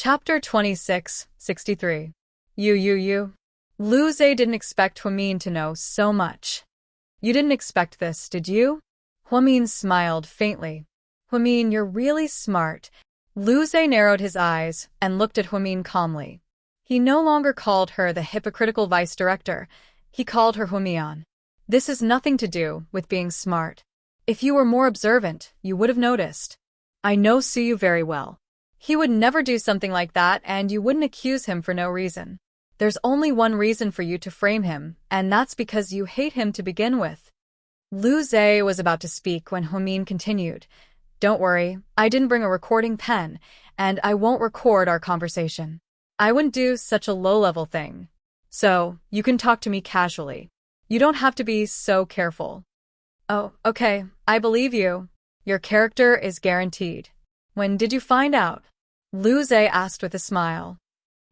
Chapter 2663. You. Lu Zhe didn't expect Huamin to know so much. You didn't expect this, did you? Huamin smiled faintly. Huamin, you're really smart. Lu Zhe narrowed his eyes and looked at Huamin calmly. He no longer called her the hypocritical vice director. He called her Huamian. This has nothing to do with being smart. If you were more observant, you would have noticed. I know Suyu very well. He would never do something like that, and you wouldn't accuse him for no reason. There's only one reason for you to frame him, and that's because you hate him to begin with. Lu Zhe was about to speak when Huamin continued. Don't worry, I didn't bring a recording pen, and I won't record our conversation. I wouldn't do such a low-level thing. So, you can talk to me casually. You don't have to be so careful. Oh, okay, I believe you. Your character is guaranteed. When did you find out? Lu Zhe asked with a smile.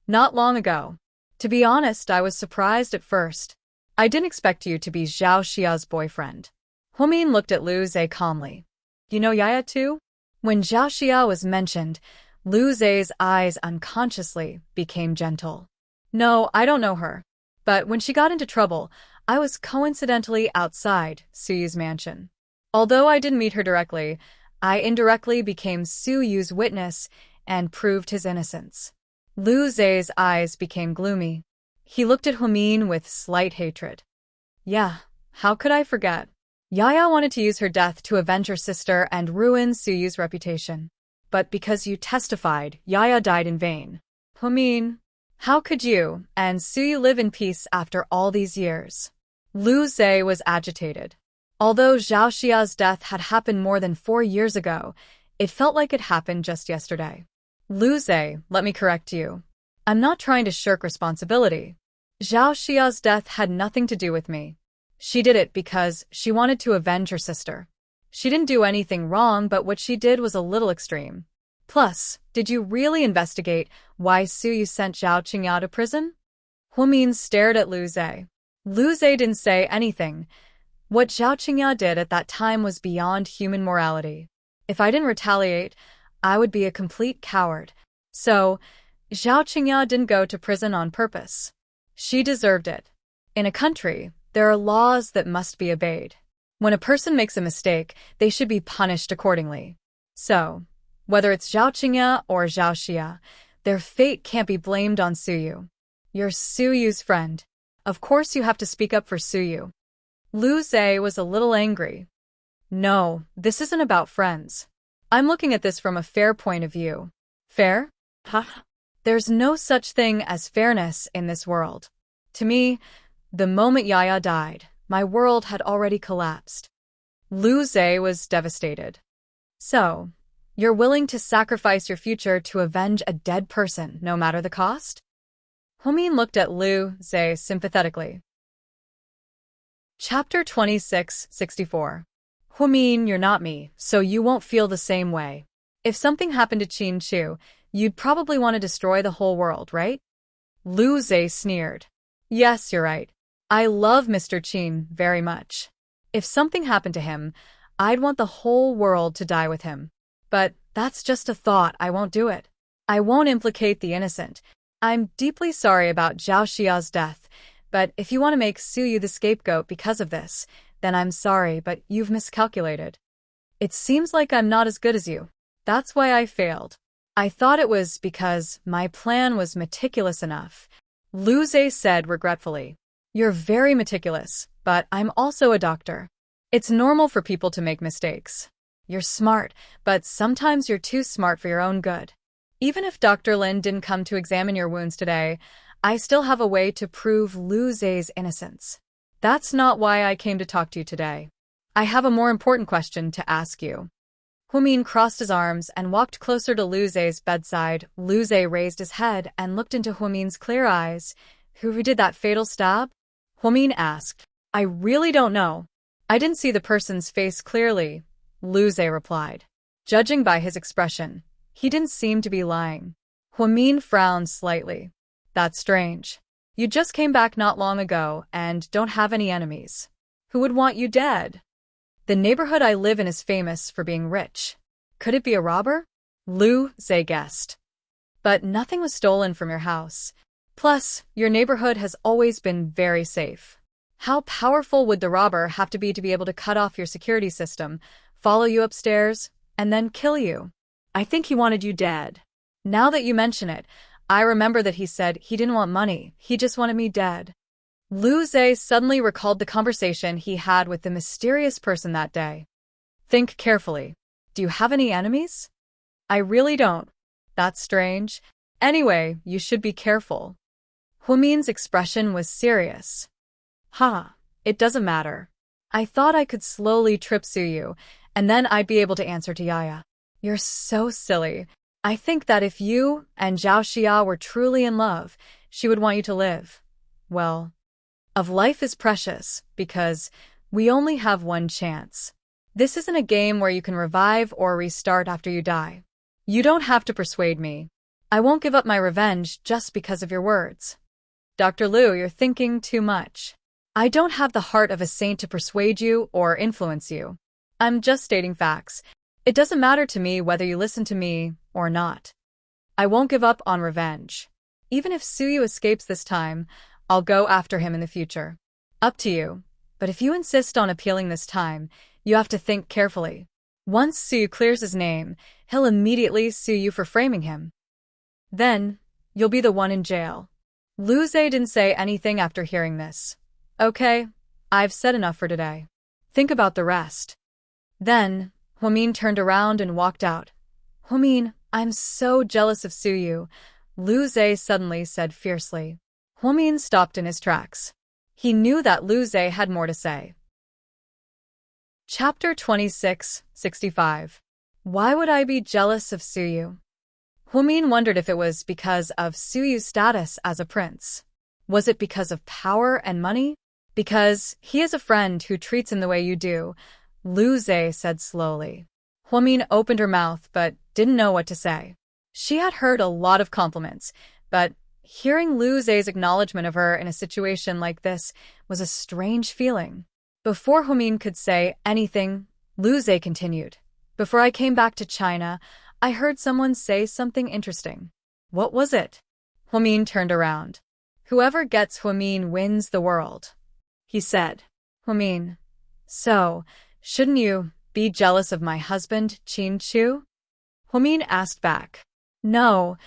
Not long ago. To be honest, I was surprised at first. I didn't expect you to be Zhao Xia's boyfriend. Huamin looked at Lu Zhe calmly. You know Yaya too? When Zhao Xia was mentioned, Lu Zhe's eyes unconsciously became gentle. No, I don't know her. But when she got into trouble, I was coincidentally outside Suyu's mansion. Although I didn't meet her directly, I indirectly became Suyu's witness and proved his innocence. Lu Zhe's eyes became gloomy. He looked at Huamin with slight hatred. Yeah, how could I forget? Yaya wanted to use her death to avenge her sister and ruin Suyu's reputation. But because you testified, Yaya died in vain. Huamin, how could you and Suyu live in peace after all these years? Lu Zhe was agitated. Although Zhao Xia's death had happened more than 4 years ago, it felt like it happened just yesterday. Lu Zhe, let me correct you. I'm not trying to shirk responsibility. Zhao Xia's death had nothing to do with me. She did it because she wanted to avenge her sister. She didn't do anything wrong, but what she did was a little extreme. Plus, did you really investigate why Suyu sent Zhao Qingya to prison? Huamin stared at Lu Zhe. Lu Zhe didn't say anything. What Zhao Qingya did at that time was beyond human morality. If I didn't retaliate, I would be a complete coward. So, Zhao Qingya didn't go to prison on purpose. She deserved it. In a country, there are laws that must be obeyed. When a person makes a mistake, they should be punished accordingly. So, whether it's Zhao Qingya or Zhao Xia, their fate can't be blamed on Suyu. You're Suyu's friend. Of course you have to speak up for Suyu. Lu Zhe was a little angry. No, this isn't about friends. I'm looking at this from a fair point of view. Fair? Huh? There's no such thing as fairness in this world. To me, the moment Yaya died, my world had already collapsed. Lu Zhe was devastated. So, you're willing to sacrifice your future to avenge a dead person, no matter the cost? Huamin looked at Lu Zhe sympathetically. Chapter 2664. Huamin, you're not me, so you won't feel the same way. If something happened to Qin Chu, you'd probably want to destroy the whole world, right? Lu Zhe sneered. Yes, you're right. I love Mr. Qin very much. If something happened to him, I'd want the whole world to die with him. But that's just a thought, I won't do it. I won't implicate the innocent. I'm deeply sorry about Zhao Xia's death, but if you want to make Suyu the scapegoat because of this, then I'm sorry, but you've miscalculated. It seems like I'm not as good as you. That's why I failed. I thought it was because my plan was meticulous enough. Lu Zhe said regretfully. You're very meticulous, but I'm also a doctor. It's normal for people to make mistakes. You're smart, but sometimes you're too smart for your own good. Even if Dr. Lin didn't come to examine your wounds today, I still have a way to prove Lu Zhe's innocence. That's not why I came to talk to you today. I have a more important question to ask you. Huamin crossed his arms and walked closer to Lu Zhe's bedside. Lu Zhe raised his head and looked into Huamin's clear eyes. Who did that fatal stab? Huamin asked. I really don't know. I didn't see the person's face clearly, Lu Zhe replied. Judging by his expression, he didn't seem to be lying. Huamin frowned slightly. That's strange. You just came back not long ago and don't have any enemies. Who would want you dead? The neighborhood I live in is famous for being rich. Could it be a robber? Lu Zhe guessed. But nothing was stolen from your house. Plus, your neighborhood has always been very safe. How powerful would the robber have to be able to cut off your security system, follow you upstairs, and then kill you? I think he wanted you dead. Now that you mention it, I remember that he said he didn't want money, he just wanted me dead. Lu Zhe suddenly recalled the conversation he had with the mysterious person that day. Think carefully. Do you have any enemies? I really don't. That's strange. Anyway, you should be careful. Huamin's expression was serious. It doesn't matter. I thought I could slowly trip Suyu, and then I'd be able to answer to Yaya. You're so silly. I think that if you and Zhao Xia were truly in love, she would want you to live. Well, of life is precious, because we only have one chance. This isn't a game where you can revive or restart after you die. You don't have to persuade me. I won't give up my revenge just because of your words. Dr. Liu, you're thinking too much. I don't have the heart of a saint to persuade you or influence you. I'm just stating facts. It doesn't matter to me whether you listen to me or not. I won't give up on revenge. Even if Suyu escapes this time, I'll go after him in the future. Up to you. But if you insist on appealing this time, you have to think carefully. Once Suyu clears his name, he'll immediately sue you for framing him. Then, you'll be the one in jail. Lu Zhe didn't say anything after hearing this. Okay, I've said enough for today. Think about the rest. Then, Huamin turned around and walked out. Huamin, I'm so jealous of Suyu, Lu Zhe suddenly said fiercely. Huamin stopped in his tracks. He knew that Lu Zhe had more to say. Chapter 26:65. Why would I be jealous of Suyu? Huamin wondered if it was because of Suyu's status as a prince. Was it because of power and money? Because he is a friend who treats him the way you do, Lu Zhe said slowly. Huamin opened her mouth but didn't know what to say. She had heard a lot of compliments, but hearing Lu Zhe's acknowledgement of her in a situation like this was a strange feeling. Before Huamin could say anything, Lu Zhe continued. Before I came back to China, I heard someone say something interesting. What was it? Huamin turned around. Whoever gets Huamin wins the world, he said. Huamin, so, shouldn't you be jealous of my husband, Qin Chu? Huamin asked back. No,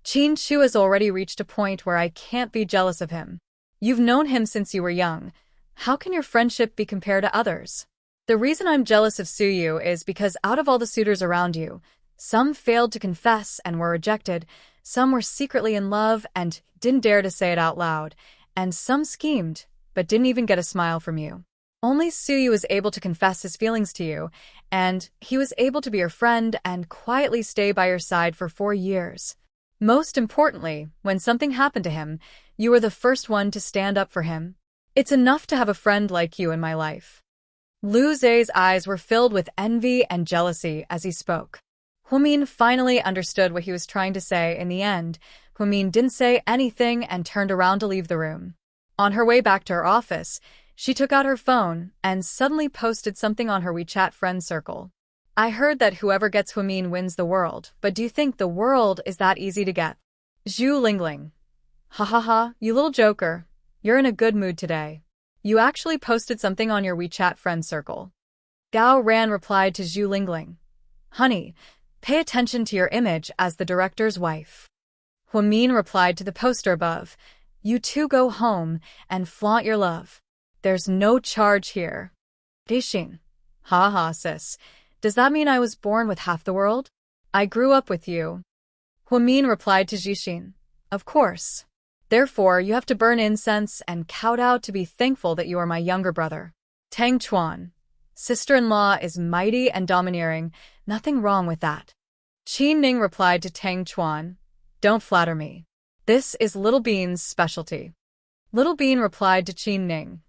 Qin Chu has already reached a point where I can't be jealous of him. You've known him since you were young. How can your friendship be compared to others? The reason I'm jealous of Suyu is because out of all the suitors around you, some failed to confess and were rejected, some were secretly in love and didn't dare to say it out loud, and some schemed, but didn't even get a smile from you. Only Suyu was able to confess his feelings to you, and he was able to be your friend and quietly stay by your side for 4 years. Most importantly, when something happened to him, you were the first one to stand up for him. It's enough to have a friend like you in my life. Lu Zhe's eyes were filled with envy and jealousy as he spoke. Huamin finally understood what he was trying to say in the end. Huamin didn't say anything and turned around to leave the room. On her way back to her office, she took out her phone and suddenly posted something on her WeChat friend circle. I heard that whoever gets Huamin wins the world, but do you think the world is that easy to get? Zhu Lingling. Ha ha ha, you little joker. You're in a good mood today. You actually posted something on your WeChat friend circle. Gao Ran replied to Zhu Lingling. Honey, pay attention to your image as the director's wife. Huamin replied to the poster above. You two go home and flaunt your love. There's no charge here. Dixing. Ha ha, sis. Does that mean I was born with half the world? I grew up with you. Huamin replied to Jixin. Of course. Therefore, you have to burn incense and kowtow to be thankful that you are my younger brother. Tang Chuan. Sister-in-law is mighty and domineering. Nothing wrong with that. Qin Ning replied to Tang Chuan. Don't flatter me. This is Little Bean's specialty. Little Bean replied to Qin Ning.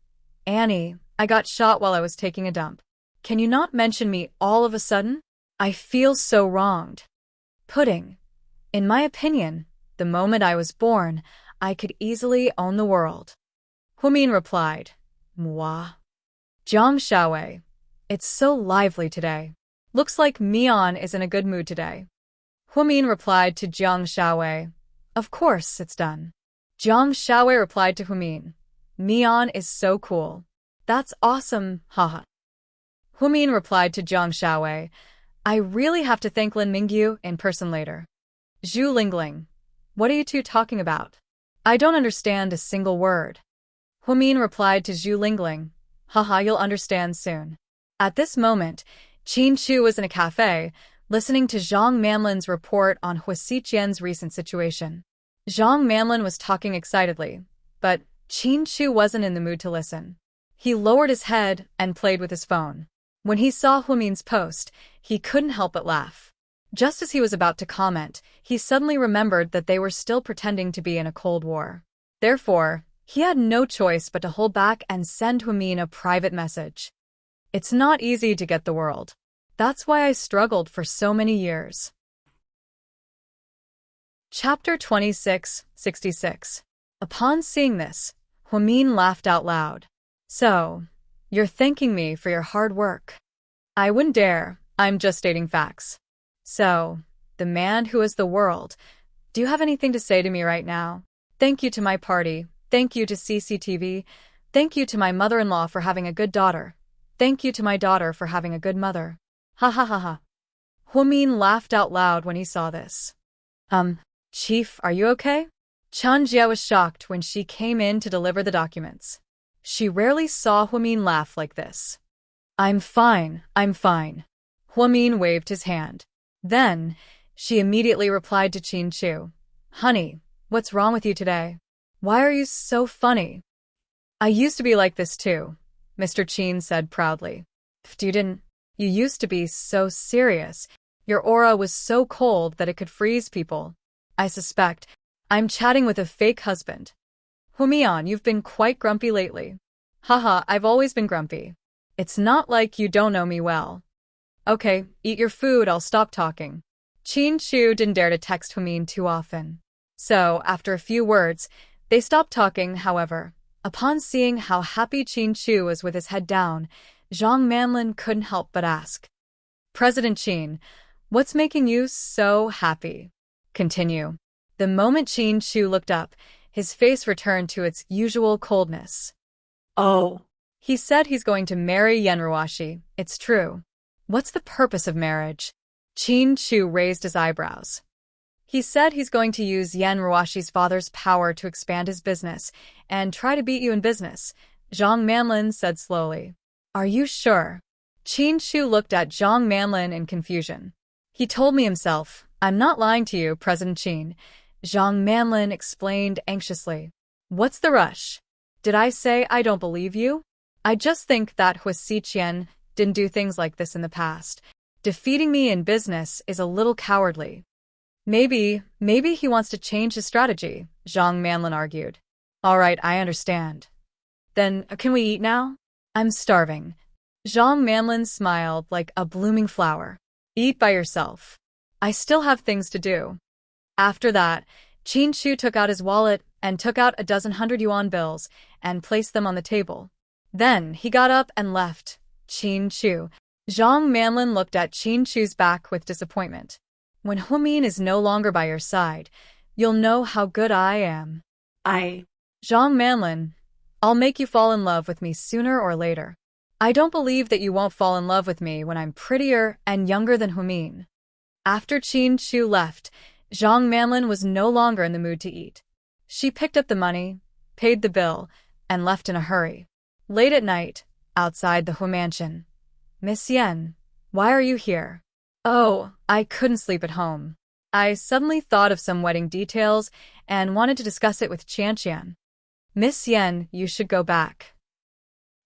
Annie, I got shot while I was taking a dump. Can you not mention me all of a sudden? I feel so wronged. Pudding. In my opinion, the moment I was born, I could easily own the world. Huamin replied. Moi. Jiang Shaowei. It's so lively today. Looks like Mian is in a good mood today. Huamin replied to Jiang Shaowei, "Of course, it's done." Jiang Shaowei replied to Huamin, "Mian is so cool. That's awesome, haha." Huamin replied to Jiang Shaowei, "I really have to thank Lin Mingyu in person later." Zhu Lingling, "What are you two talking about? I don't understand a single word." Huamin replied to Zhu Lingling, "Haha, you'll understand soon." At this moment, Qin Chu was in a cafe, listening to Zhang Manlin's report on Hua Xiqian's recent situation. Zhang Manlin was talking excitedly, but Qin Chu wasn't in the mood to listen. He lowered his head and played with his phone. When he saw Huamin's post, he couldn't help but laugh. Just as he was about to comment, he suddenly remembered that they were still pretending to be in a Cold War. Therefore, he had no choice but to hold back and send Huamin a private message. "It's not easy to get the world. That's why I struggled for so many years." Chapter 26:66. Upon seeing this, Huamin laughed out loud. "So, you're thanking me for your hard work?" "I wouldn't dare, I'm just stating facts." "So, the man who is the world, do you have anything to say to me right now? Thank you to my party, thank you to CCTV, thank you to my mother-in-law for having a good daughter, thank you to my daughter for having a good mother. Ha ha ha ha." Huamin laughed out loud when he saw this. Chief, are you okay?" Chen Jie was shocked when she came in to deliver the documents. She rarely saw Huamin laugh like this. I'm fine. Huamin waved his hand. Then, she immediately replied to Qin Chu, "Honey, what's wrong with you today? Why are you so funny?" "I used to be like this too," Mr. Qin said proudly. "You didn't. You used to be so serious. Your aura was so cold that it could freeze people. I suspect I'm chatting with a fake husband." "Huamian, you've been quite grumpy lately." "Haha, I've always been grumpy. It's not like you don't know me well." "Okay, eat your food, I'll stop talking." Qin Chu didn't dare to text Huamin too often. So, after a few words, they stopped talking. However, upon seeing how happy Qin Chu was with his head down, Zhang Manlin couldn't help but ask, "President Qin, what's making you so happy?" Continue. The moment Qin Chu looked up, his face returned to its usual coldness. "Oh." He said he's going to marry Yenruashi, it's true. "What's the purpose of marriage?" Qin Chu raised his eyebrows. "He said he's going to use Yenruashi's father's power to expand his business and try to beat you in business," Zhang Manlin said slowly. "Are you sure?" Qin Chu looked at Zhang Manlin in confusion. "He told me himself. I'm not lying to you, President Qin," Zhang Manlin explained anxiously. "What's the rush? Did I say I don't believe you? I just think that Hua Xiqian didn't do things like this in the past. Defeating me in business is a little cowardly." Maybe he wants to change his strategy," Zhang Manlin argued. "All right, I understand. Then, can we eat now? I'm starving." Zhang Manlin smiled like a blooming flower. "Eat by yourself. I still have things to do." After that, Qin Chu took out his wallet and took out a dozen 100 yuan bills and placed them on the table. Then he got up and left. Qin Chu. Zhang Manlin looked at Qin Chu's back with disappointment. "When Huamin is no longer by your side, you'll know how good I am." Zhang Manlin, I'll make you fall in love with me sooner or later. I don't believe that you won't fall in love with me when I'm prettier and younger than Huamin." After Qin Chu left, Zhang Manlin was no longer in the mood to eat. She picked up the money, paid the bill, and left in a hurry. Late at night, outside the Hua mansion. "Miss Yen, why are you here?" "Oh, I couldn't sleep at home. I suddenly thought of some wedding details and wanted to discuss it with Qian. Miss Yen, you should go back.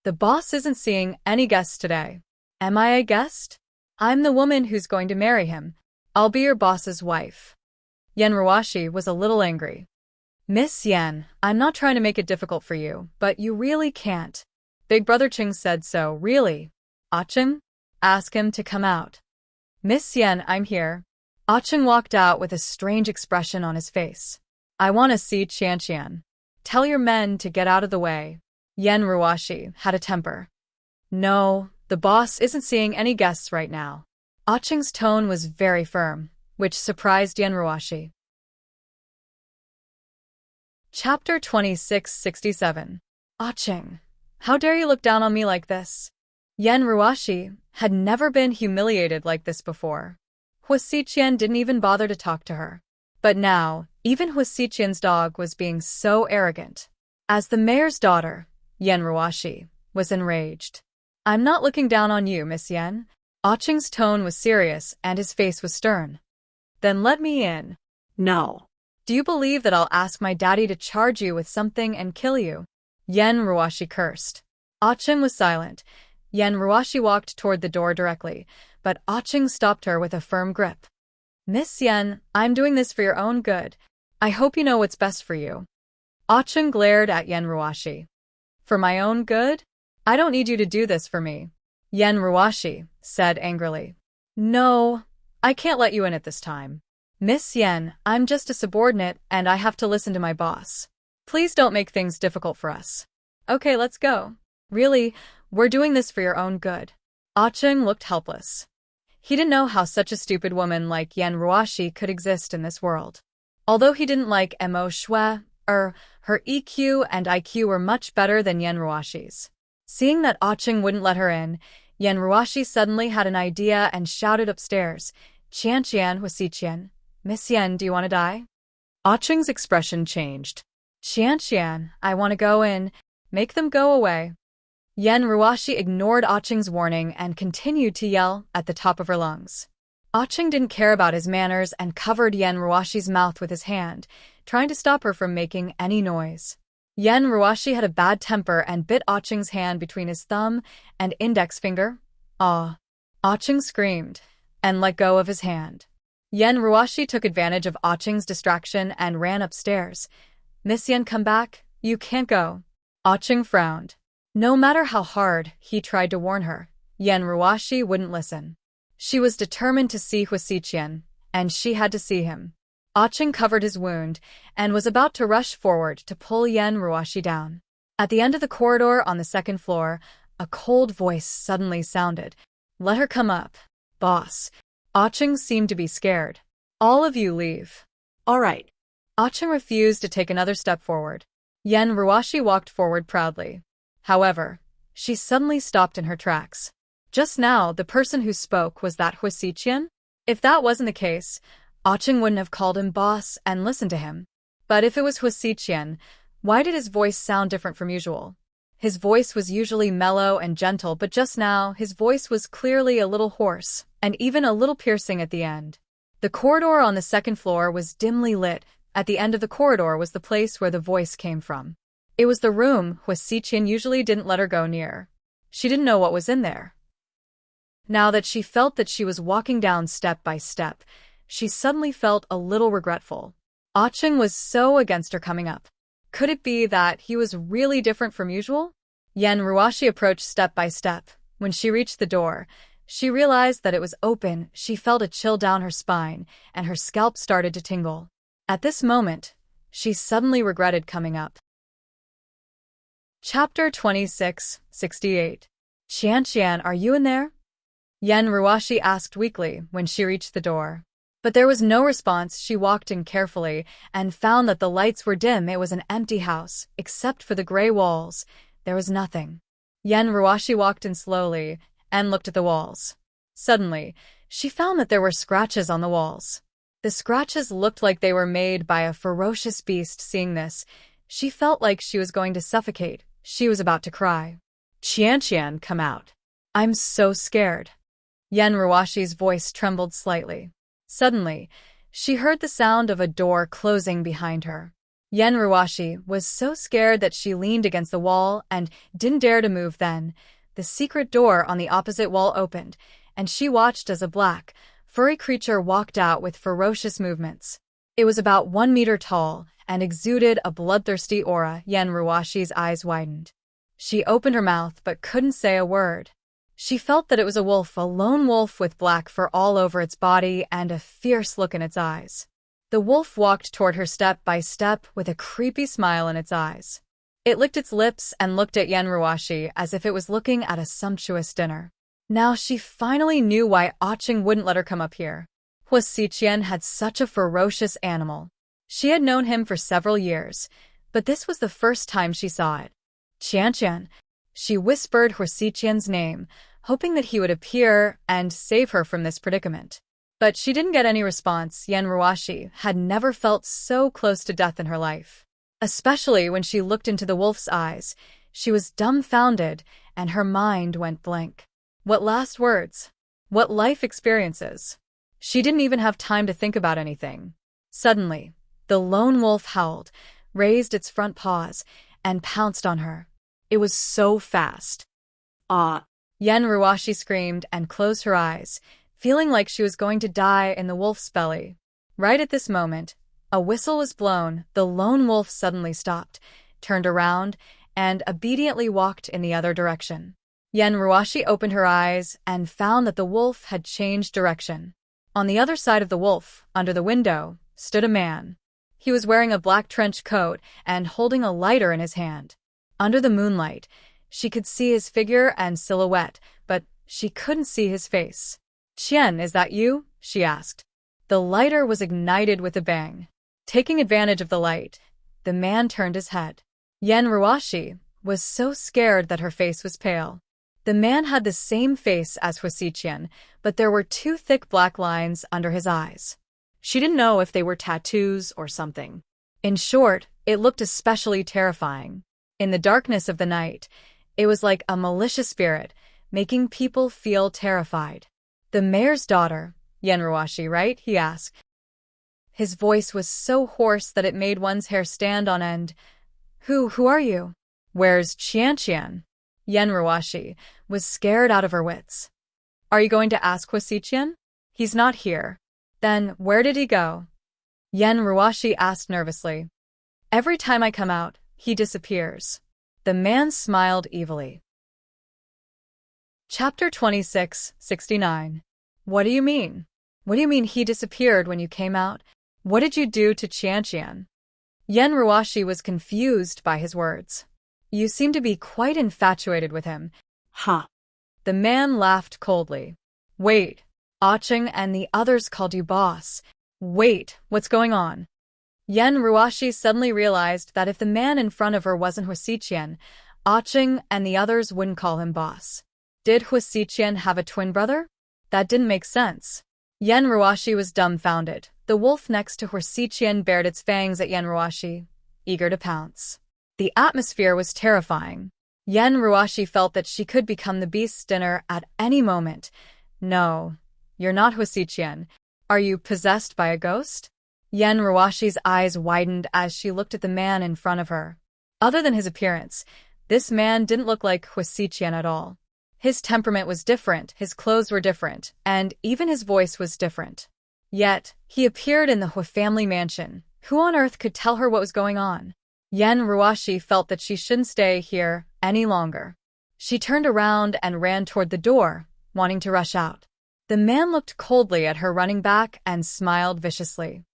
The boss isn't seeing any guests today." "Am I a guest? I'm the woman who's going to marry him. I'll be your boss's wife." Yenruashi was a little angry. "Miss Yen, I'm not trying to make it difficult for you, but you really can't. Big Brother Cheng said so, really." "Cheng? Ask him to come out." "Miss Yen, I'm here." Cheng walked out with a strange expression on his face. "I want to see Qian. Tell your men to get out of the way." Yenruashi had a temper. "No, the boss isn't seeing any guests right now." Cheng's tone was very firm. which surprised Yenruashi. Chapter 2667. Aching, how dare you look down on me like this? Yenruashi had never been humiliated like this before. Huasiqian didn't even bother to talk to her. But now, even Huasiqian's dog was being so arrogant. As the mayor's daughter, Yenruashi was enraged. I'm not looking down on you, Miss Yen. Aching's tone was serious and his face was stern. Then let me in. No. Do you believe that I'll ask my daddy to charge you with something and kill you? Yenruashi cursed. Aching was silent. Yenruashi walked toward the door directly, but Aching stopped her with a firm grip. Miss Yen, I'm doing this for your own good. I hope you know what's best for you. Aching glared at Yenruashi. For my own good? I don't need you to do this for me. Yenruashi said angrily. No, I can't let you in at this time. Miss Yen, I'm just a subordinate and I have to listen to my boss. Please don't make things difficult for us. Okay, let's go. Really, we're doing this for your own good. Aching looked helpless. He didn't know how such a stupid woman like Yenruashi could exist in this world. Although he didn't like Mo Shui, her EQ and IQ were much better than Yenruashi's. Seeing that Aching wouldn't let her in, Yenruashi suddenly had an idea and shouted upstairs, Qianqian Huasiqian, Miss Yen, do you want to die? Aching's expression changed. Qianqian, I want to go in. Make them go away. Yenruashi ignored Aching's warning and continued to yell at the top of her lungs. Aching didn't care about his manners and covered Yenruashi's mouth with his hand, trying to stop her from making any noise. Yenruashi had a bad temper and bit Aching's hand between his thumb and index finger. Ah! Aching screamed and let go of his hand. Yenruashi took advantage of Aching's distraction and ran upstairs. Miss Yen, come back. You can't go. Aching frowned. No matter how hard he tried to warn her, Yenruashi wouldn't listen. She was determined to see Huasiqian, and she had to see him. Aching covered his wound and was about to rush forward to pull Yenruashi down. At the end of the corridor on the second floor, a cold voice suddenly sounded. Let her come up, boss. Aching seemed to be scared. All of you leave. All right. Aching refused to take another step forward. Yenruashi walked forward proudly. However, she suddenly stopped in her tracks. Just now, the person who spoke was that Huasiqian? If that wasn't the case, Aching wouldn't have called him boss and listened to him. But if it was Huasiqian, why did his voice sound different from usual? His voice was usually mellow and gentle, but just now, his voice was clearly a little hoarse, and even a little piercing at the end. The corridor on the second floor was dimly lit. At the end of the corridor was the place where the voice came from. It was the room Huasiqian usually didn't let her go near. She didn't know what was in there. Now that she felt that she was walking down step by step, she suddenly felt a little regretful. Aching was so against her coming up. Could it be that he was really different from usual? Yenruashi approached step by step. When she reached the door, she realized that it was open. She felt a chill down her spine, and her scalp started to tingle. At this moment, she suddenly regretted coming up. Chapter 2668. Qianqian, are you in there? Yenruashi asked weakly when she reached the door. But there was no response. She walked in carefully and found that the lights were dim. It was an empty house, except for the gray walls. There was nothing. Yenruashi walked in slowly and looked at the walls. Suddenly, she found that there were scratches on the walls. The scratches looked like they were made by a ferocious beast. Seeing this, she felt like she was going to suffocate. She was about to cry. Qianqian, come out. I'm so scared. Yenruashi's voice trembled slightly. Suddenly, she heard the sound of a door closing behind her. Yenruashi was so scared that she leaned against the wall and didn't dare to move. Then, the secret door on the opposite wall opened, and she watched as a black, furry creature walked out with ferocious movements. It was about 1 meter tall and exuded a bloodthirsty aura. Yenruashi's eyes widened. She opened her mouth but couldn't say a word. She felt that it was a wolf, a lone wolf with black fur all over its body and a fierce look in its eyes. The wolf walked toward her step by step with a creepy smile in its eyes. It licked its lips and looked at Yenruashi as if it was looking at a sumptuous dinner. Now she finally knew why Aching wouldn't let her come up here. Hua Xiqian had such a ferocious animal. She had known him for several years, but this was the first time she saw it. Qianqian. She whispered Hua Xiqian's name, hoping that he would appear and save her from this predicament. But she didn't get any response. Yan Ruoshi had never felt so close to death in her life. Especially when she looked into the wolf's eyes, she was dumbfounded and her mind went blank. What last words? What life experiences? She didn't even have time to think about anything. Suddenly, the lone wolf howled, raised its front paws, and pounced on her. It was so fast. Ah! Yan Ruoshi screamed and closed her eyes, feeling like she was going to die in the wolf's belly. Right at this moment, a whistle was blown. The lone wolf suddenly stopped, turned around, and obediently walked in the other direction. Yan Ruoshi opened her eyes and found that the wolf had changed direction. On the other side of the wolf, under the window, stood a man. He was wearing a black trench coat and holding a lighter in his hand. Under the moonlight, she could see his figure and silhouette, but she couldn't see his face. "Qian, is that you?" she asked. The lighter was ignited with a bang. Taking advantage of the light, the man turned his head. Yan Ruoshi was so scared that her face was pale. The man had the same face as Hua Xiqian, but there were two thick black lines under his eyes. She didn't know if they were tattoos or something. In short, it looked especially terrifying. In the darkness of the night, it was like a malicious spirit, making people feel terrified. "The mayor's daughter, Yan Ruoshi, right?" he asked. His voice was so hoarse that it made one's hair stand on end. Who are you? Where's Qianqian?" Yan Ruoshi was scared out of her wits. "Are you going to ask Hua Xiqian? He's not here." "Then where did he go?" Yan Ruoshi asked nervously. "Every time I come out, he disappears." The man smiled evilly. Chapter 26:69. What do you mean? What do you mean he disappeared when you came out? What did you do to Qianqian? Yan Ruoshi was confused by his words. "You seem to be quite infatuated with him." "Huh." The man laughed coldly. "Wait. Acheng and the others called you boss. Wait, what's going on?" Yan Ruoshi suddenly realized that if the man in front of her wasn't Hua Xiqian, Acheng and the others wouldn't call him boss. Did Hua Xiqian have a twin brother? That didn't make sense. Yan Ruoshi was dumbfounded. The wolf next to Hua Xiqian bared its fangs at Yan Ruoshi, eager to pounce. The atmosphere was terrifying. Yan Ruoshi felt that she could become the beast's dinner at any moment. "No, you're not Hua Xiqian. Are you possessed by a ghost?" Yan Ruoshi's eyes widened as she looked at the man in front of her. Other than his appearance, this man didn't look like Hua Xiqian at all. His temperament was different, his clothes were different, and even his voice was different. Yet, he appeared in the Hua family mansion. Who on earth could tell her what was going on? Yan Ruoshi felt that she shouldn't stay here any longer. She turned around and ran toward the door, wanting to rush out. The man looked coldly at her running back and smiled viciously.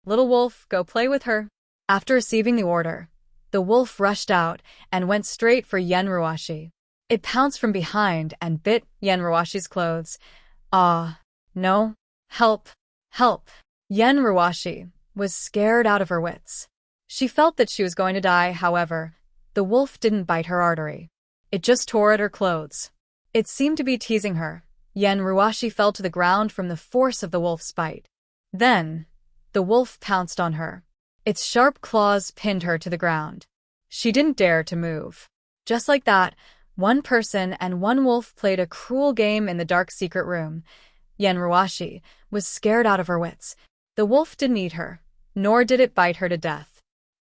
"Little wolf, go play with her." After receiving the order, the wolf rushed out and went straight for Yan Ruoshi. It pounced from behind and bit Yan Ruoshi's clothes. "Ah, no. Help, help." Yan Ruoshi was scared out of her wits. She felt that she was going to die, however, the wolf didn't bite her artery. It just tore at her clothes. It seemed to be teasing her. Yan Ruoshi fell to the ground from the force of the wolf's bite. Then, the wolf pounced on her. Its sharp claws pinned her to the ground. She didn't dare to move. Just like that, one person and one wolf played a cruel game in the dark secret room. Yan Ruoshi was scared out of her wits. The wolf didn't eat her, nor did it bite her to death.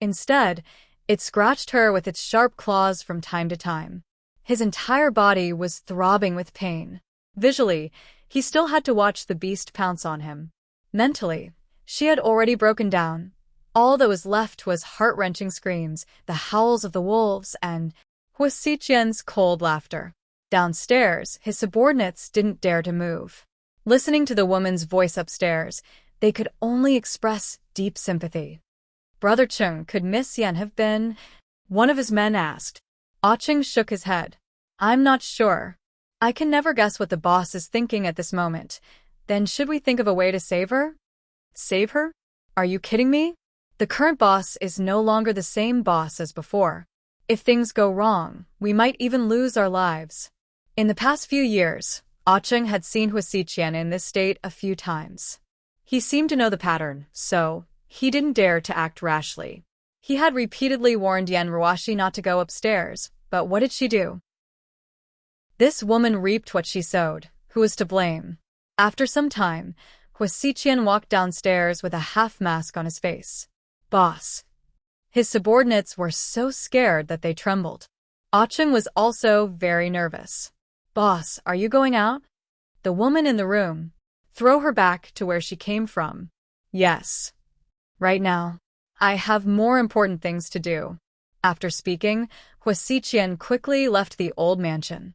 Instead, it scratched her with its sharp claws from time to time. His entire body was throbbing with pain. Visually, he still had to watch the beast pounce on him. Mentally, she had already broken down. All that was left was heart-wrenching screams, the howls of the wolves, and Hua Xiqian's cold laughter. Downstairs, his subordinates didn't dare to move. Listening to the woman's voice upstairs, they could only express deep sympathy. "Brother Cheng, could Miss Yan have been?" one of his men asked. Acheng shook his head. "I'm not sure. I can never guess what the boss is thinking at this moment. Then should we think of a way to save her? Save her? Are you kidding me? The current boss is no longer the same boss as before. If things go wrong, we might even lose our lives. In the past few years, Acheng had seen Huasiqian in this state a few times. He seemed to know the pattern, so he didn't dare to act rashly. He had repeatedly warned Yan Ruashi not to go upstairs, but what did she do? This woman reaped what she sowed. Who was to blame? After some time, Huasiqian walked downstairs with a half-mask on his face. Boss. His subordinates were so scared that they trembled. Acheng was also very nervous. Boss, are you going out? The woman in the room. Throw her back to where she came from. Yes. Right now. I have more important things to do. After speaking, Huasiqian quickly left the old mansion.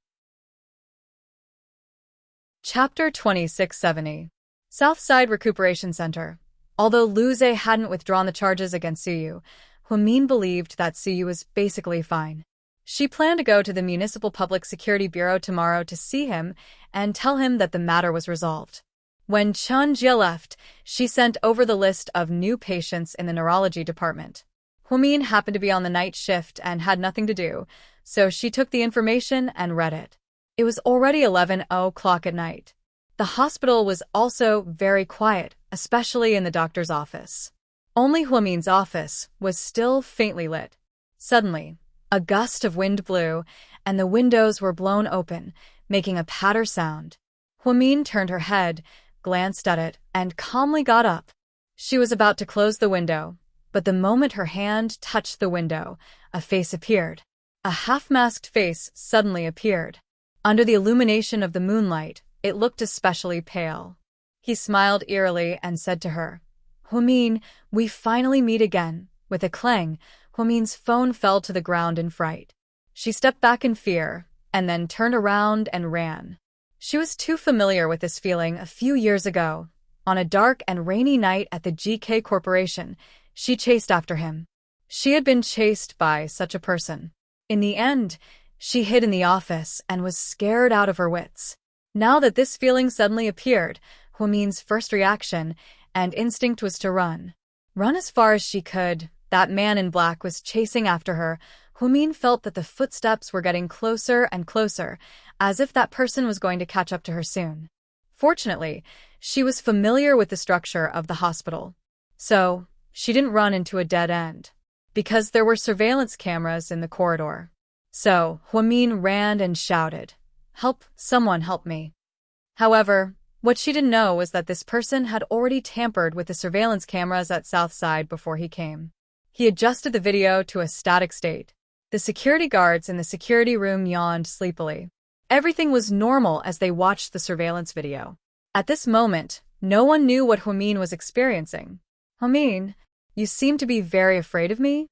Chapter 2670. Southside Recuperation Center. Although Lu Zhe hadn't withdrawn the charges against Suyu, Huamin believed that Suyu was basically fine. She planned to go to the Municipal Public Security Bureau tomorrow to see him and tell him that the matter was resolved. When Chen Jie left, she sent over the list of new patients in the neurology department. Huamin happened to be on the night shift and had nothing to do, so she took the information and read it. It was already 11:00 at night. The hospital was also very quiet, especially in the doctor's office. Only Huamin's office was still faintly lit. Suddenly, a gust of wind blew, and the windows were blown open, making a patter sound. Huamin turned her head, glanced at it, and calmly got up. She was about to close the window, but the moment her hand touched the window, a face appeared. A half-masked face suddenly appeared. Under the illumination of the moonlight, it looked especially pale. He smiled eerily and said to her, Huamin, we finally meet again. With a clang, Huamin's phone fell to the ground in fright. She stepped back in fear, and then turned around and ran. She was too familiar with this feeling a few years ago. On a dark and rainy night at the GK Corporation, she chased after him. She had been chased by such a person. In the end, she hid in the office and was scared out of her wits. Now that this feeling suddenly appeared, Huamin's first reaction and instinct was to run. Run as far as she could. That man in black was chasing after her. Huamin felt that the footsteps were getting closer and closer, as if that person was going to catch up to her soon. Fortunately, she was familiar with the structure of the hospital. So, she didn't run into a dead end, because there were surveillance cameras in the corridor. So, Huamin ran and shouted, Help, someone help me. However, what she didn't know was that this person had already tampered with the surveillance cameras at Southside before he came. He adjusted the video to a static state. The security guards in the security room yawned sleepily. Everything was normal as they watched the surveillance video. At this moment, no one knew what Huamin was experiencing. Huamin, you seem to be very afraid of me?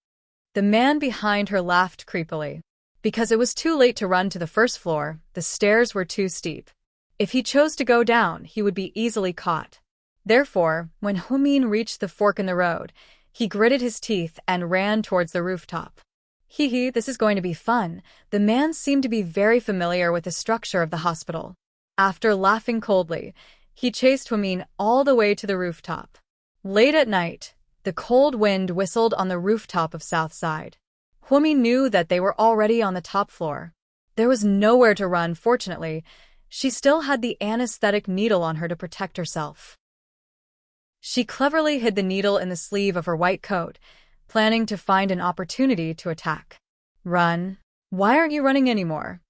The man behind her laughed creepily. Because it was too late to run to the first floor, the stairs were too steep. If he chose to go down, he would be easily caught. Therefore, when Huamin reached the fork in the road, he gritted his teeth and ran towards the rooftop. Hee, this is going to be fun. The man seemed to be very familiar with the structure of the hospital. After laughing coldly, he chased Huamin all the way to the rooftop. Late at night, the cold wind whistled on the rooftop of Southside. Huamin knew that they were already on the top floor. There was nowhere to run, fortunately. She still had the anesthetic needle on her to protect herself. She cleverly hid the needle in the sleeve of her white coat, planning to find an opportunity to attack. Run? Why aren't you running anymore?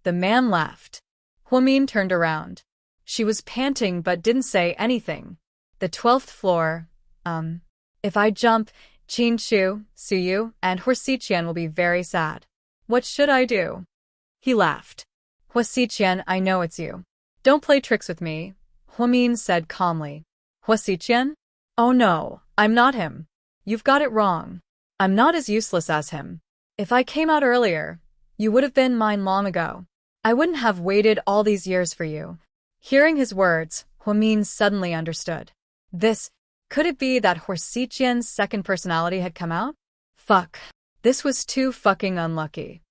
The man laughed. Huamin turned around. She was panting but didn't say anything. The 12th floor. If I jump, Qin Chu, Suyu, and Huasiqian will be very sad. What should I do? He laughed. Huasiqian, I know it's you. Don't play tricks with me, Huamin said calmly. Huasiqian? Oh no, I'm not him. You've got it wrong. I'm not as useless as him. If I came out earlier, you would have been mine long ago. I wouldn't have waited all these years for you. Hearing his words, Huamin suddenly understood. Could it be that Huasiqian's second personality had come out? Fuck. This was too fucking unlucky.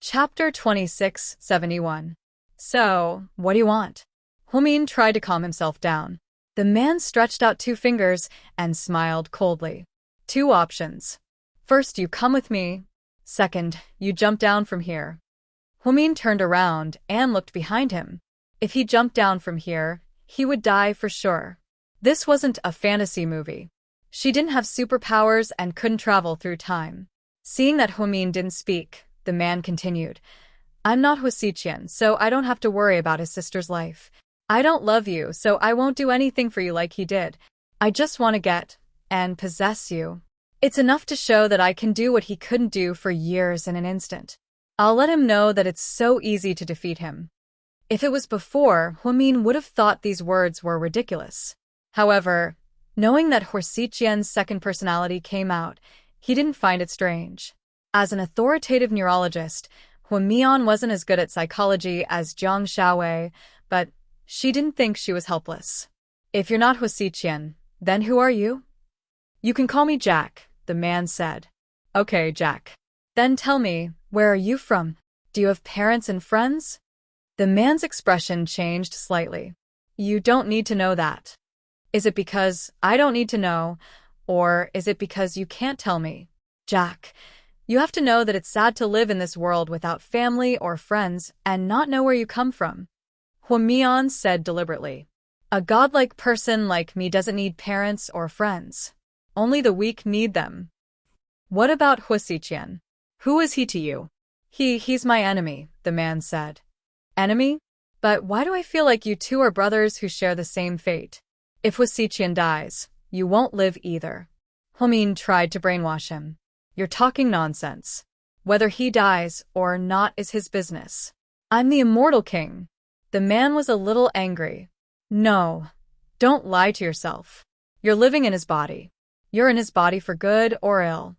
Chapter 2671. So, what do you want? Humin tried to calm himself down. The man stretched out 2 fingers and smiled coldly. 2 options. First, you come with me. Second, you jump down from here. Humin turned around and looked behind him. If he jumped down from here, he would die for sure. This wasn't a fantasy movie. She didn't have superpowers and couldn't travel through time. Seeing that Humin didn't speak, the man continued. I'm not Huasiqian, so I don't have to worry about his sister's life. I don't love you, so I won't do anything for you like he did. I just want to get and possess you. It's enough to show that I can do what he couldn't do for years in an instant. I'll let him know that it's so easy to defeat him. If it was before, Humin would have thought these words were ridiculous. However, knowing that Huasiqian's second personality came out, he didn't find it strange. As an authoritative neurologist, Huamian wasn't as good at psychology as Jiang Xiaowei, but she didn't think she was helpless. If you're not Huasiqian, then who are you? You can call me Jack, the man said. Okay, Jack. Then tell me, where are you from? Do you have parents and friends? The man's expression changed slightly. You don't need to know that. Is it because I don't need to know, or is it because you can't tell me? Jack, you have to know that it's sad to live in this world without family or friends and not know where you come from. Huamian said deliberately. A godlike person like me doesn't need parents or friends. Only the weak need them. What about Huasiqian? Who is he to you? He's my enemy, the man said. Enemy? But why do I feel like you two are brothers who share the same fate? If Huasiqian dies, you won't live either. Humin tried to brainwash him. You're talking nonsense. Whether he dies or not is his business. I'm the immortal king. The man was a little angry. No, don't lie to yourself. You're living in his body. You're in his body for good or ill.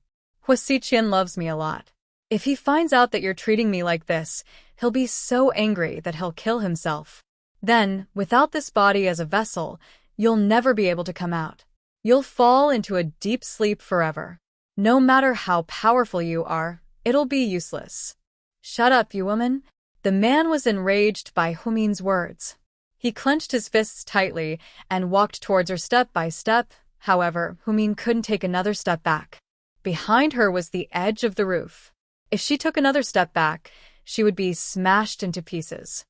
Huasiqian loves me a lot. If he finds out that you're treating me like this, he'll be so angry that he'll kill himself. Then, without this body as a vessel, you'll never be able to come out. You'll fall into a deep sleep forever. No matter how powerful you are, it'll be useless. Shut up, you woman. The man was enraged by Humin's words. He clenched his fists tightly and walked towards her step by step. However, Humin couldn't take another step back. Behind her was the edge of the roof. If she took another step back, she would be smashed into pieces.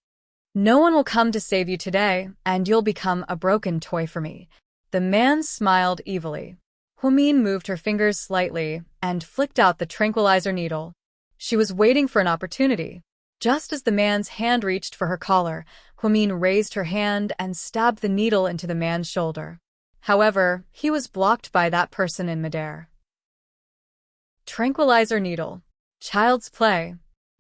No one will come to save you today, and you'll become a broken toy for me. The man smiled evilly. Humin moved her fingers slightly and flicked out the tranquilizer needle. She was waiting for an opportunity. Just as the man's hand reached for her collar, Humin raised her hand and stabbed the needle into the man's shoulder. However, he was blocked by that person in midair. Tranquilizer needle. Child's play.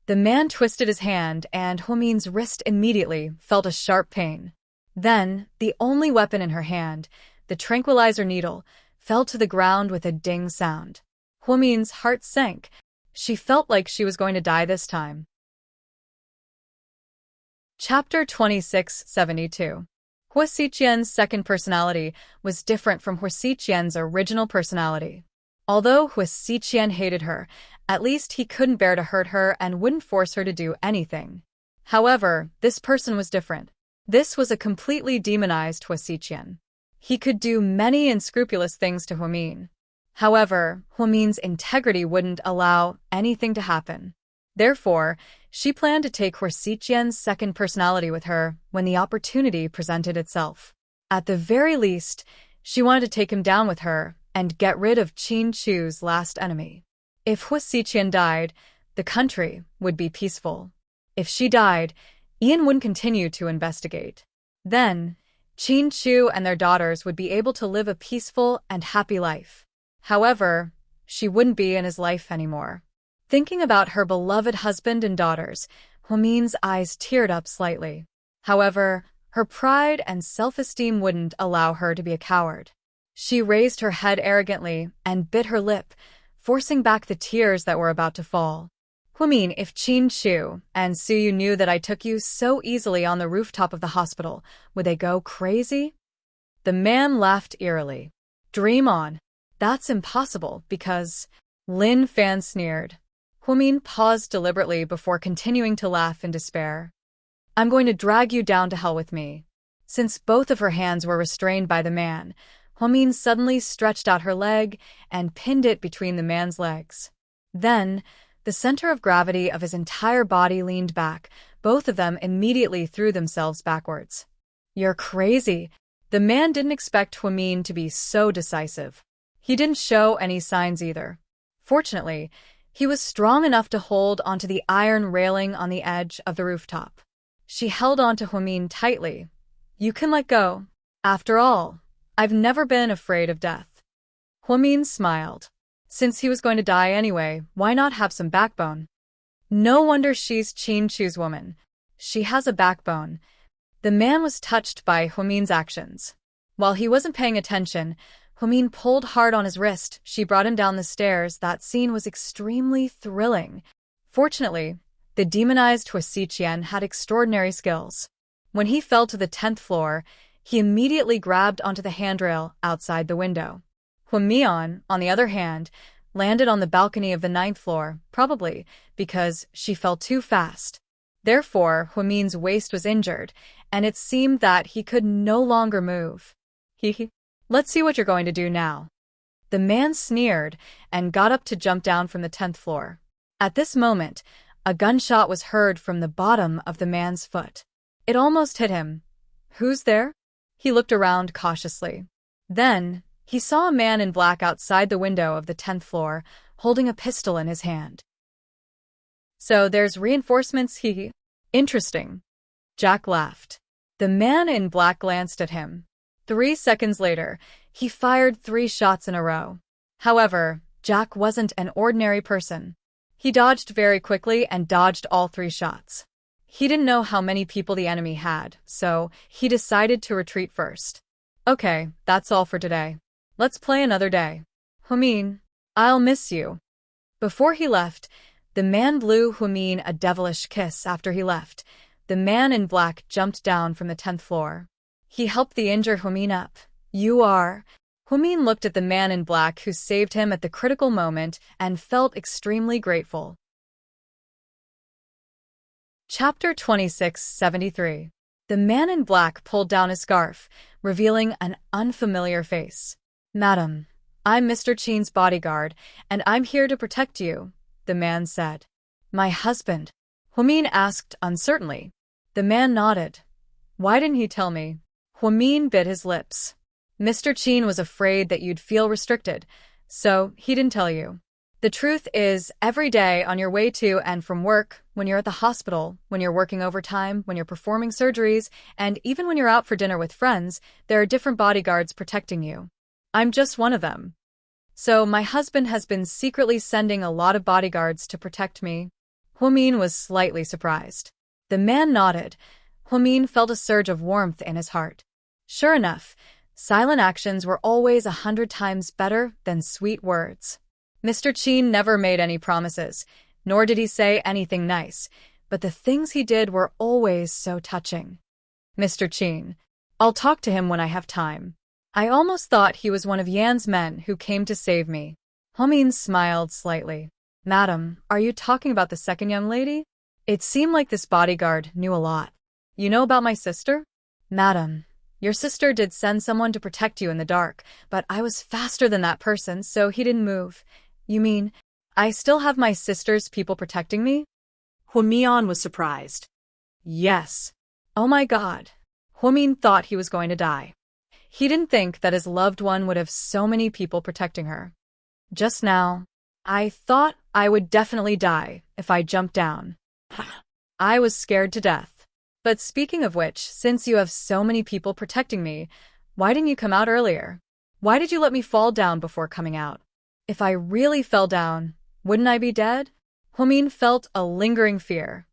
The man twisted his hand and Humin's wrist immediately felt a sharp pain. Then, the only weapon in her hand, the tranquilizer needle, fell to the ground with a ding sound. Humin's heart sank. She felt like she was going to die this time. Chapter 2672. Huasiqian's second personality was different from Huasiqian's original personality. Although Huasiqian hated her, at least he couldn't bear to hurt her and wouldn't force her to do anything. However, this person was different. This was a completely demonized Huasiqian. He could do many unscrupulous things to Humin. However, Humin's integrity wouldn't allow anything to happen. Therefore, she planned to take Huasiqian's second personality with her when the opportunity presented itself. At the very least, she wanted to take him down with her and get rid of Qin Chu's last enemy. If Huasiqian died, the country would be peaceful. If she died, Ian wouldn't continue to investigate. Then, Qin Chu and their daughters would be able to live a peaceful and happy life. However, she wouldn't be in his life anymore. Thinking about her beloved husband and daughters, Humin's eyes teared up slightly. However, her pride and self-esteem wouldn't allow her to be a coward. She raised her head arrogantly and bit her lip, forcing back the tears that were about to fall. Humin, if Qin Chu and Suyu knew that I took you so easily on the rooftop of the hospital, would they go crazy? The man laughed eerily. Dream on. That's impossible because... Lin Fan sneered. Humin paused deliberately before continuing to laugh in despair. I'm going to drag you down to hell with me. Since both of her hands were restrained by the man, Hwamin suddenly stretched out her leg and pinned it between the man's legs. Then, the center of gravity of his entire body leaned back. Both of them immediately threw themselves backwards. You're crazy. The man didn't expect Hwamin to be so decisive. He didn't show any signs either. Fortunately, he was strong enough to hold onto the iron railing on the edge of the rooftop. She held onto Hwamin tightly. You can let go. After all, I've never been afraid of death. Hwamin smiled. Since he was going to die anyway, why not have some backbone? No wonder she's Chin-Chu's woman. She has a backbone. The man was touched by Hwamin's actions. While he wasn't paying attention, Hwamin pulled hard on his wrist. She brought him down the stairs. That scene was extremely thrilling. Fortunately, the demonized Hwasichien had extraordinary skills. When he fell to the 10th floor, he immediately grabbed onto the handrail outside the window. Hwamion, on the other hand, landed on the balcony of the 9th floor, probably because she fell too fast. Therefore, Hwamin's waist was injured, and it seemed that he could no longer move. Let's see what you're going to do now. The man sneered and got up to jump down from the 10th floor. At this moment, a gunshot was heard from the bottom of the man's foot. It almost hit him. Who's there? He looked around cautiously. Then, he saw a man in black outside the window of the 10th floor, holding a pistol in his hand. So there's reinforcements, Interesting. Jack laughed. The man in black glanced at him. 3 seconds later, he fired 3 shots in a row. However, Jack wasn't an ordinary person. He dodged very quickly and dodged all 3 shots. He didn't know how many people the enemy had, so he decided to retreat first. Okay, that's all for today. Let's play another day. Hwamin, I'll miss you. Before he left, the man blew Hwamin a devilish kiss. After he left, the man in black jumped down from the 10th floor. He helped the injured Hwamin up. Hwamin looked at the man in black who saved him at the critical moment and felt extremely grateful. Chapter 2673. The man in black pulled down his scarf, revealing an unfamiliar face. Madam, I'm Mr. Chin's bodyguard, and I'm here to protect you, the man said. My husband? Hwamin asked uncertainly. The man nodded. Why didn't he tell me? Hwamin bit his lips. Mr. Chin was afraid that you'd feel restricted, so he didn't tell you. The truth is, every day on your way to and from work, when you're at the hospital, when you're working overtime, when you're performing surgeries, and even when you're out for dinner with friends, there are different bodyguards protecting you. I'm just one of them. So my husband has been secretly sending a lot of bodyguards to protect me. Hwamin was slightly surprised. The man nodded. Hwamin felt a surge of warmth in his heart. Sure enough, silent actions were always 100 times better than sweet words. Mr. Chin never made any promises, nor did he say anything nice, but the things he did were always so touching. Mr. Chin. I'll talk to him when I have time. I almost thought he was one of Yan's men who came to save me. Hwamin smiled slightly. Madam, are you talking about the second young lady? It seemed like this bodyguard knew a lot. You know about my sister? Madam, your sister did send someone to protect you in the dark, but I was faster than that person, so he didn't move. You mean, I still have my sister's people protecting me? Hwamion was surprised. Yes. Oh my God. Hwamin thought he was going to die. He didn't think that his loved one would have so many people protecting her. Just now, I thought I would definitely die if I jumped down. I was scared to death. But speaking of which, since you have so many people protecting me, why didn't you come out earlier? Why did you let me fall down before coming out? If I really fell down, wouldn't I be dead? Hwamin felt a lingering fear.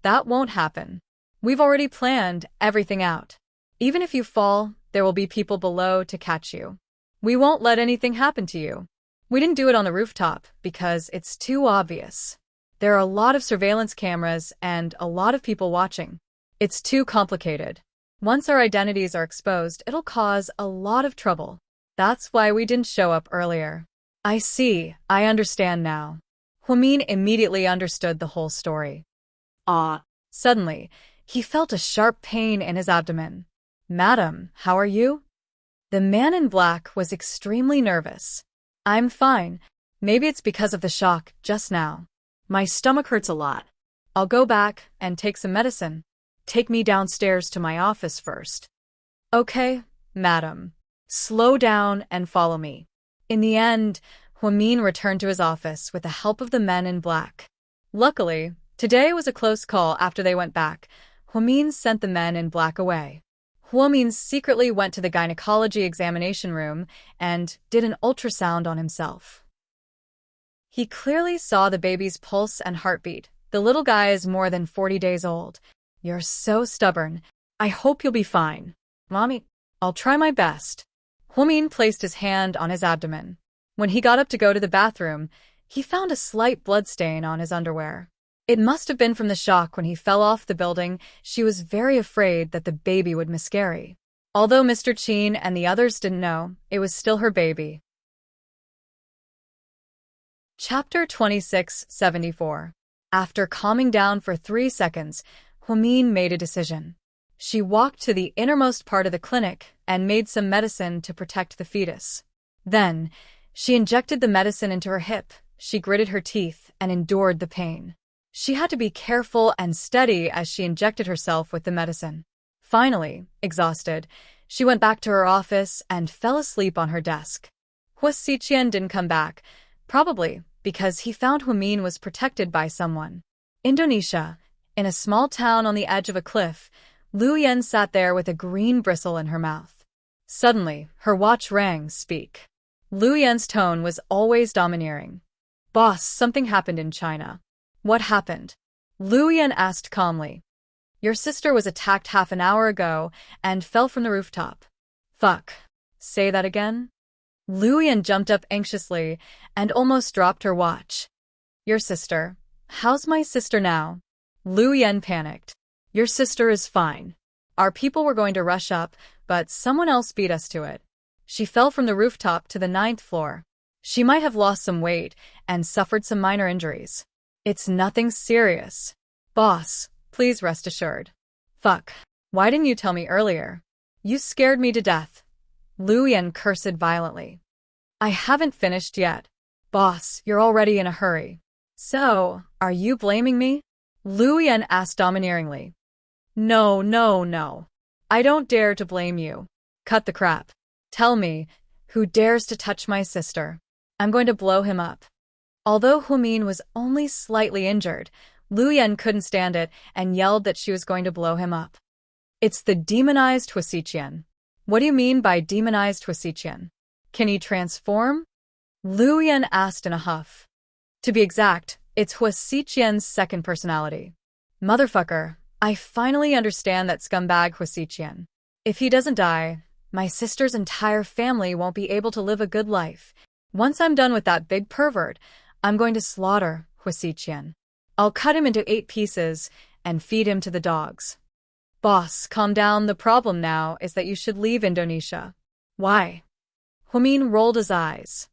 That won't happen. We've already planned everything out. Even if you fall, there will be people below to catch you. We won't let anything happen to you. We didn't do it on the rooftop because it's too obvious. There are a lot of surveillance cameras and a lot of people watching. It's too complicated. Once our identities are exposed, it'll cause a lot of trouble. That's why we didn't show up earlier. I see. I understand now. Hwamin immediately understood the whole story. Ah. Suddenly, he felt a sharp pain in his abdomen. "Madam, how are you?" The man in black was extremely nervous. "I'm fine. Maybe it's because of the shock just now. My stomach hurts a lot. I'll go back and take some medicine. Take me downstairs to my office first." "Okay, madam. Slow down and follow me." In the end, Huamin returned to his office with the help of the men in black. Luckily, today was a close call. After they went back, Huamin sent the men in black away. Huamin secretly went to the gynecology examination room and did an ultrasound on himself. He clearly saw the baby's pulse and heartbeat. "The little guy is more than 40 days old. You're so stubborn. I hope you'll be fine." "Mommy, I'll try my best." Huamin placed his hand on his abdomen. When he got up to go to the bathroom, he found a slight bloodstain on his underwear. It must have been from the shock when he fell off the building. She was very afraid that the baby would miscarry. Although Mr. Qin and the others didn't know, it was still her baby. Chapter 2674. After calming down for 3 seconds, Huamin made a decision. She walked to the innermost part of the clinic and made some medicine to protect the fetus. Then, she injected the medicine into her hip. She gritted her teeth and endured the pain. She had to be careful and steady as she injected herself with the medicine. Finally, exhausted, she went back to her office and fell asleep on her desk. Hua Xiqian didn't come back, probably because he found Huamin was protected by someone. Indonesia, in a small town on the edge of a cliff, Lu Yan sat there with a green bristle in her mouth. Suddenly, her watch rang. "Speak." Lu Yan's tone was always domineering. "Boss, something happened in China." "What happened?" Lu Yan asked calmly. "Your sister was attacked half an hour ago and fell from the rooftop." "Fuck. Say that again?" Lu Yan jumped up anxiously and almost dropped her watch. "Your sister? How's my sister now?" Lu Yan panicked. "Your sister is fine. Our people were going to rush up, but someone else beat us to it. She fell from the rooftop to the 9th floor. She might have lost some weight and suffered some minor injuries. It's nothing serious. Boss, please rest assured." "Fuck. Why didn't you tell me earlier? You scared me to death." Lu Yan cursed violently. "I haven't finished yet. Boss, you're already in a hurry." "So, are you blaming me?" Lu Yan asked domineeringly. No. I don't dare to blame you." "Cut the crap. Tell me, who dares to touch my sister? I'm going to blow him up." Although Huamin was only slightly injured, Lu Yan couldn't stand it and yelled that she was going to blow him up. "It's the demonized Hua Xiqian." "What do you mean by demonized Hua Xiqian? Can he transform?" Lu Yan asked in a huff. "To be exact, it's Hua Xiqian's second personality." "Motherfucker, I finally understand that scumbag Hua Xiqian. If he doesn't die, my sister's entire family won't be able to live a good life. Once I'm done with that big pervert, I'm going to slaughter Hua Xiqian. I'll cut him into 8 pieces and feed him to the dogs." "Boss, calm down. The problem now is that you should leave Indonesia." "Why?" Huamin rolled his eyes.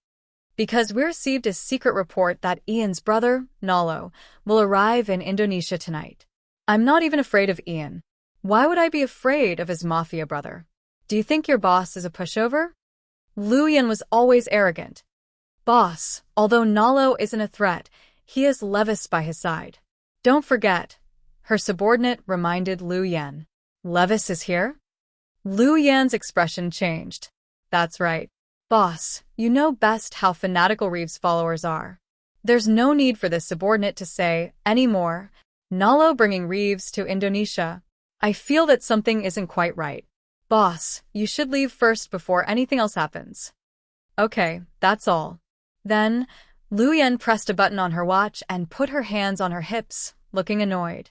"Because we received a secret report that Ian's brother, Nalo, will arrive in Indonesia tonight. I'm not even afraid of Ian. Why would I be afraid of his mafia brother? Do you think your boss is a pushover?" Lu Yan was always arrogant. "Boss, although Nalo isn't a threat, he has Levis by his side." "Don't forget," her subordinate reminded Lu Yan. "Levis is here?" Lu Yan's expression changed. "That's right. Boss, you know best how fanatical Reeves' followers are. There's no need for this subordinate to say any more. Nalo bringing Reeves to Indonesia. I feel that something isn't quite right. Boss, you should leave first before anything else happens." "Okay, that's all." Then, Lu Yan pressed a button on her watch and put her hands on her hips, looking annoyed.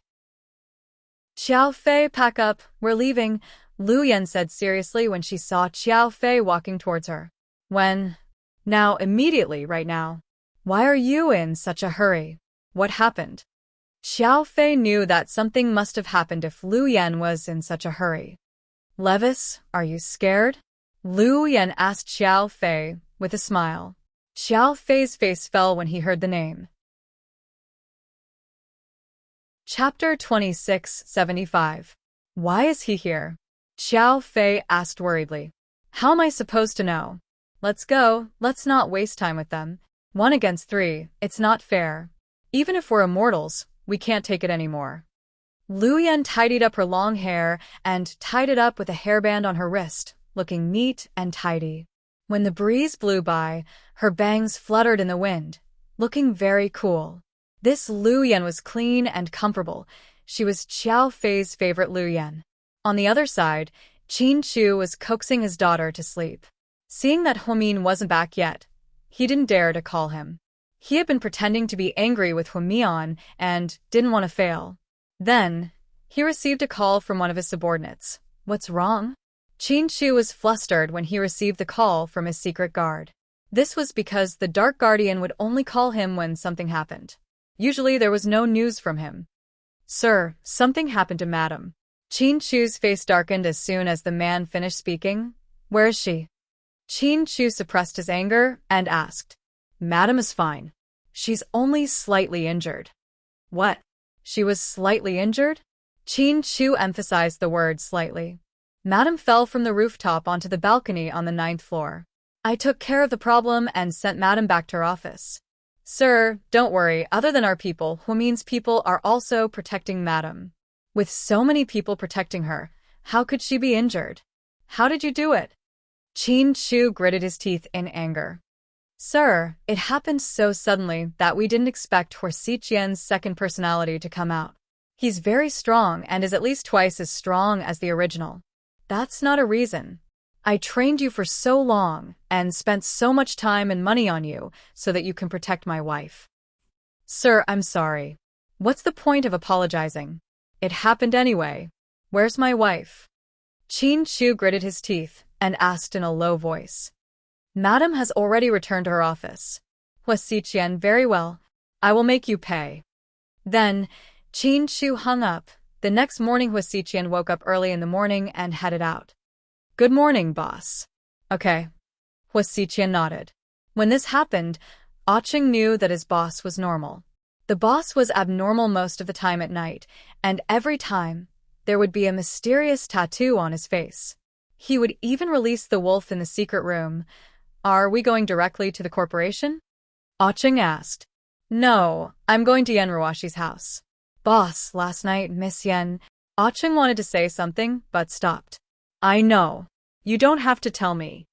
"Xiao Fei, pack up, we're leaving," Lu Yan said seriously when she saw Xiao Fei walking towards her. "When?" "Now, immediately, right now." "Why are you in such a hurry? What happened?" Xiao Fei knew that something must have happened if Lu Yan was in such a hurry. "Levis, are you scared?" Lu Yan asked Xiao Fei with a smile. Xiao Fei's face fell when he heard the name. Chapter 2675. Why is he here? Xiao Fei asked worriedly. How am I supposed to know? Let's go, let's not waste time with them. 1 against 3, it's not fair. Even if we're immortals, we can't take it anymore. Lu Yan tidied up her long hair and tied it up with a hairband on her wrist, looking neat and tidy. When the breeze blew by, her bangs fluttered in the wind, looking very cool. This Lu Yan was clean and comfortable. She was Xiao Fei's favorite Lu Yan. On the other side, Qin Chu was coaxing his daughter to sleep. Seeing that Huamin wasn't back yet, he didn't dare to call him. He had been pretending to be angry with Huamian and didn't want to fail. Then, he received a call from one of his subordinates. What's wrong? Qin Chu was flustered when he received the call from his secret guard. This was because the Dark Guardian would only call him when something happened. Usually there was no news from him. Sir, something happened to Madam. Qin Chu's face darkened as soon as the man finished speaking. Where is she? Qin Chu suppressed his anger and asked. Madam is fine. She's only slightly injured. What? She was slightly injured? Qin Chu emphasized the word slightly. Madam fell from the rooftop onto the balcony on the 9th floor. I took care of the problem and sent Madam back to her office. Sir, don't worry, other than our people, Huamin's people are also protecting Madam. With so many people protecting her, how could she be injured? How did you do it? Qin Chu gritted his teeth in anger. Sir, it happened so suddenly that we didn't expect Huasiqian's second personality to come out. He's very strong and is at least twice as strong as the original. That's not a reason. I trained you for so long and spent so much time and money on you so that you can protect my wife. Sir, I'm sorry. What's the point of apologizing? It happened anyway. Where's my wife? Qin Chu gritted his teeth and asked in a low voice. Madam has already returned to her office. Huasiqian, very well. I will make you pay. Then, Qin Chu hung up. The next morning Huasiqian woke up early in the morning and headed out. Good morning, boss. Okay. Huasiqian nodded. When this happened, Acheng knew that his boss was normal. The boss was abnormal most of the time at night, and every time, there would be a mysterious tattoo on his face. He would even release the wolf in the secret room. Are we going directly to the corporation? Acheng asked. No, I'm going to Yen Ruashi's house. Boss, last night, Miss Yen. Acheng wanted to say something, but stopped. I know. You don't have to tell me.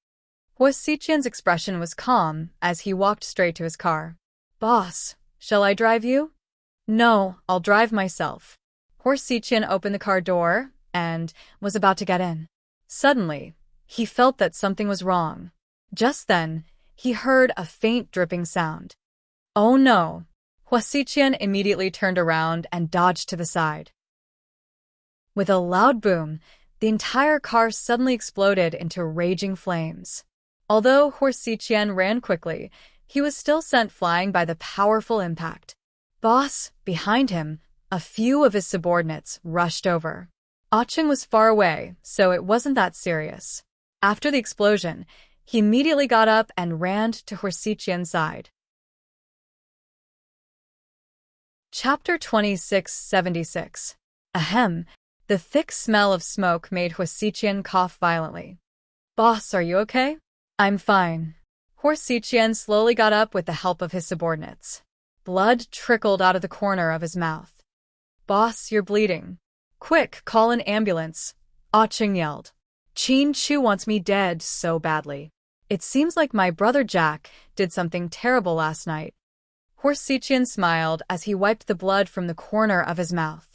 Huasiqian's expression was calm as he walked straight to his car. Boss, shall I drive you? No, I'll drive myself. Huasiqian opened the car door and was about to get in. Suddenly, he felt that something was wrong. Just then, he heard a faint dripping sound. Oh no! Huasiqian immediately turned around and dodged to the side. With a loud boom, the entire car suddenly exploded into raging flames. Although Huasiqian ran quickly, he was still sent flying by the powerful impact. Boss, behind him, a few of his subordinates rushed over. Acheng was far away, so it wasn't that serious. After the explosion, he immediately got up and ran to Huasiqian's side. Chapter 2676. Ahem. The thick smell of smoke made Huasiqian cough violently. Boss, are you okay? I'm fine. Huasiqian slowly got up with the help of his subordinates. Blood trickled out of the corner of his mouth. Boss, you're bleeding. Quick, call an ambulance. Acheng yelled. Qin Chu wants me dead so badly. It seems like my brother Jack did something terrible last night. Huasiqian smiled as he wiped the blood from the corner of his mouth.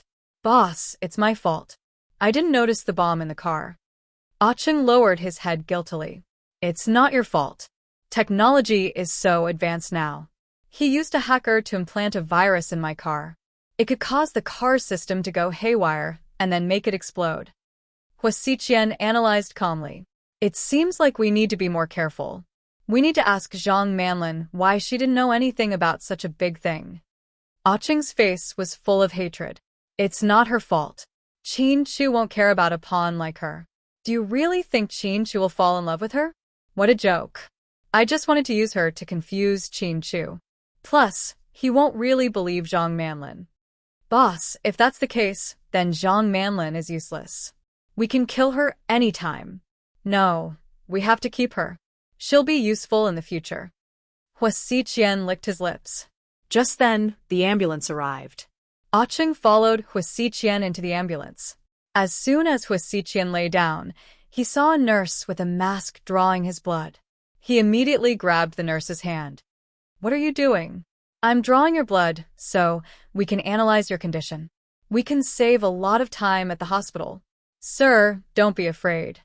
Boss, it's my fault. I didn't notice the bomb in the car. Acheng lowered his head guiltily. It's not your fault. Technology is so advanced now. He used a hacker to implant a virus in my car. It could cause the car system to go haywire and then make it explode. Huasiqian analyzed calmly. It seems like we need to be more careful. We need to ask Zhang Manlin why she didn't know anything about such a big thing. Acheng's face was full of hatred. It's not her fault. Qin Chu won't care about a pawn like her. Do you really think Qin Chu will fall in love with her? What a joke. I just wanted to use her to confuse Qin Chu. Plus, he won't really believe Zhang Manlin. Boss, if that's the case, then Zhang Manlin is useless. We can kill her anytime. No, we have to keep her. She'll be useful in the future. Hua Xiqian licked his lips. Just then, the ambulance arrived. Cheng followed Hua Xiqian into the ambulance. As soon as Hua Xiqian lay down, he saw a nurse with a mask drawing his blood. He immediately grabbed the nurse's hand. What are you doing? I'm drawing your blood, so we can analyze your condition. We can save a lot of time at the hospital. Sir, don't be afraid.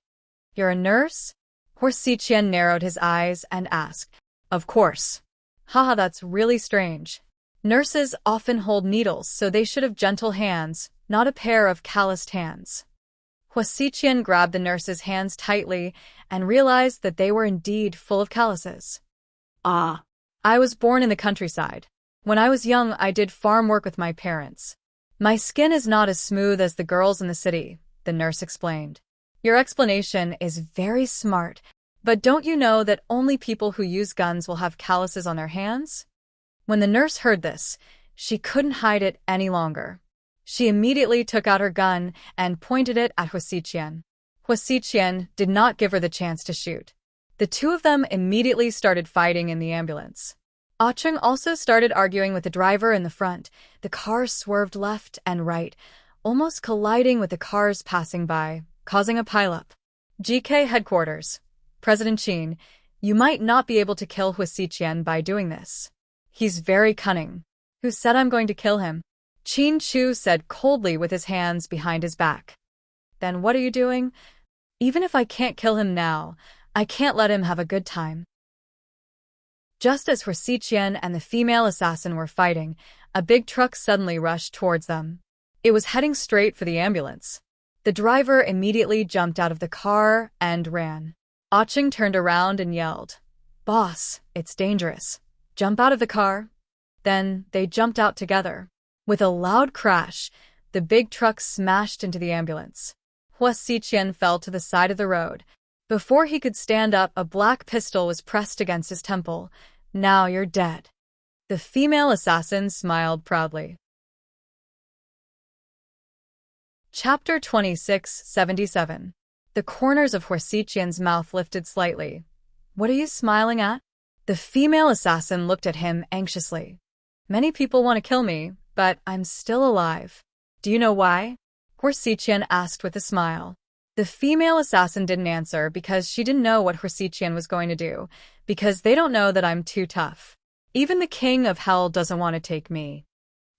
You're a nurse? Hua Xiqian narrowed his eyes and asked. Of course. Haha, that's really strange. Nurses often hold needles, so they should have gentle hands, not a pair of calloused hands. Hua Xiqian grabbed the nurse's hands tightly and realized that they were indeed full of calluses. Ah. I was born in the countryside. When I was young, I did farm work with my parents. My skin is not as smooth as the girls in the city, the nurse explained. Your explanation is very smart, but don't you know that only people who use guns will have calluses on their hands? When the nurse heard this, she couldn't hide it any longer. She immediately took out her gun and pointed it at Hua Xiqian. Hua Xiqian did not give her the chance to shoot. The two of them immediately started fighting in the ambulance. Cheng also started arguing with the driver in the front. The car swerved left and right, almost colliding with the cars passing by, causing a pileup. GK headquarters. President Qin, you might not be able to kill Hua Xiqian by doing this. He's very cunning. Who said I'm going to kill him? Qin Chu said coldly with his hands behind his back. Then what are you doing? Even if I can't kill him now, I can't let him have a good time. Just as Hua Xiqian and the female assassin were fighting, a big truck suddenly rushed towards them. It was heading straight for the ambulance. The driver immediately jumped out of the car and ran. Cheng turned around and yelled, Boss, it's dangerous. Jump out of the car. Then they jumped out together. With a loud crash, the big truck smashed into the ambulance. Hua Xiqian fell to the side of the road. Before he could stand up, a black pistol was pressed against his temple. Now you're dead. The female assassin smiled proudly. Chapter 2677. The corners of Hua Xiqian's mouth lifted slightly. What are you smiling at? The female assassin looked at him anxiously. Many people want to kill me, but I'm still alive. Do you know why? Hua Xiqian asked with a smile. The female assassin didn't answer because she didn't know what Hua Xiqian was going to do, because they don't know that I'm too tough. Even the king of hell doesn't want to take me.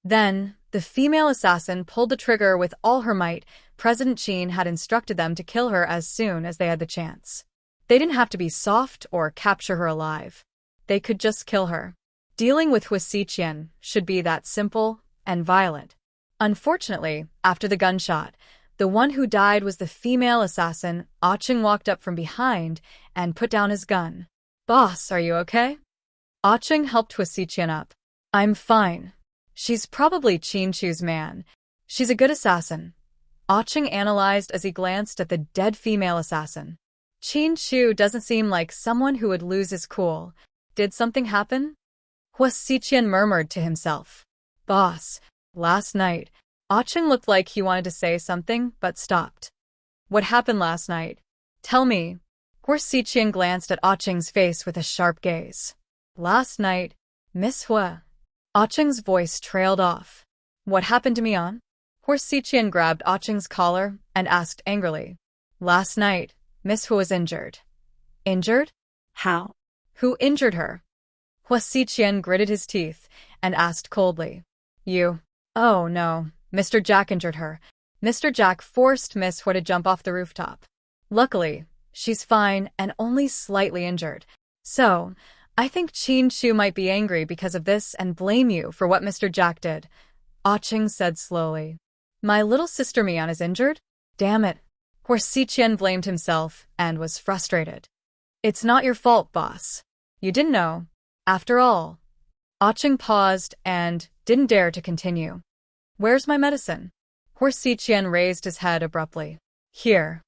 Then, the female assassin pulled the trigger with all her might. President Qin had instructed them to kill her as soon as they had the chance. They didn't have to be soft or capture her alive. They could just kill her. Dealing with Hua Xiqian should be that simple and violent. Unfortunately, after the gunshot, the one who died was the female assassin. Cheng walked up from behind and put down his gun. Boss, are you okay? Cheng helped Hua Xiqian up. I'm fine. She's probably Qin Chu's man. She's a good assassin. Cheng analyzed as he glanced at the dead female assassin. Qin Chu doesn't seem like someone who would lose his cool. Did something happen? Hua Xiqian murmured to himself. Boss, last night, Cheng looked like he wanted to say something, but stopped. What happened last night? Tell me. Hua Xiqian glanced at Cheng's face with a sharp gaze. Last night, Miss Hua. Cheng's voice trailed off. What happened to Mian? Hua Xiqian grabbed Cheng's collar and asked angrily. Last night, Miss Hua was injured. Injured? How? Who injured her? Hua Xiqian gritted his teeth and asked coldly. You. Oh no. Mr. Jack injured her. Mr. Jack forced Miss Hua to jump off the rooftop. Luckily, she's fine and only slightly injured. So, I think Qin Chu might be angry because of this and blame you for what Mr. Jack did. Cheng said slowly. My little sister Mian is injured? Damn it. Hua Xiqian blamed himself and was frustrated. It's not your fault, boss. You didn't know. After all. Cheng paused and didn't dare to continue. Where's my medicine? Hua Xiqian raised his head abruptly. Here.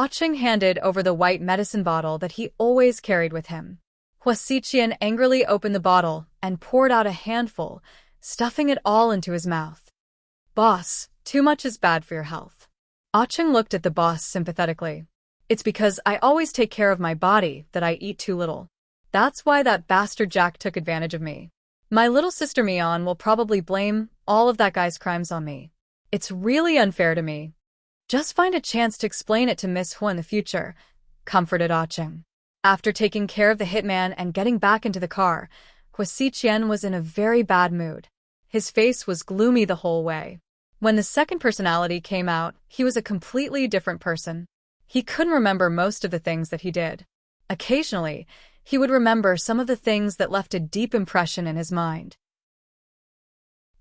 Cheng handed over the white medicine bottle that he always carried with him. Hua Xiqian angrily opened the bottle and poured out a handful, stuffing it all into his mouth. Boss, too much is bad for your health. Ah-cheng looked at the boss sympathetically. It's because I always take care of my body that I eat too little. That's why that bastard Jack took advantage of me. My little sister Mian will probably blame all of that guy's crimes on me. It's really unfair to me. Just find a chance to explain it to Miss Hu in the future, comforted Ah-cheng. After taking care of the hitman and getting back into the car, Hua Xiqian was in a very bad mood. His face was gloomy the whole way. When the second personality came out, he was a completely different person. He couldn't remember most of the things that he did. Occasionally, he would remember some of the things that left a deep impression in his mind.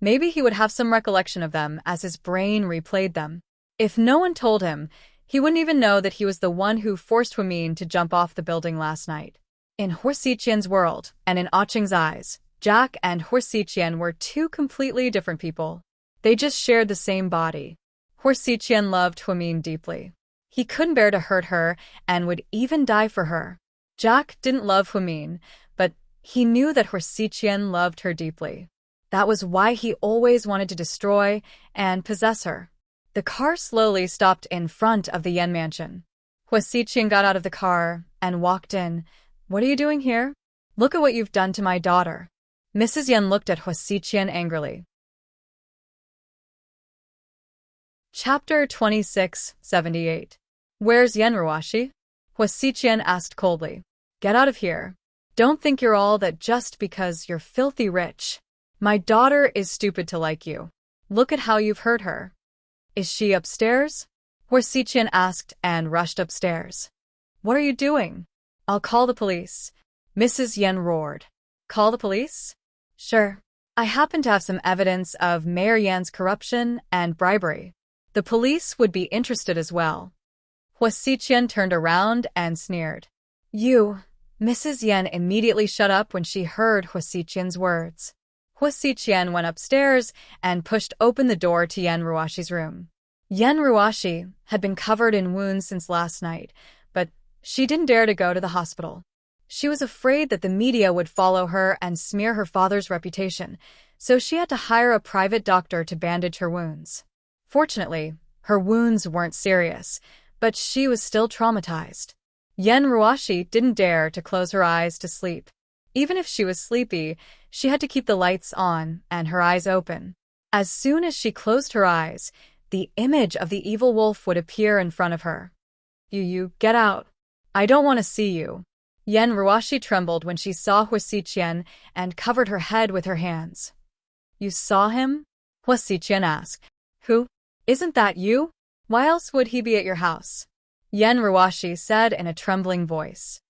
Maybe he would have some recollection of them as his brain replayed them. If no one told him, he wouldn't even know that he was the one who forced Huimin to jump off the building last night. In Hua Xiqian's world, and in Ah-cheng's eyes, Jack and Hua Xiqian were two completely different people. They just shared the same body. Hua Xiqian loved Huimin deeply. He couldn't bear to hurt her and would even die for her. Jack didn't love Huimin, but he knew that Hua Xiqian loved her deeply. That was why he always wanted to destroy and possess her. The car slowly stopped in front of the Yen mansion. Hua Xiqian got out of the car and walked in. What are you doing here? Look at what you've done to my daughter. Mrs. Yen looked at Hua Xiqian angrily. Chapter 26:78. Where's Yen Ruashi? Hua Xiqian asked coldly. Get out of here. Don't think you're all that just because you're filthy rich. My daughter is stupid to like you. Look at how you've hurt her. Is she upstairs? Hua Xiqian asked and rushed upstairs. What are you doing? I'll call the police. Mrs. Yen roared. Call the police? Sure. I happen to have some evidence of Mayor Yan's corruption and bribery. The police would be interested as well. Hua Xiqian turned around and sneered. You. Mrs. Yen immediately shut up when she heard Hua Xiqian's words. Hua Xiqian went upstairs and pushed open the door to Yen Ruashi's room. Yen Ruashi had been covered in wounds since last night, but she didn't dare to go to the hospital. She was afraid that the media would follow her and smear her father's reputation, so she had to hire a private doctor to bandage her wounds. Fortunately, her wounds weren't serious, but she was still traumatized. Yen Ruashi didn't dare to close her eyes to sleep. Even if she was sleepy, she had to keep the lights on and her eyes open. As soon as she closed her eyes, the image of the evil wolf would appear in front of her. You, get out. I don't want to see you. Yen Ruashi trembled when she saw Hua Xiqian and covered her head with her hands. You saw him? Hua Xiqian asked. Who? Isn't that you? Why else would he be at your house? Yen Ruashi said in a trembling voice.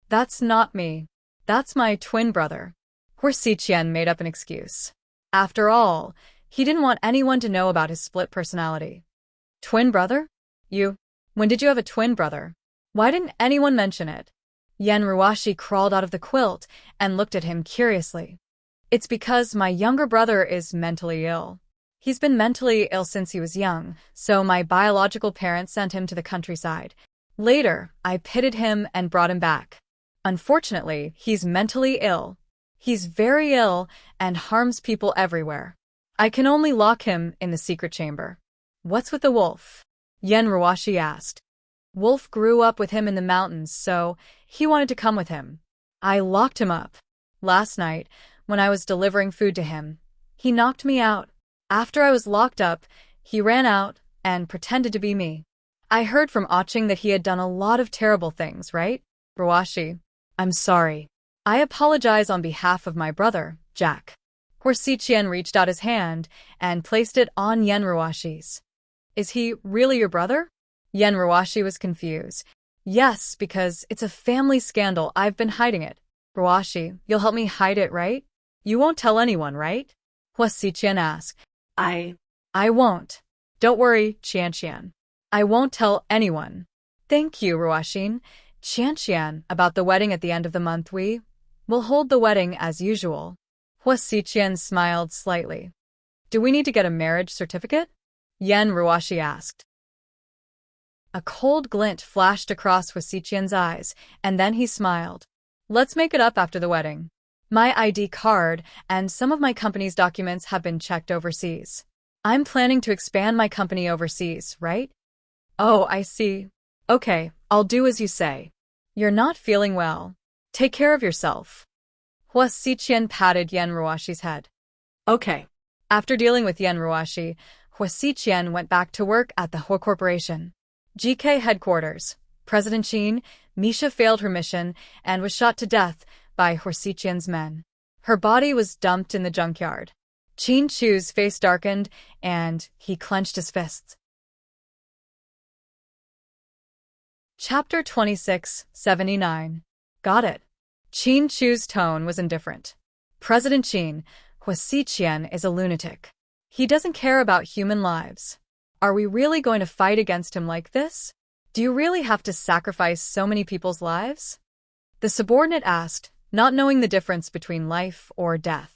That's not me. That's my twin brother. Hua Xiqian made up an excuse. After all, he didn't want anyone to know about his split personality. Twin brother? You? When did you have a twin brother? Why didn't anyone mention it? Yen Ruashi crawled out of the quilt and looked at him curiously. It's because my younger brother is mentally ill. He's been mentally ill since he was young, so my biological parents sent him to the countryside. Later, I pitted him and brought him back. Unfortunately, he's mentally ill. He's very ill and harms people everywhere. I can only lock him in the secret chamber. What's with the wolf? Yen Ruashi asked. Wolf grew up with him in the mountains, so he wanted to come with him. I locked him up. Last night, when I was delivering food to him, he knocked me out. After I was locked up, he ran out and pretended to be me. I heard from Ah-cheng that he had done a lot of terrible things, right? Ruashi, I'm sorry. I apologize on behalf of my brother, Jack. Hua Xiqian reached out his hand and placed it on Yen Ruashi's. Is he really your brother? Yen Ruashi was confused. Yes, because it's a family scandal. I've been hiding it. Ruashi, you'll help me hide it, right? You won't tell anyone, right? Hua Xiqian asked. I won't. Don't worry, Qianqian. I won't tell anyone. Thank you, Ruashin. Qianqian, about the wedding at the end of the month we will hold the wedding as usual. Hua Xiqian smiled slightly. Do we need to get a marriage certificate? Yen Ruashi asked. A cold glint flashed across Hua Xiqian's eyes, and then he smiled. Let's make it up after the wedding. My ID card and some of my company's documents have been checked overseas. I'm planning to expand my company overseas, right? Oh, I see. Okay, I'll do as you say. You're not feeling well. Take care of yourself. Hua Xiqian patted Yan Ruashi's head. Okay. After dealing with Yan Ruashi, Hua Xiqian went back to work at the Hua Corporation. GK headquarters. President Qin, Misha failed her mission and was shot to death by Hua Xiqian's men. Her body was dumped in the junkyard. Qin Chu's face darkened and he clenched his fists. Chapter 26-79. Got it. Qin Chu's tone was indifferent. President Qin, Hua Xiqian is a lunatic. He doesn't care about human lives. Are we really going to fight against him like this? Do you really have to sacrifice so many people's lives? The subordinate asked, not knowing the difference between life or death.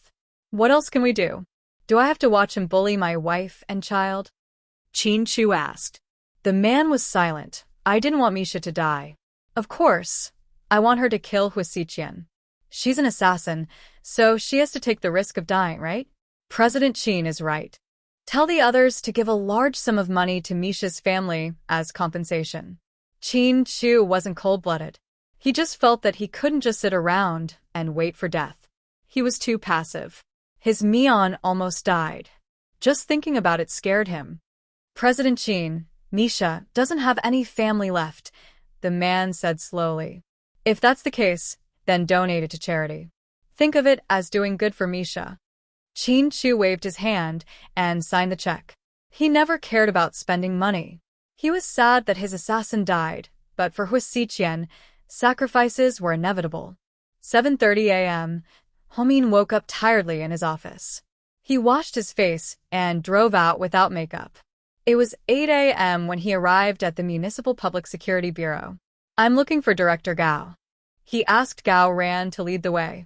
What else can we do? Do I have to watch him bully my wife and child? Qin Chu asked. The man was silent. I didn't want Misha to die. Of course. I want her to kill Hua Xiqian. She's an assassin, so she has to take the risk of dying, right? President Qin is right. Tell the others to give a large sum of money to Misha's family as compensation. Qin Chu wasn't cold-blooded. He just felt that he couldn't just sit around and wait for death. He was too passive. His Mian almost died. Just thinking about it scared him. President Qin, Misha doesn't have any family left, the man said slowly. If that's the case, then donate it to charity. Think of it as doing good for Misha. Qin Chu waved his hand and signed the check. He never cared about spending money. He was sad that his assassin died, but for Hua Xiqian, sacrifices were inevitable. 7:30 a.m., Homin woke up tiredly in his office. He washed his face and drove out without makeup. It was 8 a.m. when he arrived at the Municipal Public Security Bureau. I'm looking for Director Gao. He asked Gao Ran to lead the way.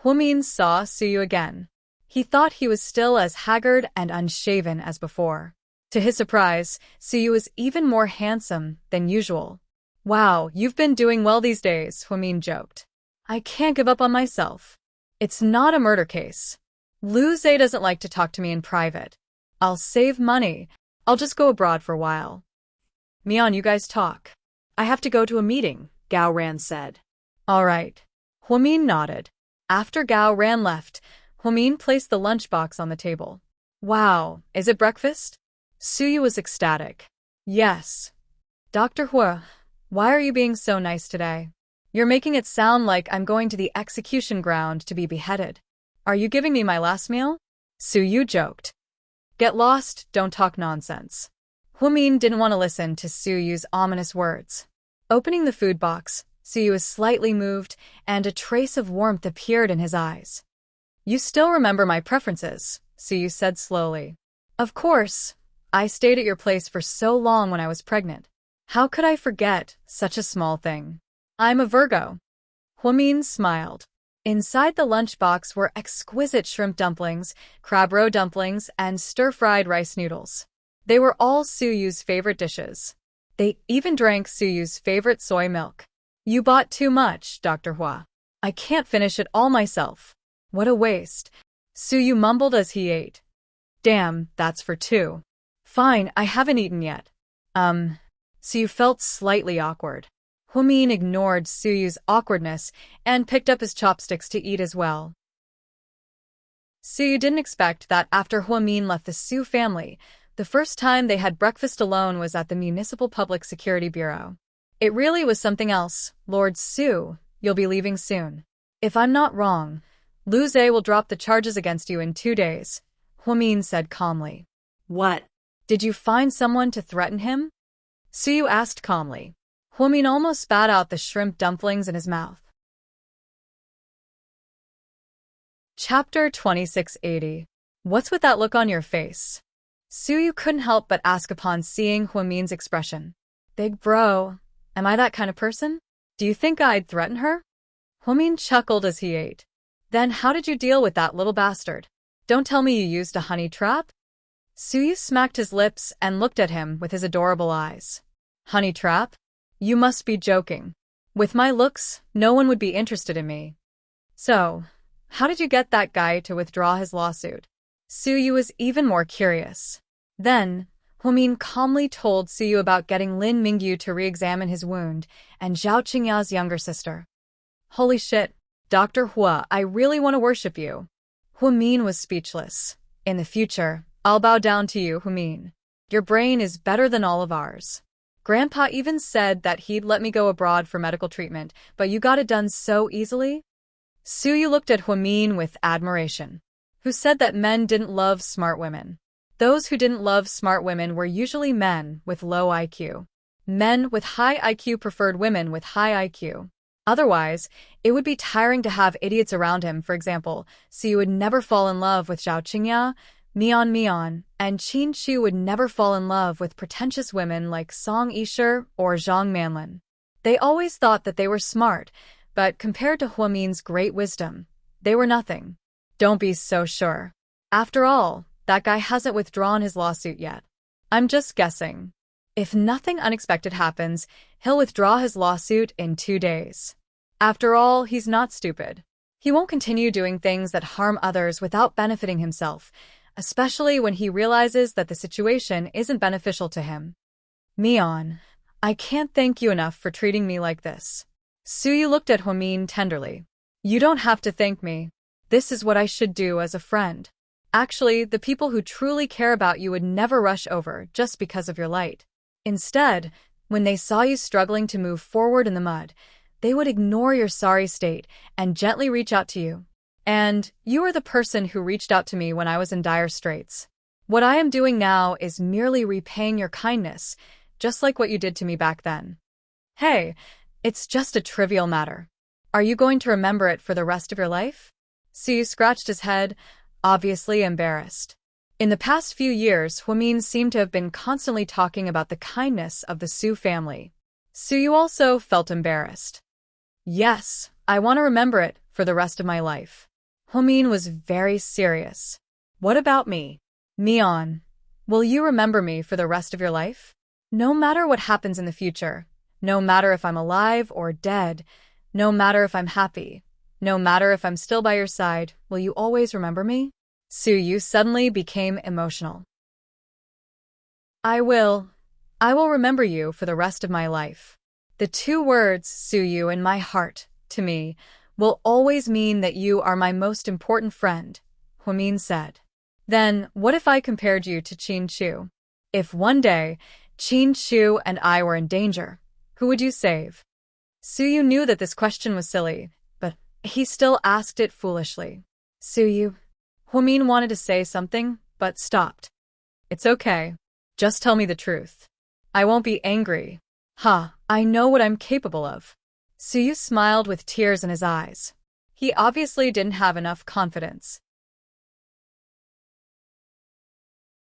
Homin saw Suyu again. He thought he was still as haggard and unshaven as before. To his surprise, Suyu was even more handsome than usual. Wow, you've been doing well these days, Huamin joked. I can't give up on myself. It's not a murder case. Lu Zhe doesn't like to talk to me in private. I'll save money. I'll just go abroad for a while. Mian, you guys talk. I have to go to a meeting, Gao Ran said. All right. Huamin nodded. After Gao Ran left, Huamin placed the lunchbox on the table. Wow, is it breakfast? Suyu was ecstatic. Yes. Dr. Hua, why are you being so nice today? You're making it sound like I'm going to the execution ground to be beheaded. Are you giving me my last meal? Suyu joked. Get lost, don't talk nonsense. Huamin didn't want to listen to Suyu's ominous words. Opening the food box, Suyu was slightly moved, and a trace of warmth appeared in his eyes. You still remember my preferences, Suyu said slowly. Of course. I stayed at your place for so long when I was pregnant. How could I forget such a small thing? I'm a Virgo. Huamin smiled. Inside the lunchbox were exquisite shrimp dumplings, crab roe dumplings, and stir-fried rice noodles. They were all Suyu's favorite dishes. They even drank Suyu's favorite soy milk. You bought too much, Dr. Hua. I can't finish it all myself. What a waste. Suyu mumbled as he ate. Damn, that's for two. Fine, I haven't eaten yet. Suyu felt slightly awkward. Huamin ignored Suyu's awkwardness and picked up his chopsticks to eat as well. Suyu didn't expect that after Huamin left the Su family, the first time they had breakfast alone was at the Municipal Public Security Bureau. It really was something else. Lord Su, you'll be leaving soon. If I'm not wrong, Lu Zhe will drop the charges against you in 2 days, Huamin said calmly. What? Did you find someone to threaten him? Suyu asked calmly. Huamin almost spat out the shrimp dumplings in his mouth. Chapter 2680. What's with that look on your face? Suyu couldn't help but ask upon seeing Huamin's expression. Big bro, am I that kind of person? Do you think I'd threaten her? Huamin chuckled as he ate. Then how did you deal with that little bastard? Don't tell me you used a honey trap? Suyu smacked his lips and looked at him with his adorable eyes. Honey trap? You must be joking. With my looks, no one would be interested in me. So, how did you get that guy to withdraw his lawsuit? Suyu was even more curious. Then, Huamin calmly told Suyu about getting Lin Mingyu to re-examine his wound and Zhao Qingya's younger sister. Holy shit, Dr. Hua, I really want to worship you. Huamin was speechless. In the future, I'll bow down to you, Huamin. Your brain is better than all of ours. Grandpa even said that he'd let me go abroad for medical treatment, but you got it done so easily? Suyu looked at Huamin with admiration. Who said that men didn't love smart women? Those who didn't love smart women were usually men with low IQ. Men with high IQ preferred women with high IQ. Otherwise, it would be tiring to have idiots around him. For example, Suyu would never fall in love with Zhao Qingya, Mian, and Qin Shu would never fall in love with pretentious women like Song Yisher or Zhang Manlin. They always thought that they were smart, but compared to Huamin's great wisdom, they were nothing. Don't be so sure. After all, that guy hasn't withdrawn his lawsuit yet. I'm just guessing. If nothing unexpected happens, he'll withdraw his lawsuit in 2 days. After all, he's not stupid. He won't continue doing things that harm others without benefiting himself, especially when he realizes that the situation isn't beneficial to him. Mian, I can't thank you enough for treating me like this. Suyu looked at Huamin tenderly. You don't have to thank me. This is what I should do as a friend. Actually, the people who truly care about you would never rush over just because of your light. Instead, when they saw you struggling to move forward in the mud, they would ignore your sorry state and gently reach out to you. And you are the person who reached out to me when I was in dire straits. What I am doing now is merely repaying your kindness, just like what you did to me back then. Hey, it's just a trivial matter. Are you going to remember it for the rest of your life? Suyu scratched his head, obviously embarrassed. In the past few years, Huamin seemed to have been constantly talking about the kindness of the Su family. Suyu also felt embarrassed. Yes, I want to remember it for the rest of my life. Huamin was very serious. What about me? Mian, will you remember me for the rest of your life? No matter what happens in the future, no matter if I'm alive or dead, no matter if I'm happy, no matter if I'm still by your side, will you always remember me? Suyu suddenly became emotional. I will remember you for the rest of my life. The 2 words, Suyu, in my heart, to me, will always mean that you are my most important friend, Huamin said. Then, what if I compared you to Qin Shu? If one day, Qin Shu and I were in danger, who would you save? Suyu knew that this question was silly, but he still asked it foolishly. Suyu. Huamin wanted to say something, but stopped. It's okay. Just tell me the truth. I won't be angry. I know what I'm capable of. Suyu smiled with tears in his eyes. He obviously didn't have enough confidence.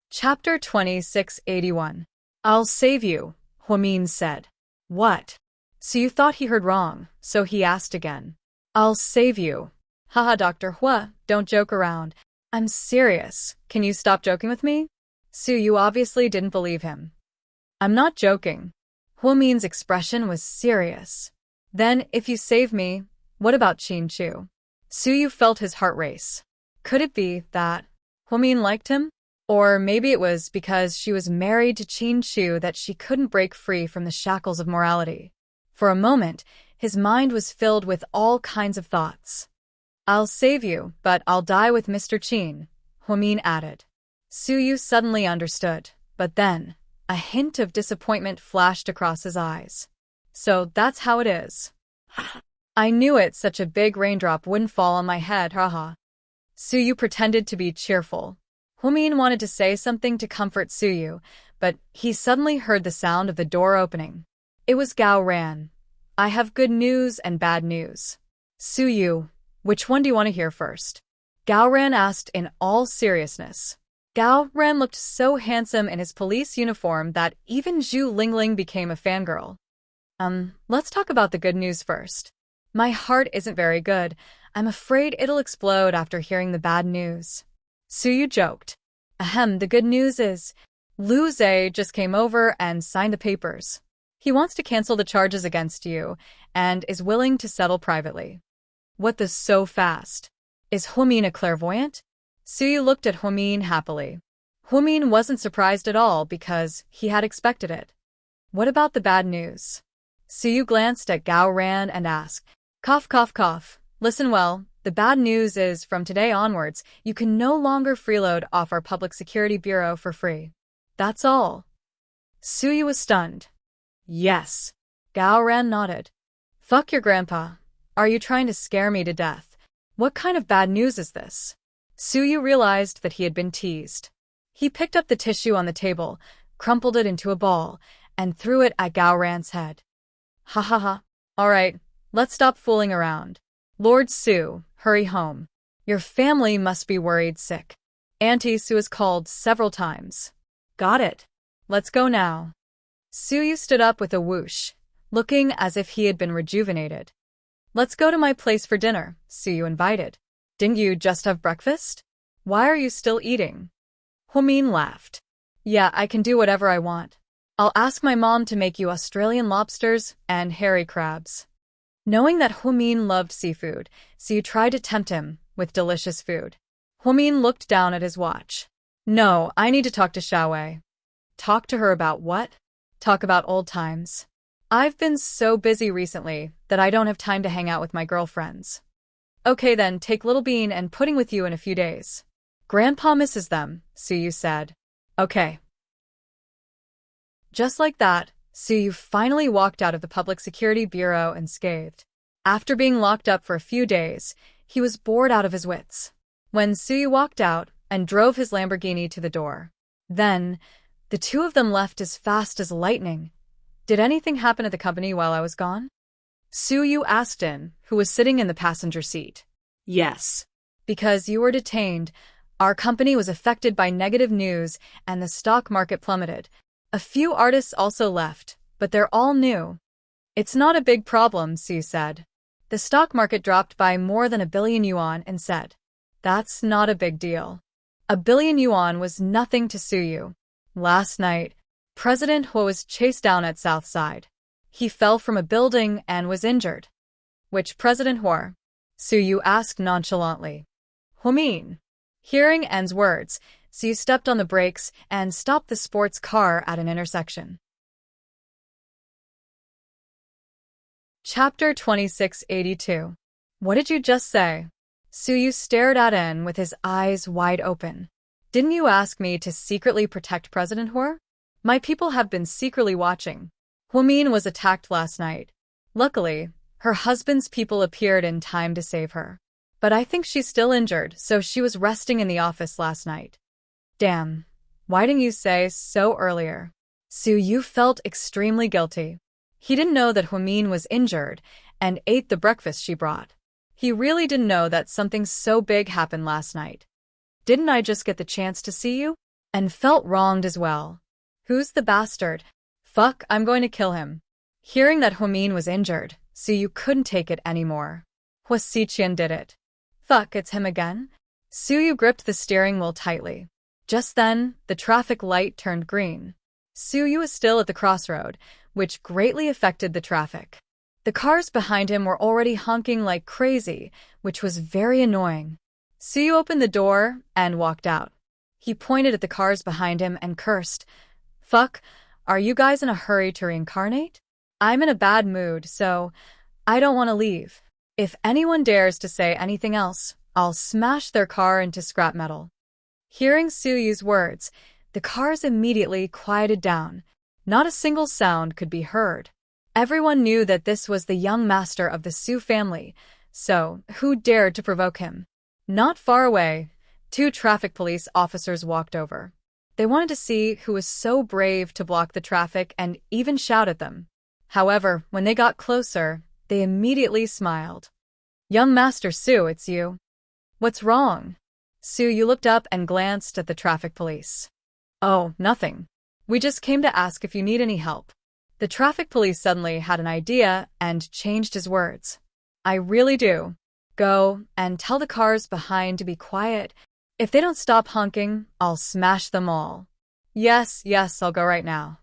Chapter 2681. I'll save you, Huamin said. What? Suyu thought he heard wrong, so he asked again. I'll save you. Haha, Dr. Hua, don't joke around. I'm serious. Can you stop joking with me? Suyu obviously didn't believe him. I'm not joking. Huamin's expression was serious. Then, if you save me, what about Qin Shu? Suyu felt his heart race. Could it be that Huamin liked him? Or maybe it was because she was married to Qin Shu that she couldn't break free from the shackles of morality. For a moment, his mind was filled with all kinds of thoughts. I'll save you, but I'll die with Mr. Qin, Huamin added. Suyu suddenly understood, but then, a hint of disappointment flashed across his eyes. So that's how it is. I knew it, such a big raindrop wouldn't fall on my head, haha. Suyu pretended to be cheerful. Huamin wanted to say something to comfort Suyu, but he suddenly heard the sound of the door opening. It was Gao Ran. I have good news and bad news. Suyu, which one do you want to hear first? Gao Ran asked in all seriousness. Gao Ran looked so handsome in his police uniform that even Zhu Lingling became a fangirl. Let's talk about the good news first. My heart isn't very good. I'm afraid it'll explode after hearing the bad news. Suyu joked. The good news is, Lu Zhe just came over and signed the papers. He wants to cancel the charges against you and is willing to settle privately. What the so fast? Is Huamin a clairvoyant? Suyu looked at Huamin happily. Huamin wasn't surprised at all because he had expected it. What about the bad news? Suyu glanced at Gao Ran and asked, cough cough cough. Listen well, the bad news is from today onwards, you can no longer freeload off our Public Security Bureau for free. That's all. Suyu was stunned. Yes. Gao Ran nodded. Fuck your grandpa. Are you trying to scare me to death? What kind of bad news is this? Suyu realized that he had been teased. He picked up the tissue on the table, crumpled it into a ball, and threw it at Gao Ran's head. Ha ha ha. All right, let's stop fooling around. Lord Su, hurry home. Your family must be worried sick. Auntie Su has called several times. Got it. Let's go now. Suyu stood up with a whoosh, looking as if he had been rejuvenated. Let's go to my place for dinner, Suyu invited. Didn't you just have breakfast? Why are you still eating? Huamin laughed. Yeah, I can do whatever I want. I'll ask my mom to make you Australian lobsters and hairy crabs. Knowing that Huamin loved seafood, Suyu tried to tempt him with delicious food. Huamin looked down at his watch. No, I need to talk to Xiaowei. Talk to her about what? Talk about old times. I've been so busy recently that I don't have time to hang out with my girlfriends. Okay then, take Little Bean and Pudding with you in a few days. Grandpa misses them, Suyu said. Okay. Just like that, Suyu finally walked out of the Public Security Bureau unscathed. After being locked up for a few days, he was bored out of his wits. When Suyu walked out and drove his Lamborghini to the door, then the two of them left as fast as lightning. Did anything happen at the company while I was gone? Suyu asked In, who was sitting in the passenger seat. Yes. Because you were detained, our company was affected by negative news and the stock market plummeted. A few artists also left, but they're all new. It's not a big problem, Suyu said. The stock market dropped by more than 1 billion yuan and said, that's not a big deal. 1 billion yuan was nothing to Suyu. Last night, President He was chased down at South Side. He fell from a building and was injured. Which President He? Suyu asked nonchalantly. Huamin. Hearing En's words, Suyu stepped on the brakes and stopped the sports car at an intersection. Chapter 2682. What did you just say? Suyu stared at En with his eyes wide open. Didn't you ask me to secretly protect President He? My people have been secretly watching. Huamin was attacked last night. Luckily, her husband's people appeared in time to save her. But I think she's still injured, so she was resting in the office last night. Damn. Why didn't you say so earlier? Suyu felt extremely guilty. He didn't know that Huamin was injured and ate the breakfast she brought. He really didn't know that something so big happened last night. Didn't I just get the chance to see you? And felt wronged as well. Who's the bastard? Fuck, I'm going to kill him. Hearing that Huamin was injured, Suyu couldn't take it anymore. Hua Xiqian did it. Fuck, it's him again? Suyu gripped the steering wheel tightly. Just then, the traffic light turned green. Suyu was still at the crossroad, which greatly affected the traffic. The cars behind him were already honking like crazy, which was very annoying. Suyu opened the door and walked out. He pointed at the cars behind him and cursed. Fuck, are you guys in a hurry to reincarnate? I'm in a bad mood, so I don't want to leave. If anyone dares to say anything else, I'll smash their car into scrap metal. Hearing Suyu's words, the cars immediately quieted down. Not a single sound could be heard. Everyone knew that this was the young master of the Su family, so who dared to provoke him? Not far away, 2 traffic police officers walked over. They wanted to see who was so brave to block the traffic and even shout at them. However, when they got closer, they immediately smiled. Young Master Su, it's you. What's wrong? Suyu looked up and glanced at the traffic police. Oh, nothing. We just came to ask if you need any help. The traffic police suddenly had an idea and changed his words. I really do. Go and tell the cars behind to be quiet. If they don't stop honking, I'll smash them all. Yes, I'll go right now.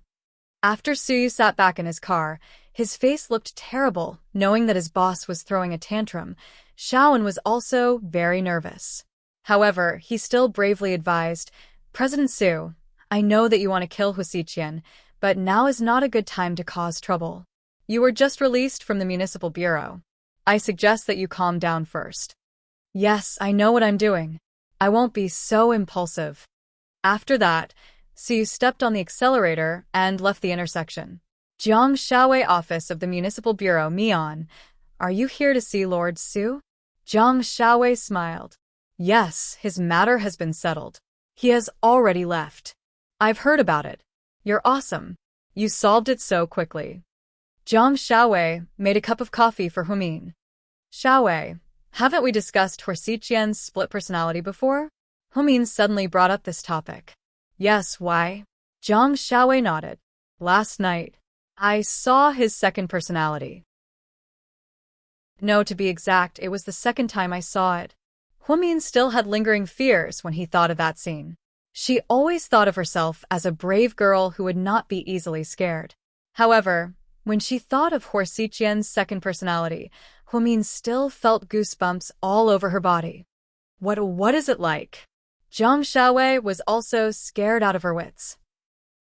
After Suyu sat back in his car, his face looked terrible, knowing that his boss was throwing a tantrum. Xiaowen was also very nervous. However, he still bravely advised, President Su, I know that you want to kill Husiqian, but now is not a good time to cause trouble. You were just released from the municipal bureau. I suggest that you calm down first. Yes, I know what I'm doing. I won't be so impulsive. After that, Su stepped on the accelerator and left the intersection. Jiang Shaowei office of the municipal bureau, Mian. Are you here to see Lord Su? Jiang Shaowei smiled. Yes, his matter has been settled. He has already left. I've heard about it. You're awesome. You solved it so quickly. Jiang Shaowei made a cup of coffee for Humin. Shaowei, haven't we discussed Husiqian's split personality before? Humin suddenly brought up this topic. Yes, why? Jiang Shaowei nodded. Last night, I saw his second personality. No, to be exact, it was the second time I saw it. Humin still had lingering fears when he thought of that scene. She always thought of herself as a brave girl who would not be easily scared. However, when she thought of Husiqian's second personality, Humin still felt goosebumps all over her body. What is it like? Jiang Shaowei was also scared out of her wits.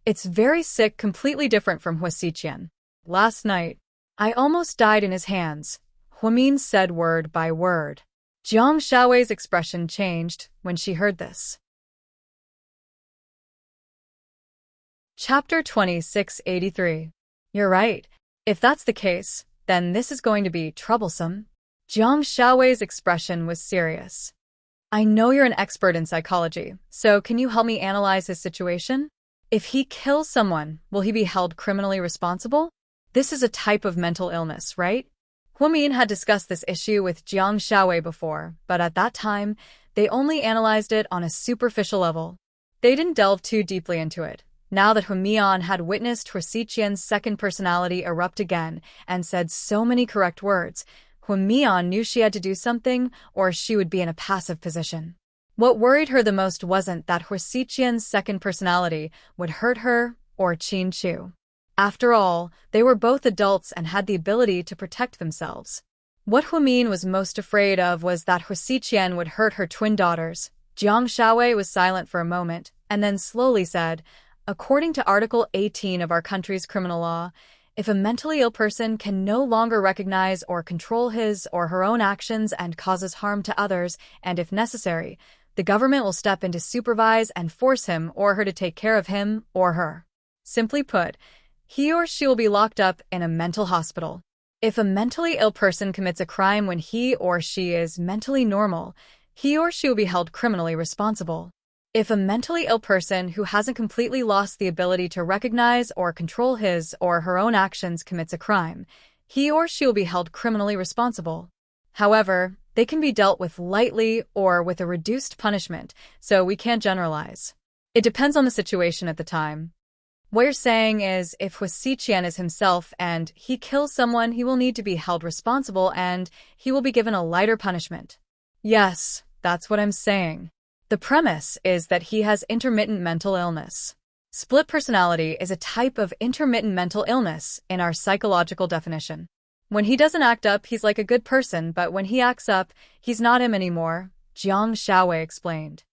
It's very sick, completely different from Husiqian. Last night, I almost died in his hands, Humin said word by word. Jiang Shaowei's expression changed when she heard this. Chapter 2683. You're right. If that's the case, then this is going to be troublesome. Jiang Shaowei's expression was serious. I know you're an expert in psychology, so can you help me analyze his situation? If he kills someone, will he be held criminally responsible? This is a type of mental illness, right? Humin had discussed this issue with Jiang Shaowei before, but at that time, they only analyzed it on a superficial level. They didn't delve too deeply into it. Now that Humian had witnessed Husiqian's second personality erupt again and said so many correct words, Humian knew she had to do something or she would be in a passive position. What worried her the most wasn't that Husiqian's second personality would hurt her or Qin Chu. After all, they were both adults and had the ability to protect themselves. What Humin was most afraid of was that Husiqian would hurt her twin daughters. Jiang Shaowei was silent for a moment and then slowly said, according to Article 18 of our country's criminal law, if a mentally ill person can no longer recognize or control his or her own actions and causes harm to others, and if necessary, the government will step in to supervise and force him or her to take care of him or her. Simply put, he or she will be locked up in a mental hospital. If a mentally ill person commits a crime when he or she is mentally normal, he or she will be held criminally responsible. If a mentally ill person who hasn't completely lost the ability to recognize or control his or her own actions commits a crime, he or she will be held criminally responsible. However, they can be dealt with lightly or with a reduced punishment, so we can't generalize. It depends on the situation at the time. What you're saying is, if Husiqian is himself and he kills someone, he will need to be held responsible and he will be given a lighter punishment. Yes, that's what I'm saying. The premise is that he has intermittent mental illness. Split personality is a type of intermittent mental illness in our psychological definition. When he doesn't act up, he's like a good person, but when he acts up, he's not him anymore, Jiang Shaowei explained.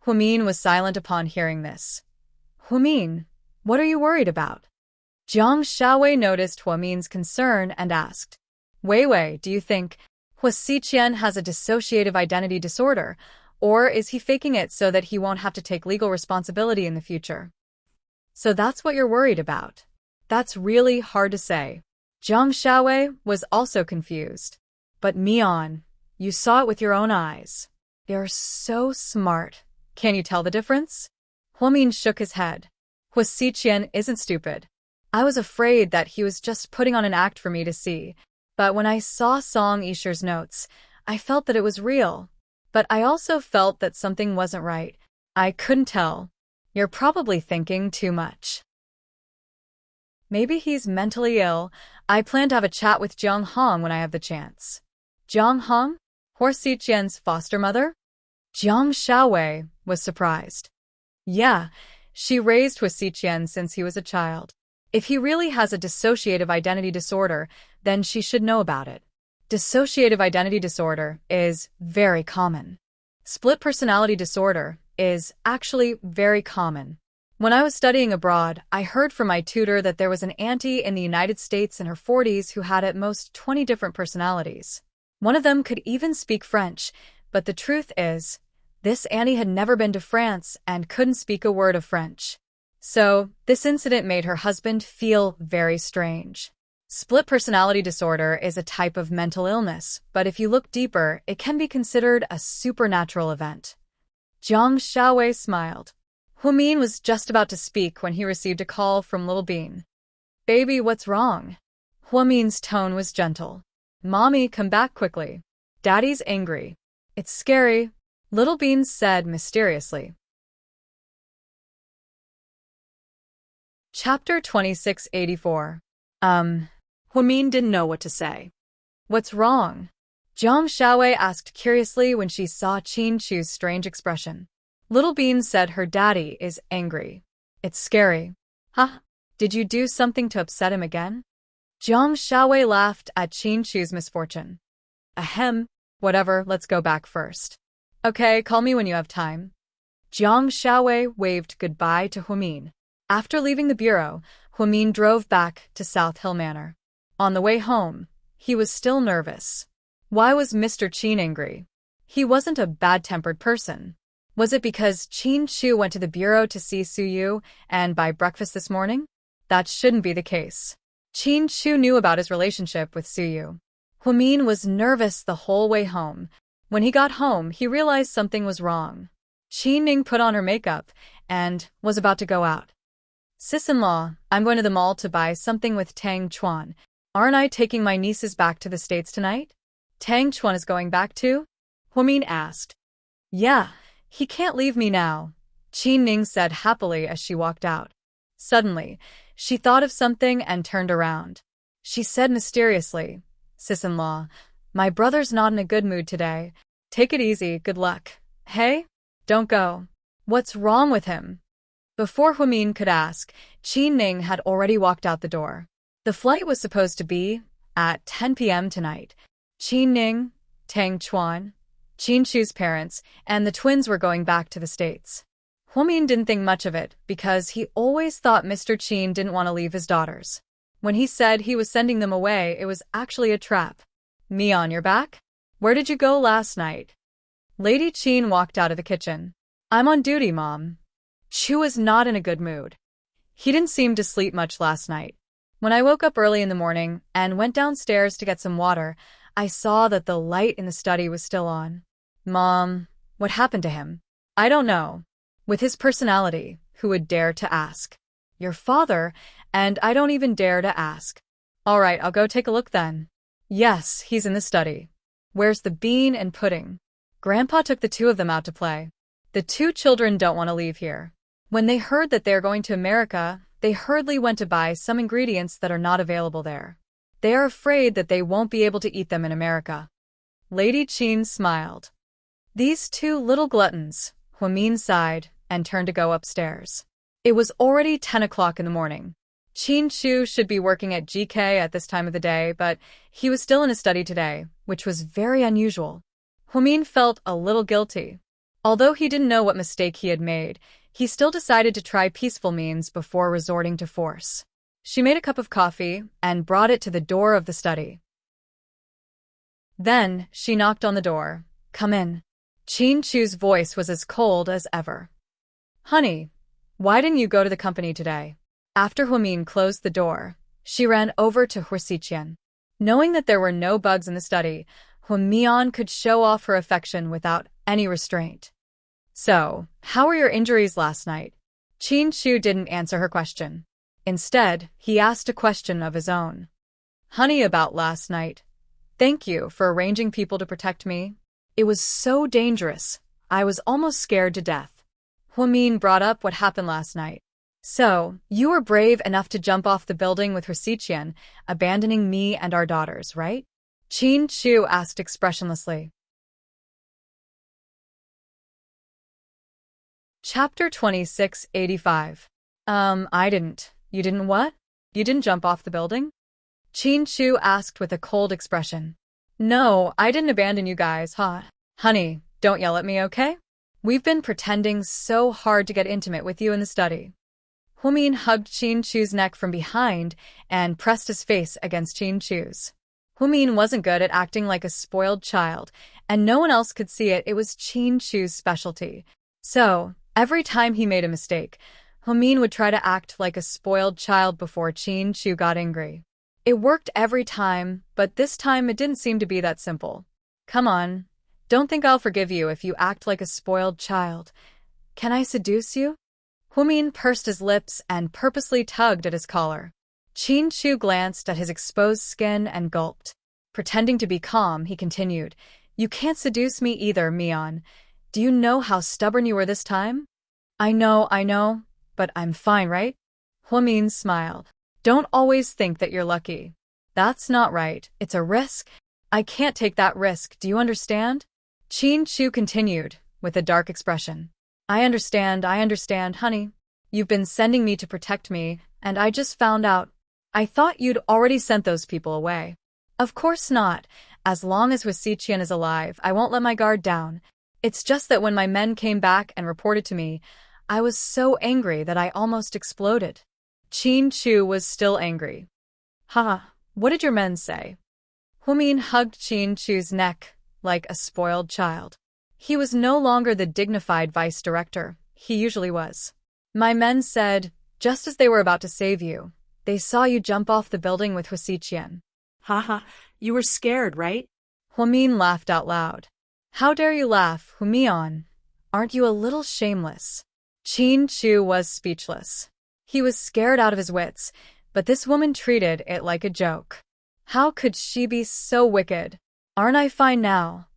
Humin was silent upon hearing this. Humin, what are you worried about? Jiang Shaowei noticed Humin's concern and asked, Wei, do you think Husiqian has a dissociative identity disorder, or is he faking it so that he won't have to take legal responsibility in the future? So that's what you're worried about. That's really hard to say. Jiang Shaowei was also confused. But Mian, you saw it with your own eyes. You're so smart. Can you tell the difference? Humin shook his head. Husiqian isn't stupid. I was afraid that he was just putting on an act for me to see, but when I saw Song Yisher's notes, I felt that it was real. But I also felt that something wasn't right. I couldn't tell. You're probably thinking too much. Maybe he's mentally ill. I plan to have a chat with Jiang Hong when I have the chance. Jiang Hong? Husiqian's foster mother? Jiang Shaowei was surprised. Yeah, she raised Husiqian since he was a child. If he really has a dissociative identity disorder, then she should know about it. Dissociative identity disorder is very common. Split personality disorder is actually very common. When I was studying abroad, I heard from my tutor that there was an auntie in the United States in her 40s who had at most 20 different personalities. One of them could even speak French, but the truth is, this auntie had never been to France and couldn't speak a word of French. So, this incident made her husband feel very strange. Split personality disorder is a type of mental illness, but if you look deeper, it can be considered a supernatural event. Jiang Xiaowei smiled. Huamin was just about to speak when he received a call from Little Bean. "Baby, what's wrong?" Huamin's tone was gentle. "Mommy, come back quickly. Daddy's angry." "It's scary," Little Bean said mysteriously. Chapter 2684. Huamin didn't know what to say. "What's wrong?" Jiang Xiaowei asked curiously when she saw Qin Chu's strange expression. Little Bean said her daddy is angry. "It's scary." "Huh? Did you do something to upset him again?" Jiang Xiaowei laughed at Qin Chu's misfortune. "Ahem, whatever, let's go back first." "Okay, call me when you have time." Jiang Xiaowei waved goodbye to Huamin. After leaving the bureau, Huamin drove back to South Hill Manor. On the way home, he was still nervous. Why was Mr. Qin angry? He wasn't a bad-tempered person. Was it because Qin Chu went to the bureau to see Su Yu and buy breakfast this morning? That shouldn't be the case. Qin Chu knew about his relationship with Su Yu. Huamin was nervous the whole way home. When he got home, he realized something was wrong. Qin Ning put on her makeup and was about to go out. "Sis-in-law, I'm going to the mall to buy something with Tang Chuan. Aren't I taking my nieces back to the States tonight?" "Tang Chuan is going back too?" Huamin asked. "Yeah, he can't leave me now," Qin Ning said happily as she walked out. Suddenly, she thought of something and turned around. She said mysteriously, "Sis-in-law, my brother's not in a good mood today. Take it easy, good luck." "Hey? Don't go. What's wrong with him?" Before Huamin could ask, Qin Ning had already walked out the door. The flight was supposed to be at 10 p.m. tonight. Qin Ning, Tang Chuan, Qin Chu's parents, and the twins were going back to the States. Huamin didn't think much of it because he always thought Mr. Qin didn't want to leave his daughters. When he said he was sending them away, it was actually a trap. "Mian, you're back? Where did you go last night?" Lady Qin walked out of the kitchen. "I'm on duty, Mom." Chu was not in a good mood. He didn't seem to sleep much last night. When I woke up early in the morning and went downstairs to get some water, I saw that the light in the study was still on. "Mom, what happened to him?" "I don't know. With his personality, who would dare to ask?" "Your father, and I don't even dare to ask." "All right, I'll go take a look then." "Yes, he's in the study." "Where's the bean and pudding?" "Grandpa took the two of them out to play." "The two children don't want to leave here." When they heard that they're going to America, they hurriedly went to buy some ingredients that are not available there. They are afraid that they won't be able to eat them in America. Lady Qin smiled. "These two little gluttons," Huamin sighed and turned to go upstairs. It was already 10 o'clock in the morning. Qin Chu should be working at GK at this time of the day, but he was still in his study today, which was very unusual. Huamin felt a little guilty. Although he didn't know what mistake he had made, he still decided to try peaceful means before resorting to force. She made a cup of coffee and brought it to the door of the study. Then she knocked on the door. "Come in." Qin Chu's voice was as cold as ever. "Honey, why didn't you go to the company today?" After Huamin closed the door, she ran over to Huasiqian. Knowing that there were no bugs in the study, Huamian could show off her affection without any restraint. "So, how were your injuries last night?" Qin Chu didn't answer her question. Instead, he asked a question of his own. "Honey, about last night. Thank you for arranging people to protect me. It was so dangerous. I was almost scared to death." Huamin brought up what happened last night. "So, you were brave enough to jump off the building with Huasiqian, abandoning me and our daughters, right?" Qin Chu asked expressionlessly. Chapter 2685. I didn't. You didn't what? You didn't jump off the building?" Qin Chu asked with a cold expression. "No, I didn't abandon you guys, huh? Honey, don't yell at me, okay?" We've been pretending so hard to get intimate with you in the study. Huamin hugged Qin Chu's neck from behind and pressed his face against Qin Chu's. Huamin wasn't good at acting like a spoiled child, and no one else could see it. It was Qin Chu's specialty. So, every time he made a mistake, Huamin would try to act like a spoiled child before Qin Chu got angry. It worked every time, but this time it didn't seem to be that simple. Come on, don't think I'll forgive you if you act like a spoiled child. Can I seduce you? Huamin pursed his lips and purposely tugged at his collar. Qin Chu glanced at his exposed skin and gulped. Pretending to be calm, he continued, You can't seduce me either, Mian. Do you know how stubborn you were this time? I know, but I'm fine, right? Huamin smiled. Don't always think that you're lucky. That's not right. It's a risk. I can't take that risk, do you understand? Qin Chu continued, with a dark expression. I understand, honey. You've been sending me to protect me, and I just found out. I thought you'd already sent those people away. Of course not. As long as Huasiqian is alive, I won't let my guard down. It's just that when my men came back and reported to me, I was so angry that I almost exploded. Qin Chu was still angry. Ha, what did your men say? Huamin hugged Qin Chu's neck like a spoiled child. He was no longer the dignified vice director he usually was. My men said, just as they were about to save you, they saw you jump off the building with Huasiqian. Haha, you were scared, right? Huamin laughed out loud. How dare you laugh, Humian? Aren't you a little shameless? Qin Chu was speechless. He was scared out of his wits, but this woman treated it like a joke. How could she be so wicked? Aren't I fine now?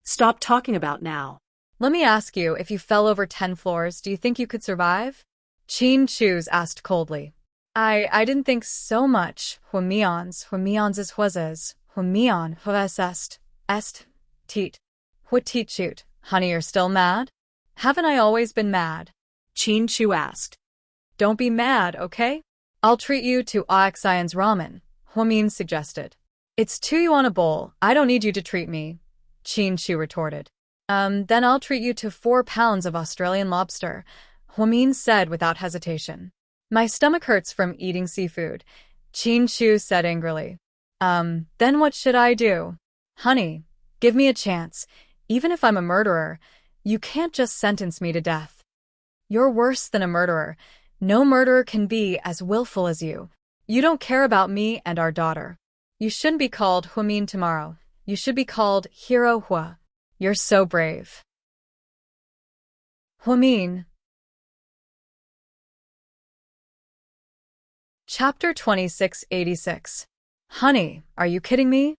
Stop talking about now. Let me ask you, if you fell over 10 floors, do you think you could survive? Qin Chu asked coldly. I didn't think so much. Humians is huazes. Humian huesest. Teat. Huatichut. Honey, you're still mad? Haven't I always been mad? Qin Chu asked. Don't be mad, okay? I'll treat you to Aoxian's ramen, Huamin suggested. It's 2 yuan a bowl. I don't need you to treat me, Qin Chu retorted. Then I'll treat you to 4 pounds of Australian lobster, Huamin said without hesitation. My stomach hurts from eating seafood, Qin Chu said angrily. Then what should I do? Honey, give me a chance. Even if I'm a murderer, you can't just sentence me to death. You're worse than a murderer. No murderer can be as willful as you. You don't care about me and our daughter. You shouldn't be called Huamin tomorrow. You should be called Hero Hua. You're so brave. Huamin. Chapter 2686. Honey, are you kidding me?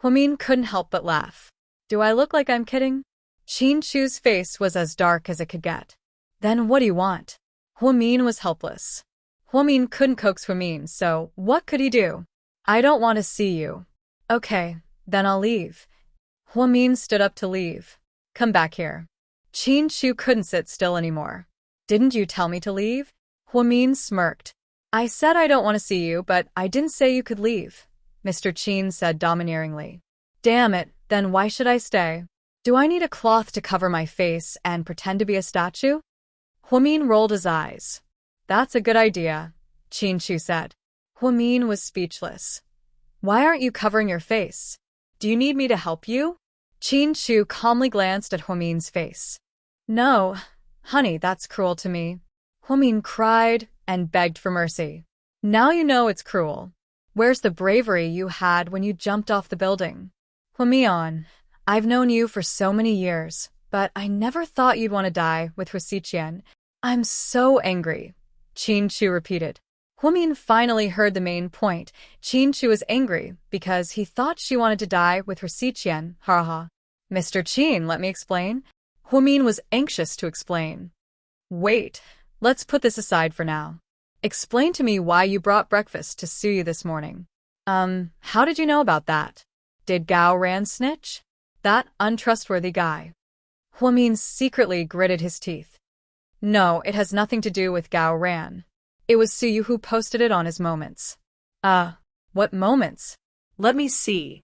Huamin couldn't help but laugh. Do I look like I'm kidding? Qin Chu's face was as dark as it could get. Then what do you want? Huamin was helpless. Huamin couldn't coax Huamin, so what could he do? I don't want to see you. Okay, then I'll leave. Huamin stood up to leave. Come back here. Qin Chu couldn't sit still anymore. Didn't you tell me to leave? Huamin smirked. I said I don't want to see you, but I didn't say you could leave, Mr. Qin said domineeringly. Damn it, then why should I stay? Do I need a cloth to cover my face and pretend to be a statue? Huamin rolled his eyes. That's a good idea, Qin Chu said. Huamin was speechless. Why aren't you covering your face? Do you need me to help you? Qin Chu calmly glanced at Huamin's face. No, honey, that's cruel to me. Huamin cried and begged for mercy. Now you know it's cruel. Where's the bravery you had when you jumped off the building? Huamian, I've known you for so many years, but I never thought you'd want to die with Huasiqian. I'm so angry, Qin Chu repeated. Huamin finally heard the main point. Qin Chu was angry because he thought she wanted to die with Huasiqian. Ha. Mr. Qin, let me explain. Huamin was anxious to explain. Wait, let's put this aside for now. Explain to me why you brought breakfast to sue you this morning. How did you know about that? Did Gao Ran snitch? That untrustworthy guy. Huamin secretly gritted his teeth. No, it has nothing to do with Gao Ran. It was Suyu who posted it on his moments. What moments? Let me see.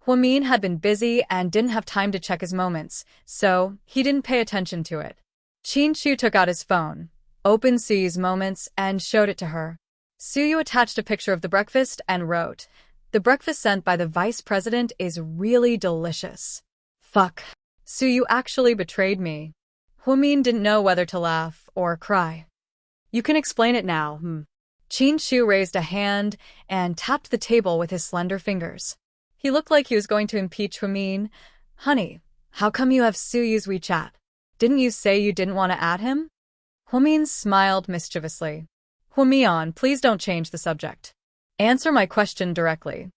Huamin had been busy and didn't have time to check his moments, so he didn't pay attention to it. Qin Shu took out his phone, opened Suyu's moments, and showed it to her. Suyu attached a picture of the breakfast and wrote, "The breakfast sent by the vice president is really delicious." Fuck. Suyu actually betrayed me. Huamin didn't know whether to laugh or cry. You can explain it now, Qin Shu raised a hand and tapped the table with his slender fingers. He looked like he was going to impeach Huamin. "Honey, how come you have Suyu's WeChat? Didn't you say you didn't want to add him?" Huamin smiled mischievously. "Huamian, please don't change the subject. Answer my question directly."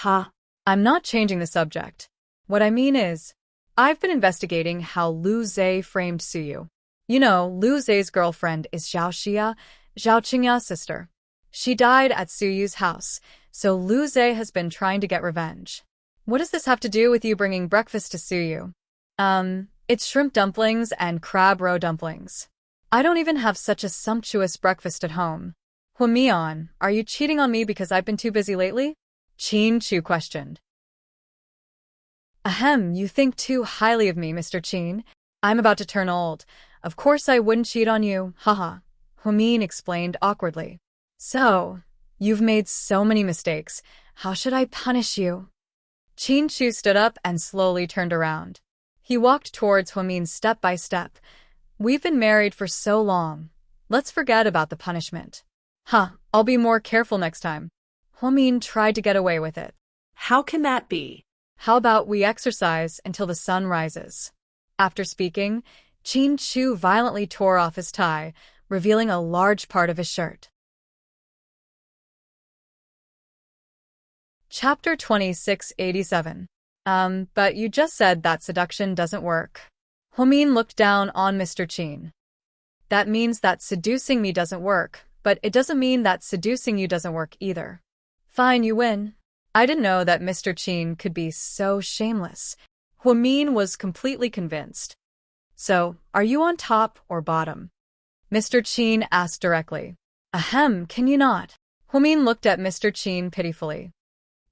Ha. "I'm not changing the subject. What I mean is, I've been investigating how Lu Zhe framed Suyu. You know, Lu Zhe's girlfriend is Zhao Xia, Zhao Qingya's sister. She died at Suyu's house, so Lu Zhe has been trying to get revenge. What does this have to do with you bringing breakfast to Suyu?" It's shrimp dumplings and crab roe dumplings. I don't even have such a sumptuous breakfast at home." "Huamian, are you cheating on me because I've been too busy lately?" Qin Shu questioned. "Ahem, you think too highly of me, Mr. Qin. I'm about to turn old. Of course I wouldn't cheat on you, haha," Huamin explained awkwardly. "So, you've made so many mistakes. How should I punish you?" Qin Shu stood up and slowly turned around. He walked towards Huamin step by step. "We've been married for so long. Let's forget about the punishment." I'll be more careful next time." Huamin tried to get away with it. How can that be? "How about we exercise until the sun rises?" After speaking, Qin Shu violently tore off his tie, revealing a large part of his shirt. Chapter 2687. But you just said that seduction doesn't work." Huamin looked down on Mr. Qin. "That means that seducing me doesn't work, but it doesn't mean that seducing you doesn't work either." "Fine, you win." I didn't know that Mr. Qin could be so shameless. Huamin was completely convinced. "So, are you on top or bottom?" Mr. Qin asked directly. "Ahem, can you not?" Huamin looked at Mr. Qin pitifully.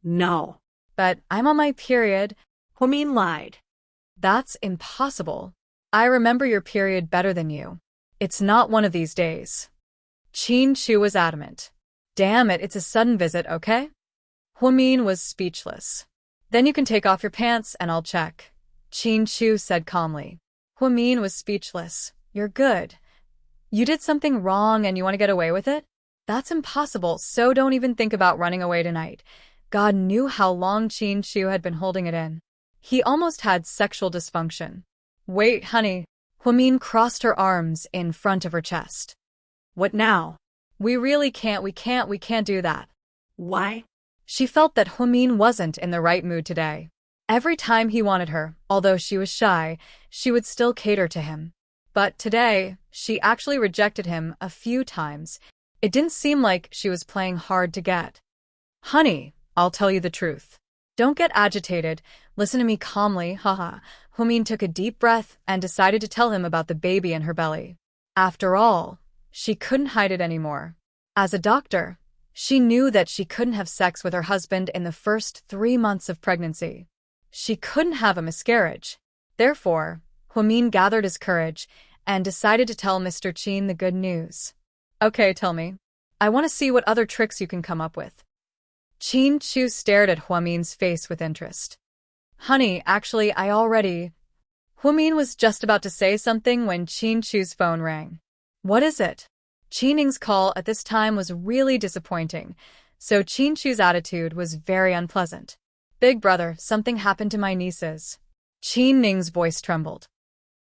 No. "But I'm on my period." Huamin lied. "That's impossible. I remember your period better than you. It's not one of these days." Qin Shu was adamant. "Damn it, it's a sudden visit, okay?" Huamin was speechless. "Then you can take off your pants and I'll check," Qin Shu said calmly. Huamin was speechless. "You're good. You did something wrong and you want to get away with it? That's impossible, so don't even think about running away tonight." God knew how long Qin Shu had been holding it in. He almost had sexual dysfunction. "Wait, honey." Huamin crossed her arms in front of her chest. What now? We can't do that." Why? She felt that Huamin wasn't in the right mood today. Every time he wanted her, although she was shy, she would still cater to him. But today, she actually rejected him a few times. It didn't seem like she was playing hard to get. "Honey, I'll tell you the truth. Don't get agitated. Listen to me calmly, haha." Huamin took a deep breath and decided to tell him about the baby in her belly. After all, she couldn't hide it anymore. As a doctor, she knew that she couldn't have sex with her husband in the first 3 months of pregnancy. She couldn't have a miscarriage. Therefore, Huamin gathered his courage and decided to tell Mr. Qin the good news. "Okay, tell me. I want to see what other tricks you can come up with." Qin Shu stared at Huamin's face with interest. "Honey, actually, Huamin was just about to say something when Qin Shu's phone rang. "What is it?" Qin Ning's call at this time was really disappointing, so Qin Shu's attitude was very unpleasant. "Big brother, something happened to my nieces." Qin Ning's voice trembled.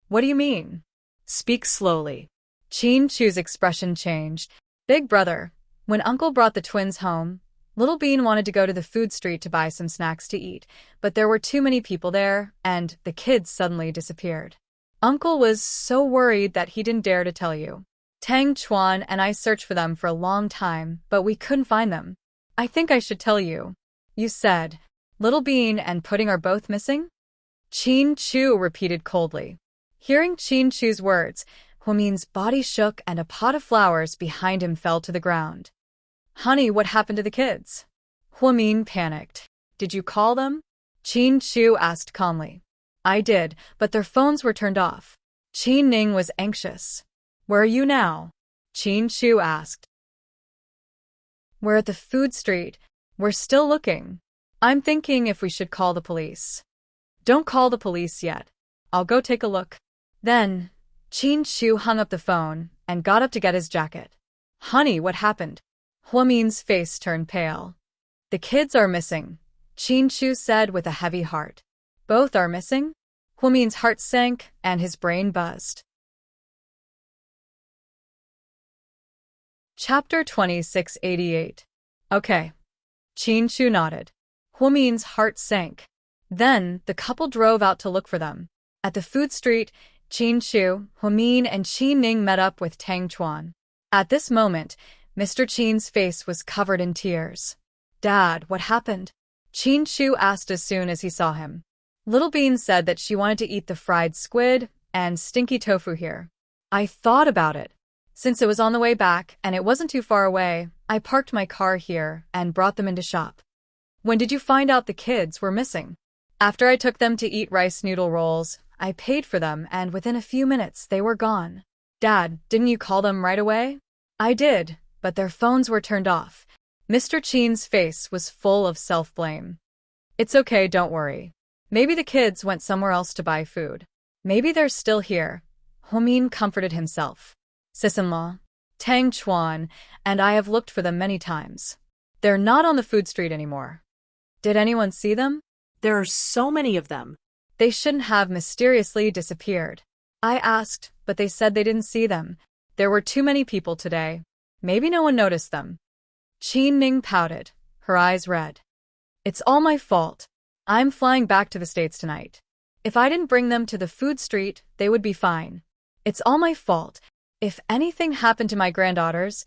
"What do you mean?" Speak slowly. Qin Shu's expression changed. "Big brother, when Uncle brought the twins home, Little Bean wanted to go to the food street to buy some snacks to eat, but there were too many people there, and the kids suddenly disappeared. Uncle was so worried that he didn't dare to tell you. Tang Chuan and I searched for them for a long time, but we couldn't find them. I think I should tell you." "You said, Little Bean and Pudding are both missing?" Qin Shu repeated coldly. Hearing Qin Shu's words, Huamin's body shook and a pot of flowers behind him fell to the ground. "Honey, what happened to the kids?" Huamin panicked. "Did you call them?" Qin Shu asked calmly. I did, but their phones were turned off. Qin Ning was anxious. Where are you now? Qin Shu asked. We're at the food street. We're still looking. I'm thinking if we should call the police. Don't call the police yet. I'll go take a look. Then, Qin Shu hung up the phone and got up to get his jacket. Honey, what happened? Huamin's face turned pale. The kids are missing, Qin Shu said with a heavy heart. Both are missing? Huamin's heart sank and his brain buzzed. Chapter 2688. Okay. Qin Shu nodded. Huamin's heart sank. Then, the couple drove out to look for them. At the food street, Qin Shu, Huamin, and Qin Ning met up with Tang Chuan. At this moment, Mr. Qin's face was covered in tears. Dad, what happened? Qin Shu asked as soon as he saw him. Little Bean said that she wanted to eat the fried squid and stinky tofu here. I thought about it. Since it was on the way back and it wasn't too far away, I parked my car here and brought them into shop. When did you find out the kids were missing? After I took them to eat rice noodle rolls, I paid for them and within a few minutes they were gone. Dad, didn't you call them right away? I did, but their phones were turned off. Mr. Qin's face was full of self-blame. It's okay, don't worry. Maybe the kids went somewhere else to buy food. Maybe they're still here. Huamin comforted himself. Sis-in-law, Tang Chuan, and I have looked for them many times. They're not on the food street anymore. Did anyone see them? There are so many of them. They shouldn't have mysteriously disappeared. I asked, but they said they didn't see them. There were too many people today. Maybe no one noticed them. Qin Ning pouted, her eyes red. It's all my fault. I'm flying back to the States tonight. If I didn't bring them to the food street, they would be fine. It's all my fault. If anything happened to my granddaughters,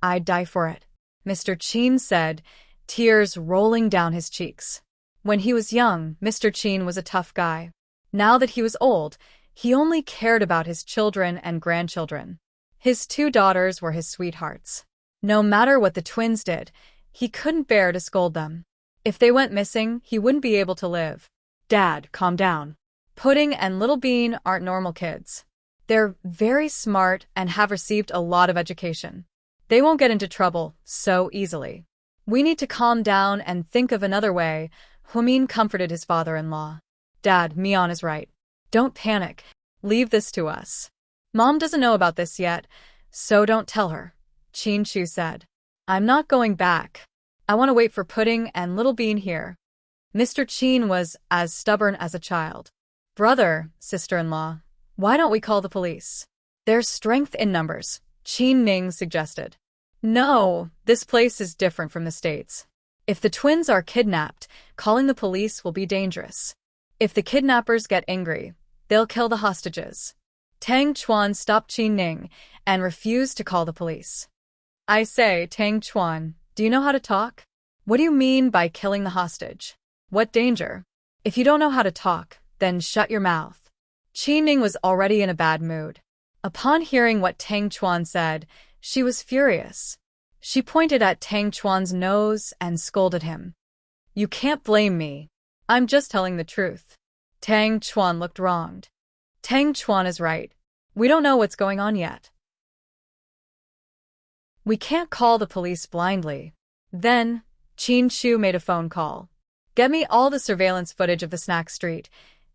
I'd die for it, Mr. Qin said, tears rolling down his cheeks. When he was young, Mr. Qin was a tough guy. Now that he was old, he only cared about his children and grandchildren. His 2 daughters were his sweethearts. No matter what the twins did, he couldn't bear to scold them. If they went missing, he wouldn't be able to live. Dad, calm down. Pudding and Little Bean aren't normal kids. They're very smart and have received a lot of education. They won't get into trouble so easily. We need to calm down and think of another way, Huamin comforted his father-in-law. Dad, Mian is right. Don't panic. Leave this to us. Mom doesn't know about this yet, so don't tell her, Qin Shu said. I'm not going back. I want to wait for Pudding and Little Bean here. Mr. Qin was as stubborn as a child. Brother, sister-in-law, why don't we call the police? There's strength in numbers, Qin Ning suggested. No, this place is different from the States. If the twins are kidnapped, calling the police will be dangerous. If the kidnappers get angry, they'll kill the hostages. Tang Chuan stopped Qin Ning and refused to call the police. I say, Tang Chuan, do you know how to talk? What do you mean by killing the hostage? What danger? If you don't know how to talk, then shut your mouth. Qin Ning was already in a bad mood. Upon hearing what Tang Chuan said, she was furious. She pointed at Tang Chuan's nose and scolded him. You can't blame me. I'm just telling the truth. Tang Chuan looked wronged. Tang Chuan is right. We don't know what's going on yet. We can't call the police blindly. Then, Qin Shu made a phone call. Get me all the surveillance footage of the snack street,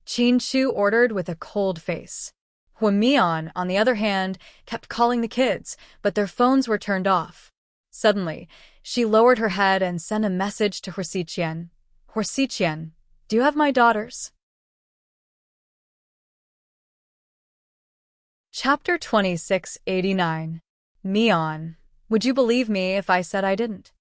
Qin Shu ordered with a cold face. Huamian, on the other hand, kept calling the kids, but their phones were turned off. Suddenly, she lowered her head and sent a message to Huasiqian. Huasiqian, do you have my daughters? Chapter 2689. Mian, would you believe me if I said I didn't?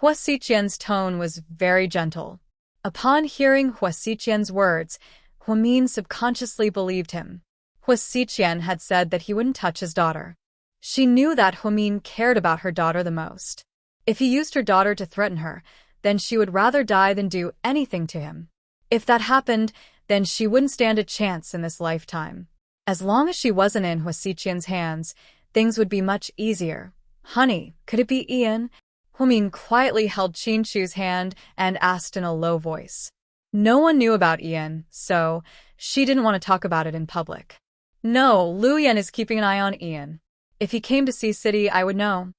Huasiqian's tone was very gentle. Upon hearing Huasiqian's words, Huamin subconsciously believed him. Huasiqian had said that he wouldn't touch his daughter. She knew that Huamin cared about her daughter the most. If he used her daughter to threaten her, then she would rather die than do anything to him. If that happened, then she wouldn't stand a chance in this lifetime. As long as she wasn't in Huasiqian's hands, things would be much easier. Honey, could it be Ian? Huamin quietly held Qin Shu's hand and asked in a low voice. No one knew about Ian, so she didn't want to talk about it in public. No, Lu Yan is keeping an eye on Ian. If he came to see City, I would know.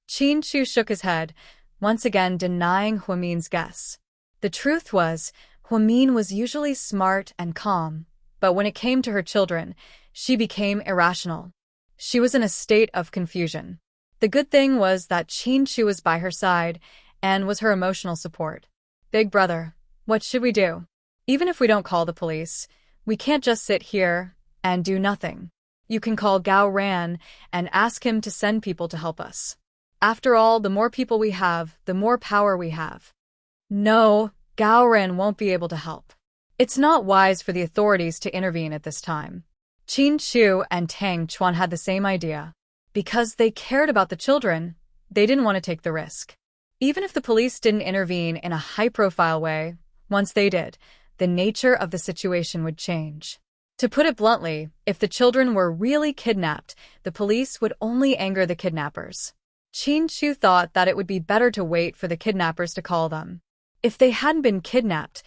Qin Chu shook his head, once again denying Huamin's guess. The truth was, Huamin was usually smart and calm, but when it came to her children, she became irrational. She was in a state of confusion. The good thing was that Qin Chu was by her side and was her emotional support. Big brother, what should we do? Even if we don't call the police, we can't just sit here and do nothing. You can call Gao Ran and ask him to send people to help us. After all, the more people we have, the more power we have. No, Gao Ran won't be able to help. It's not wise for the authorities to intervene at this time. Qin Chu and Tang Chuan had the same idea. Because they cared about the children, they didn't want to take the risk. Even if the police didn't intervene in a high-profile way, once they did, the nature of the situation would change. To put it bluntly, if the children were really kidnapped, the police would only anger the kidnappers. Qin Chu thought that it would be better to wait for the kidnappers to call them. If they hadn't been kidnapped,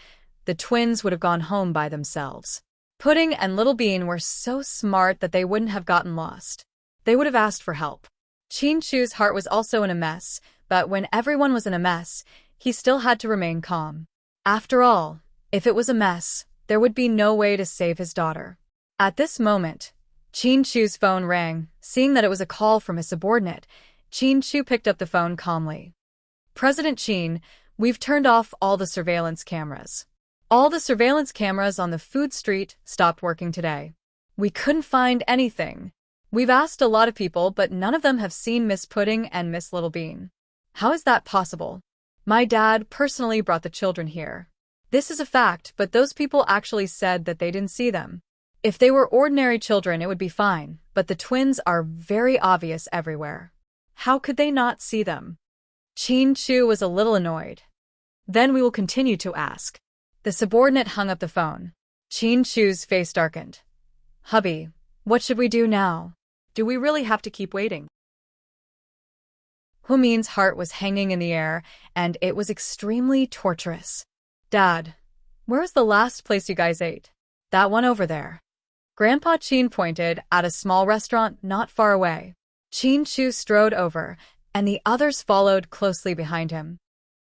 the twins would have gone home by themselves. Pudding and Little Bean were so smart that they wouldn't have gotten lost. They would have asked for help. Qin Chu's heart was also in a mess, but when everyone was in a mess, he still had to remain calm. After all, if it was a mess, there would be no way to save his daughter. At this moment, Qin Chu's phone rang. Seeing that it was a call from his subordinate, Qin Chu picked up the phone calmly. President Qin, we've turned off all the surveillance cameras. All the surveillance cameras on the food street stopped working today. We couldn't find anything. We've asked a lot of people, but none of them have seen Miss Pudding and Miss Little Bean. How is that possible? My dad personally brought the children here. This is a fact, but those people actually said that they didn't see them. If they were ordinary children, it would be fine, but the twins are very obvious everywhere. How could they not see them? Qin Chu was a little annoyed. Then we will continue to ask. The subordinate hung up the phone. Qin Chu's face darkened. Hubby, what should we do now? Do we really have to keep waiting? Huamin's heart was hanging in the air, and it was extremely torturous. Dad, where's the last place you guys ate? That one over there. Grandpa Qin pointed at a small restaurant not far away. Qin Chu strode over, and the others followed closely behind him.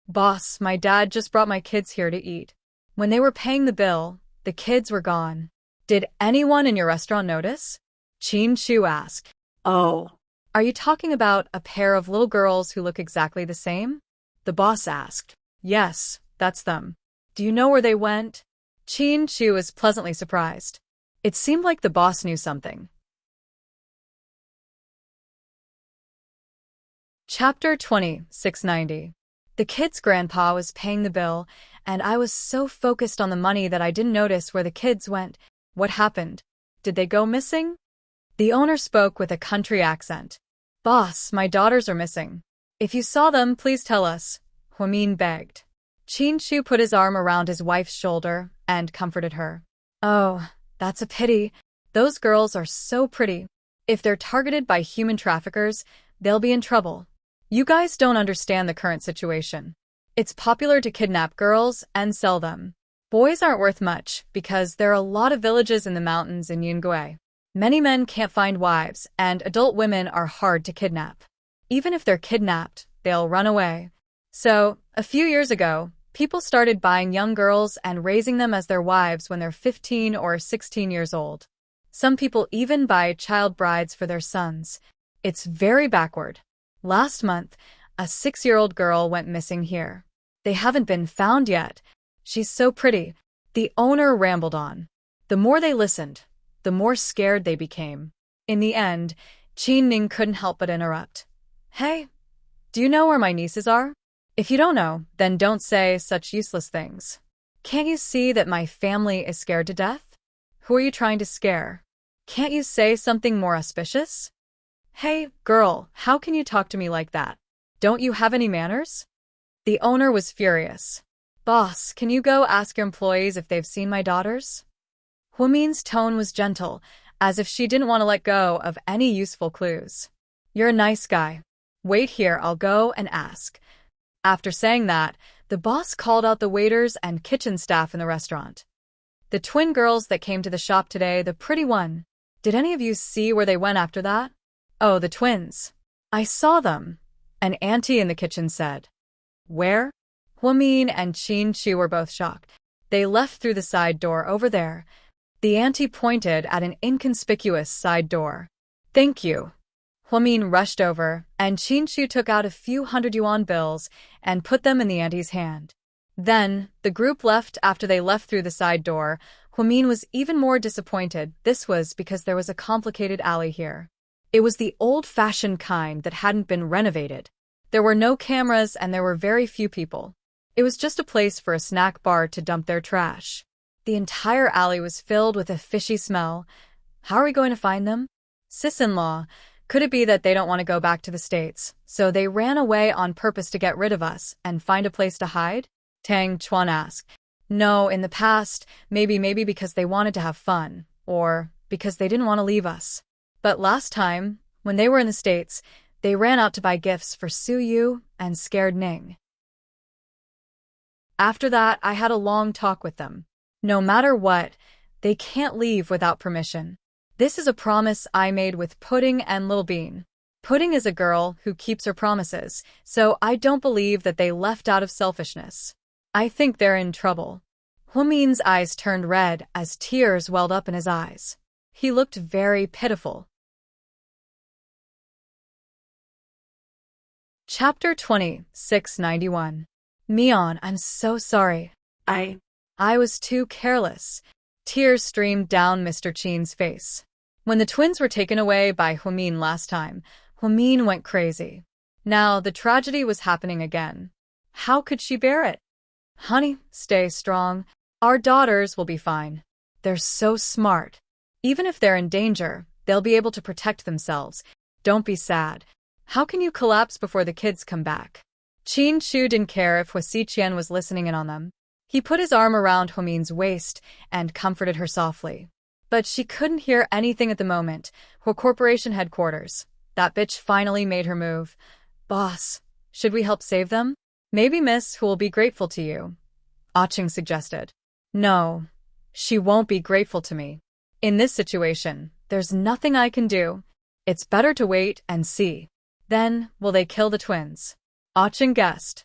Boss, my dad just brought my kids here to eat. When they were paying the bill, the kids were gone. Did anyone in your restaurant notice? Qin Chu asked. Oh. Are you talking about a pair of little girls who look exactly the same? The boss asked. Yes, that's them. Do you know where they went? Qin Chu was pleasantly surprised. It seemed like the boss knew something. Chapter 20, 690. The kids' grandpa was paying the bill, and I was so focused on the money that I didn't notice where the kids went. What happened? Did they go missing? The owner spoke with a country accent. Boss, my daughters are missing. If you saw them, please tell us, Huamin begged. Qin Chu put his arm around his wife's shoulder and comforted her. Oh, that's a pity. Those girls are so pretty. If they're targeted by human traffickers, they'll be in trouble. You guys don't understand the current situation. It's popular to kidnap girls and sell them. Boys aren't worth much because there are a lot of villages in the mountains in Yingui. Many men can't find wives, and adult women are hard to kidnap. Even if they're kidnapped, they'll run away. So, a few years ago, people started buying young girls and raising them as their wives when they're 15 or 16 years old. Some people even buy child brides for their sons. It's very backward. Last month, a 6-year-old girl went missing here. They haven't been found yet. She's so pretty. The owner rambled on. The more they listened, the more scared they became. In the end, Qin Ning couldn't help but interrupt. Hey, do you know where my nieces are? If you don't know, then don't say such useless things. Can't you see that my family is scared to death? Who are you trying to scare? Can't you say something more auspicious? Hey, girl, how can you talk to me like that? Don't you have any manners? The owner was furious. Boss, can you go ask your employees if they've seen my daughters? Huamin's tone was gentle, as if she didn't want to let go of any useful clues. You're a nice guy. Wait here, I'll go and ask. After saying that, The boss called out the waiters and kitchen staff in the restaurant. The twin girls that came to the shop today, the pretty one. Did any of you see where they went after that? Oh, the twins. I saw them, an auntie in the kitchen said. Where? Huamin and Qin Chu were both shocked. They left through the side door over there. The auntie pointed at an inconspicuous side door. Thank you. Huamin rushed over, and Qin Chu took out a few 100 yuan bills and put them in the auntie's hand. Then, the group left after they left through the side door. Huamin was even more disappointed. This was because there was a complicated alley here. It was the old-fashioned kind that hadn't been renovated. There were no cameras and there were very few people. It was just a place for a snack bar to dump their trash. The entire alley was filled with a fishy smell. How are we going to find them? Sis-in-law, could it be that they don't want to go back to the States, so they ran away on purpose to get rid of us and find a place to hide? Tang Chuan asked. No, in the past, maybe because they wanted to have fun, or because they didn't want to leave us. But last time, when they were in the States, they ran out to buy gifts for Su Yu and scared Ning. After that, I had a long talk with them. No matter what, they can't leave without permission. This is a promise I made with Pudding and Little Bean. Pudding is a girl who keeps her promises, so I don't believe that they left out of selfishness. I think they're in trouble. Huamin's eyes turned red as tears welled up in his eyes. He looked very pitiful. Chapter 20, 691. Mion, I'm so sorry. I was too careless. Tears streamed down Mr. Qin's face. When the twins were taken away by Huamin last time, Huamin went crazy. Now the tragedy was happening again. How could she bear it? Honey, stay strong. Our daughters will be fine. They're so smart. Even if they're in danger, they'll be able to protect themselves. Don't be sad. How can you collapse before the kids come back? Qin Chu didn't care if Hua Xiqian was listening in on them. He put his arm around Huamin's waist and comforted her softly. But she couldn't hear anything at the moment. Hua Corporation headquarters. That bitch finally made her move. Boss, should we help save them? Maybe Miss who will be grateful to you. Aching suggested. No, she won't be grateful to me. In this situation, there's nothing I can do. It's better to wait and see. Then, will they kill the twins? Aching guessed.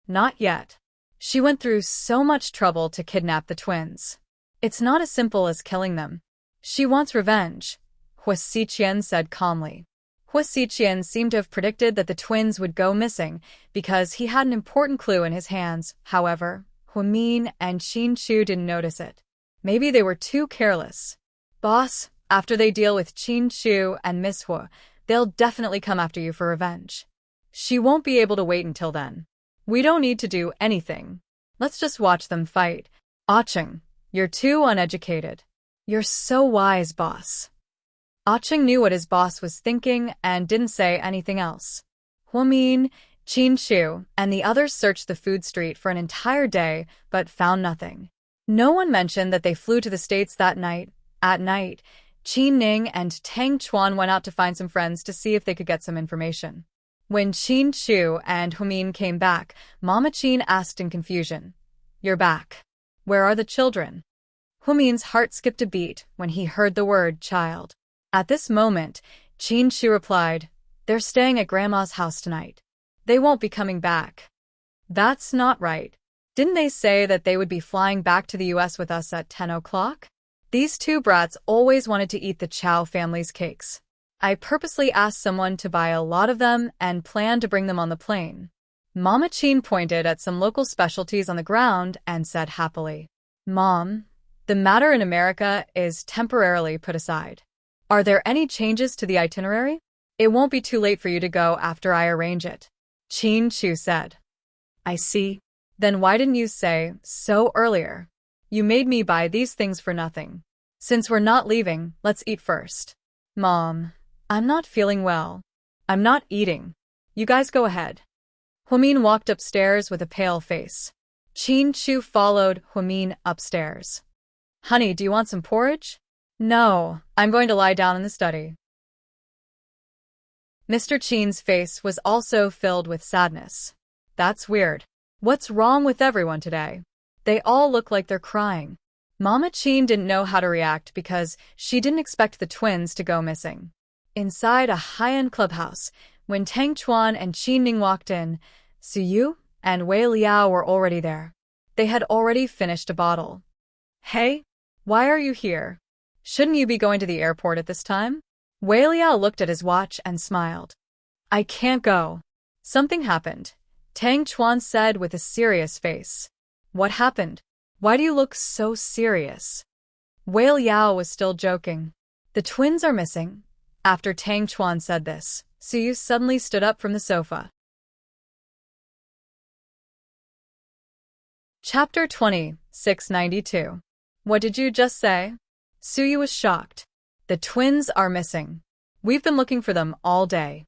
Not yet. She went through so much trouble to kidnap the twins. It's not as simple as killing them. She wants revenge, Hua Xiqian said calmly. Hua Xiqian seemed to have predicted that the twins would go missing because he had an important clue in his hands. However, Huamin and Qin Chu didn't notice it. Maybe they were too careless. Boss, after they deal with Qin Chu and Miss Hua, they'll definitely come after you for revenge. She won't be able to wait until then. We don't need to do anything. Let's just watch them fight. Aching, you're too uneducated. You're so wise, boss. Aching knew what his boss was thinking and didn't say anything else. Huamin, Qin Chu, and the others searched the food street for an entire day, but found nothing. No one mentioned that they flew to the States that night. At night, Qin Ning and Tang Chuan went out to find some friends to see if they could get some information. When Qin Chu and Huamin came back, Mama Qin asked in confusion, "You're back. Where are the children?" Huamin's heart skipped a beat when he heard the word child. At this moment, Qin Chu replied, "They're staying at Grandma's house tonight. They won't be coming back." That's not right. Didn't they say that they would be flying back to the US with us at 10 o'clock? These two brats always wanted to eat the Chow family's cakes. I purposely asked someone to buy a lot of them and planned to bring them on the plane. Mama Qin pointed at some local specialties on the ground and said happily, "Mom, the matter in America is temporarily put aside. Are there any changes to the itinerary? It won't be too late for you to go after I arrange it," Qin Chu said. "I see. Then why didn't you say so earlier? You made me buy these things for nothing. Since we're not leaving, let's eat first." "Mom, I'm not feeling well. I'm not eating. You guys go ahead." Huamin walked upstairs with a pale face. Qin Chu followed Huamin upstairs. "Honey, do you want some porridge?" "No, I'm going to lie down in the study." Mr. Qin's face was also filled with sadness. That's weird. What's wrong with everyone today? They all look like they're crying. Mama Chin didn't know how to react because she didn't expect the twins to go missing. Inside a high-end clubhouse, when Tang Chuan and Qin Ning walked in, Su Yu and Wei Liao were already there. They had already finished a bottle. Hey, why are you here? Shouldn't you be going to the airport at this time? Wei Liao looked at his watch and smiled. I can't go. Something happened, Tang Chuan said with a serious face. What happened? Why do you look so serious? Wei Liao was still joking. The twins are missing. After Tang Chuan said this, Su Yu suddenly stood up from the sofa. Chapter 20, 692. What did you just say? Su Yu was shocked. The twins are missing. We've been looking for them all day.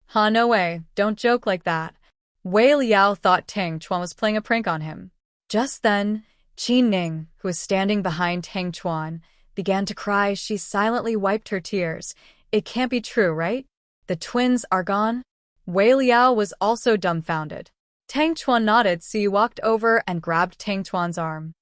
Huh, no way, don't joke like that. Wei Liao thought Tang Chuan was playing a prank on him. Just then, Qin Ning, who was standing behind Tang Chuan, began to cry. She silently wiped her tears. It can't be true, right? The twins are gone? Wei Liao was also dumbfounded. Tang Chuan nodded. Su Yu walked over and grabbed Tang Chuan's arm.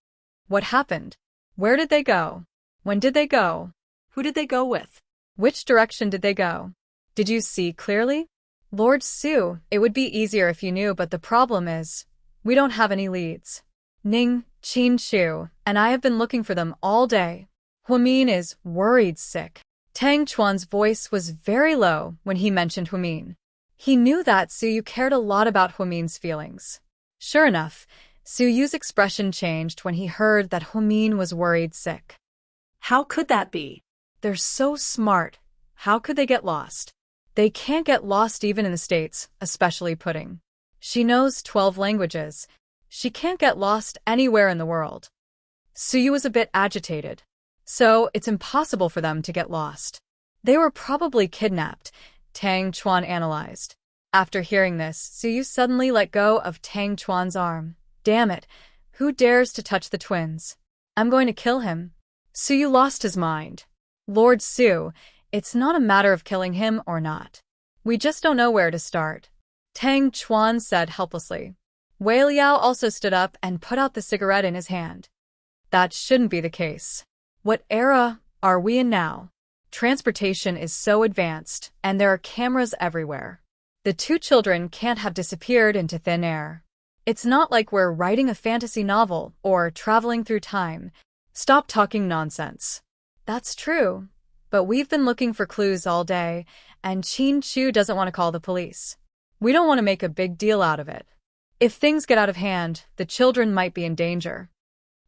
What happened? Where did they go? When did they go? Who did they go with? Which direction did they go? Did you see clearly? Lord Su, it would be easier if you knew, but the problem is, we don't have any leads. Ning, Qin Shu, and I have been looking for them all day. Huamin is worried sick. Tang Chuan's voice was very low when he mentioned Huamin. He knew that Su Yu cared a lot about Huamin's feelings. Sure enough, Su Yu's expression changed when he heard that Huamin was worried sick. How could that be? They're so smart. How could they get lost? They can't get lost even in the States, especially Pudding. She knows 12 languages. She can't get lost anywhere in the world. Su Yu was a bit agitated. So, it's impossible for them to get lost. They were probably kidnapped, Tang Chuan analyzed. After hearing this, Su Yu suddenly let go of Tang Chuan's arm. Damn it, who dares to touch the twins? I'm going to kill him. Su Yu lost his mind. Lord Su, it's not a matter of killing him or not. We just don't know where to start. Tang Chuan said helplessly. Wei Liao also stood up and put out the cigarette in his hand. That shouldn't be the case. What era are we in now? Transportation is so advanced, and there are cameras everywhere. The two children can't have disappeared into thin air. It's not like we're writing a fantasy novel or traveling through time. Stop talking nonsense. That's true, but we've been looking for clues all day, and Qin Chu doesn't want to call the police. We don't want to make a big deal out of it. If things get out of hand, the children might be in danger.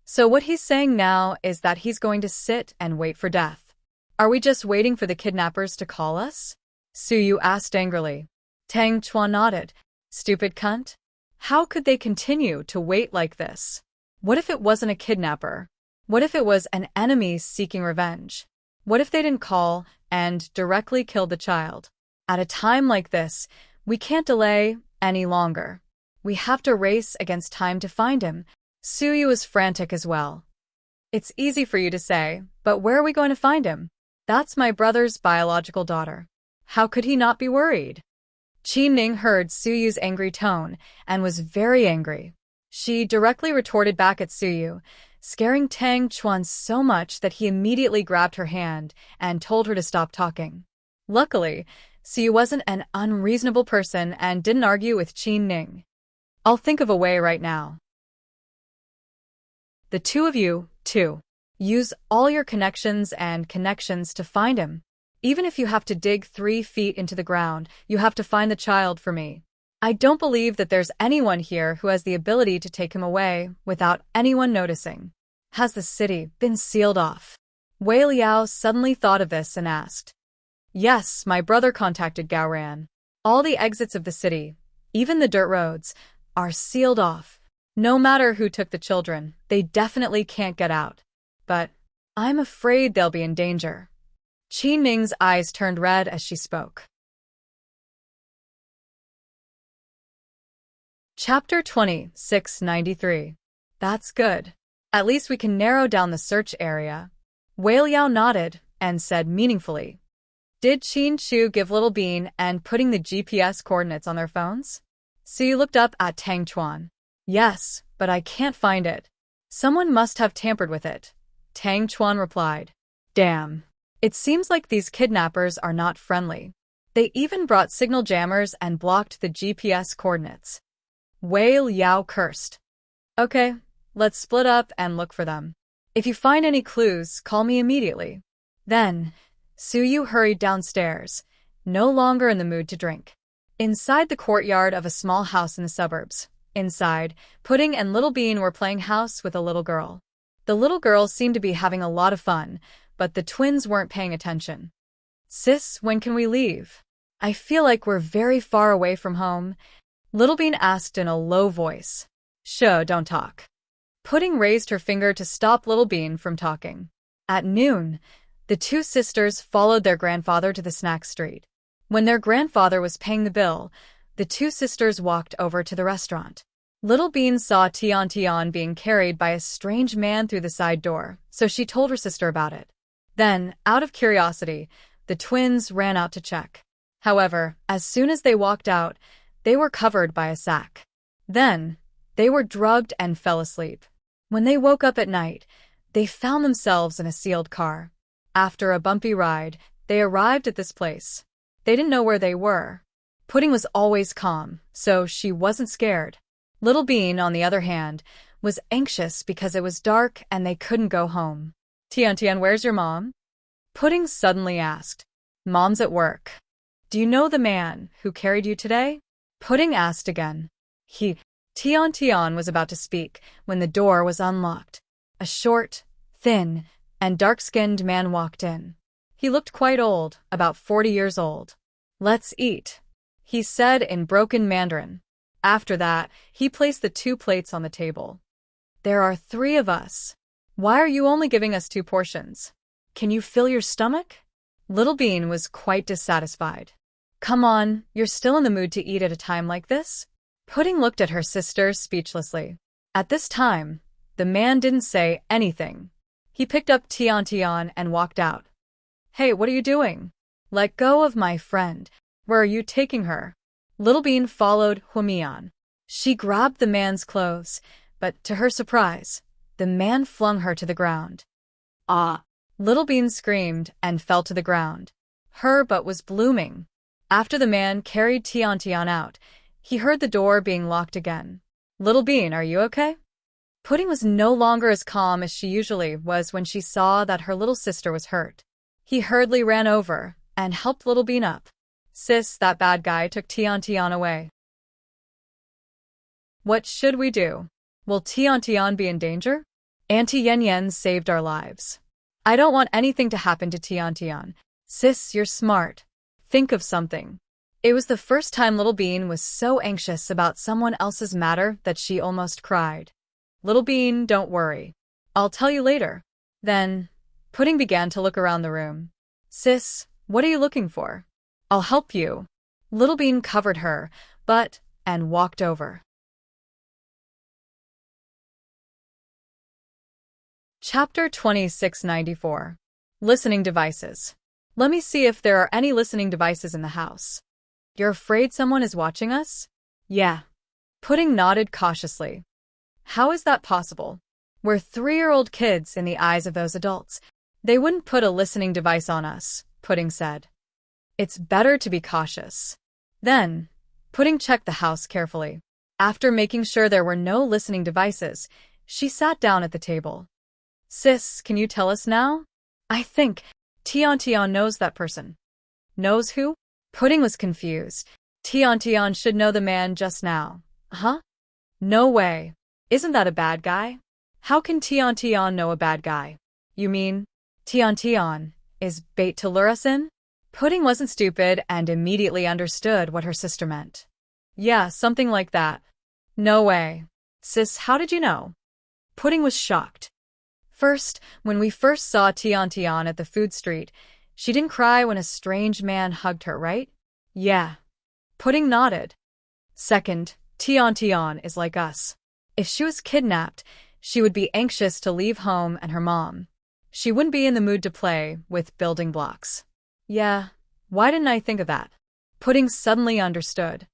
So what he's saying now is that he's going to sit and wait for death. Are we just waiting for the kidnappers to call us? Su Yu asked angrily. Tang Chuan nodded. Stupid cunt. How could they continue to wait like this? What if it wasn't a kidnapper? What if it was an enemy seeking revenge? What if they didn't call and directly killed the child? At a time like this, we can't delay any longer. We have to race against time to find him. Su Yu was frantic as well. It's easy for you to say, but where are we going to find him? That's my brother's biological daughter. How could he not be worried? Qin Ning heard Su Yu's angry tone and was very angry. She directly retorted back at Su Yu, scaring Tang Chuan so much that he immediately grabbed her hand and told her to stop talking. Luckily, Su Yu wasn't an unreasonable person and didn't argue with Qin Ning. I'll think of a way right now. The two of you, too. Use all your connections to find him. Even if you have to dig 3 feet into the ground, you have to find the child for me. I don't believe that there's anyone here who has the ability to take him away without anyone noticing. Has the city been sealed off? Wei Liao suddenly thought of this and asked. Yes, my brother contacted Gaoran. All the exits of the city, even the dirt roads, are sealed off. No matter who took the children, they definitely can't get out. But I'm afraid they'll be in danger. Qin Ning's eyes turned red as she spoke. Chapter 20, 693. That's good. At least we can narrow down the search area. Wei Liao nodded and said meaningfully. Did Qin Chu give Little Bean and putting the GPS coordinates on their phones? Su Yu looked up at Tang Chuan. Yes, but I can't find it. Someone must have tampered with it, Tang Chuan replied. Damn. It seems like these kidnappers are not friendly. They even brought signal jammers and blocked the GPS coordinates. Wei Liao cursed. Okay, let's split up and look for them. If you find any clues, call me immediately. Then, Su Yu hurried downstairs, no longer in the mood to drink. Inside the courtyard of a small house in the suburbs. Inside, Pudding and Little Bean were playing house with a little girl. The little girl seemed to be having a lot of fun, but the twins weren't paying attention. Sis, when can we leave? I feel like we're very far away from home, Little Bean asked in a low voice. Shuh, don't talk. Pudding raised her finger to stop Little Bean from talking. At noon, the two sisters followed their grandfather to the snack street. When their grandfather was paying the bill, the two sisters walked over to the restaurant. Little Bean saw Tian Tian being carried by a strange man through the side door, so she told her sister about it. Then, out of curiosity, the twins ran out to check. However, as soon as they walked out, they were covered by a sack. Then, they were drugged and fell asleep. When they woke up at night, they found themselves in a sealed car. After a bumpy ride, they arrived at this place. They didn't know where they were. Pudding was always calm, so she wasn't scared. Little Bean, on the other hand, was anxious because it was dark and they couldn't go home. Tian Tian, where's your mom? Pudding suddenly asked. Mom's at work. Do you know the man who carried you today? Pudding asked again. Tian Tian was about to speak when the door was unlocked. A short, thin, and dark-skinned man walked in. He looked quite old, about 40 years old. Let's eat, he said in broken Mandarin. After that, he placed the 2 plates on the table. There are 3 of us. Why are you only giving us 2 portions? Can you fill your stomach? Little Bean was quite dissatisfied. Come on, you're still in the mood to eat at a time like this? Pudding looked at her sister speechlessly. At this time, the man didn't say anything. He picked up Tian Tian and walked out. Hey, what are you doing? Let go of my friend. Where are you taking her? Little Bean followed Huamian. She grabbed the man's clothes, but to her surprise, the man flung her to the ground. Ah! Little Bean screamed and fell to the ground. Her butt was blooming. After the man carried Tian Tian out, he heard the door being locked again. Little Bean, are you okay? Pudding was no longer as calm as she usually was when she saw that her little sister was hurt. He hurriedly ran over and helped Little Bean up. Sis, that bad guy took Tian Tian away. What should we do? Will Tian Tian be in danger? Auntie Yen Yen saved our lives. I don't want anything to happen to Tian Tian. Sis, you're smart. Think of something. It was the first time Little Bean was so anxious about someone else's matter that she almost cried. Little Bean, don't worry. I'll tell you later. Then, Pudding began to look around the room. Sis, what are you looking for? I'll help you. Little Bean covered her butt and walked over. Chapter 2694. Listening Devices. Let me see if there are any listening devices in the house. You're afraid someone is watching us? Yeah. Pudding nodded cautiously. How is that possible? We're 3-year-old kids in the eyes of those adults. They wouldn't put a listening device on us, Pudding said. It's better to be cautious. Then, Pudding checked the house carefully. After making sure there were no listening devices, she sat down at the table. Sis, can you tell us now? I think Tian Tian knows that person. Knows who? Pudding was confused. Tian Tian should know the man just now. Huh? No way. Isn't that a bad guy? How can Tian Tian know a bad guy? You mean, Tian Tian is bait to lure us in? Pudding wasn't stupid and immediately understood what her sister meant. Yeah, something like that. No way. Sis, how did you know? Pudding was shocked. First, when we first saw Tian Tian at the food street, she didn't cry when a strange man hugged her, right? Yeah. Pudding nodded. Second, Tian Tian is like us. If she was kidnapped, she would be anxious to leave home and her mom. She wouldn't be in the mood to play with building blocks. Yeah, why didn't I think of that? Pudding suddenly understood.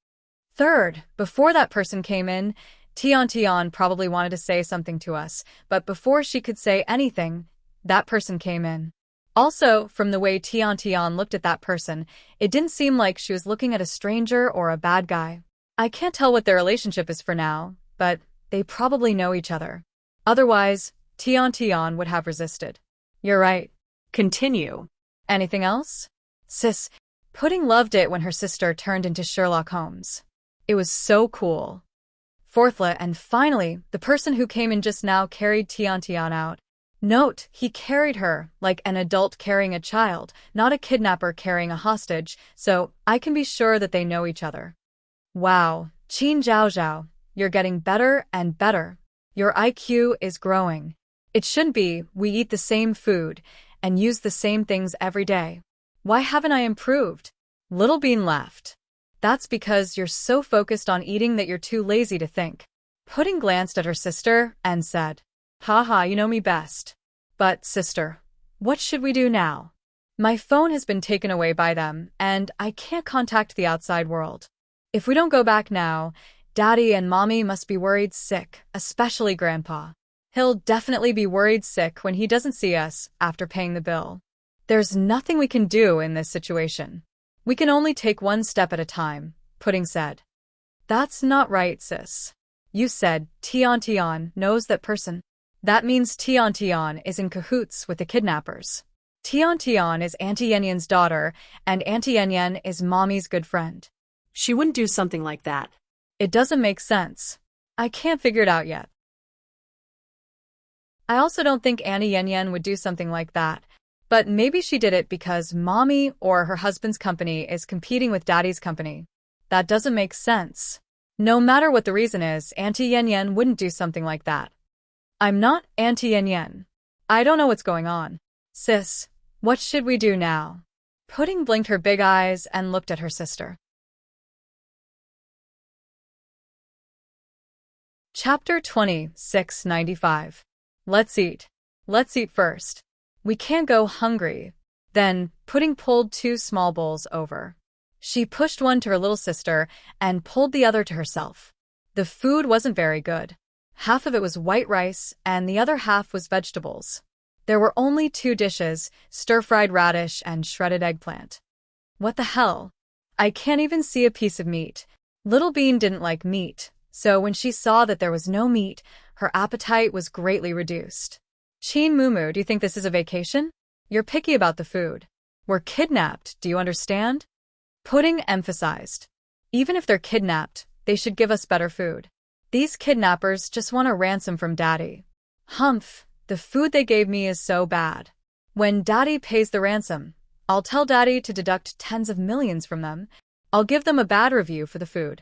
Third, before that person came in, Tian probably wanted to say something to us, but before she could say anything, that person came in. Also, from the way Tian looked at that person, it didn't seem like she was looking at a stranger or a bad guy. I can't tell what their relationship is for now, but they probably know each other. Otherwise, Tian would have resisted. You're right. Continue. Anything else? Sis, Pudding loved it when her sister turned into Sherlock Holmes. It was so cool. Fourthly, and finally, the person who came in just now carried Tian out. Note, he carried her like an adult carrying a child, not a kidnapper carrying a hostage, so I can be sure that they know each other. Wow, Qin Zhao, you're getting better and better. Your IQ is growing. It shouldn't be, we eat the same food and use the same things every day. Why haven't I improved? Little Bean laughed. That's because you're so focused on eating that you're too lazy to think. Pudding glanced at her sister and said, Haha, you know me best. But, sister, what should we do now? My phone has been taken away by them, and I can't contact the outside world. If we don't go back now, Daddy and Mommy must be worried sick, especially Grandpa. He'll definitely be worried sick when he doesn't see us after paying the bill. There's nothing we can do in this situation. We can only take one step at a time, Pudding said. That's not right, sis. You said Tian knows that person. That means Tian is in cahoots with the kidnappers. Tian is Auntie Yanyan's daughter, and Auntie Yanyan is Mommy's good friend. She wouldn't do something like that. It doesn't make sense. I can't figure it out yet. I also don't think Auntie Yanyan would do something like that. But maybe she did it because Mommy or her husband's company is competing with Daddy's company. That doesn't make sense. No matter what the reason is, Auntie Yanyan wouldn't do something like that. I'm not Auntie Yanyan. I don't know what's going on. Sis, what should we do now? Pudding blinked her big eyes and looked at her sister. Chapter 2695. Let's eat. Let's eat first. We can't go hungry. Then, Pudding pulled 2 small bowls over. She pushed one to her little sister and pulled the other to herself. The food wasn't very good. Half of it was white rice and the other half was vegetables. There were only 2 dishes, stir-fried radish and shredded eggplant. What the hell? I can't even see a piece of meat. Little Bean didn't like meat, so when she saw that there was no meat, her appetite was greatly reduced. Qin Mumu, do you think this is a vacation? You're picky about the food. We're kidnapped, do you understand? Pudding emphasized. Even if they're kidnapped, they should give us better food. These kidnappers just want a ransom from Daddy. Humph, the food they gave me is so bad. When Daddy pays the ransom, I'll tell Daddy to deduct tens of millions from them. I'll give them a bad review for the food.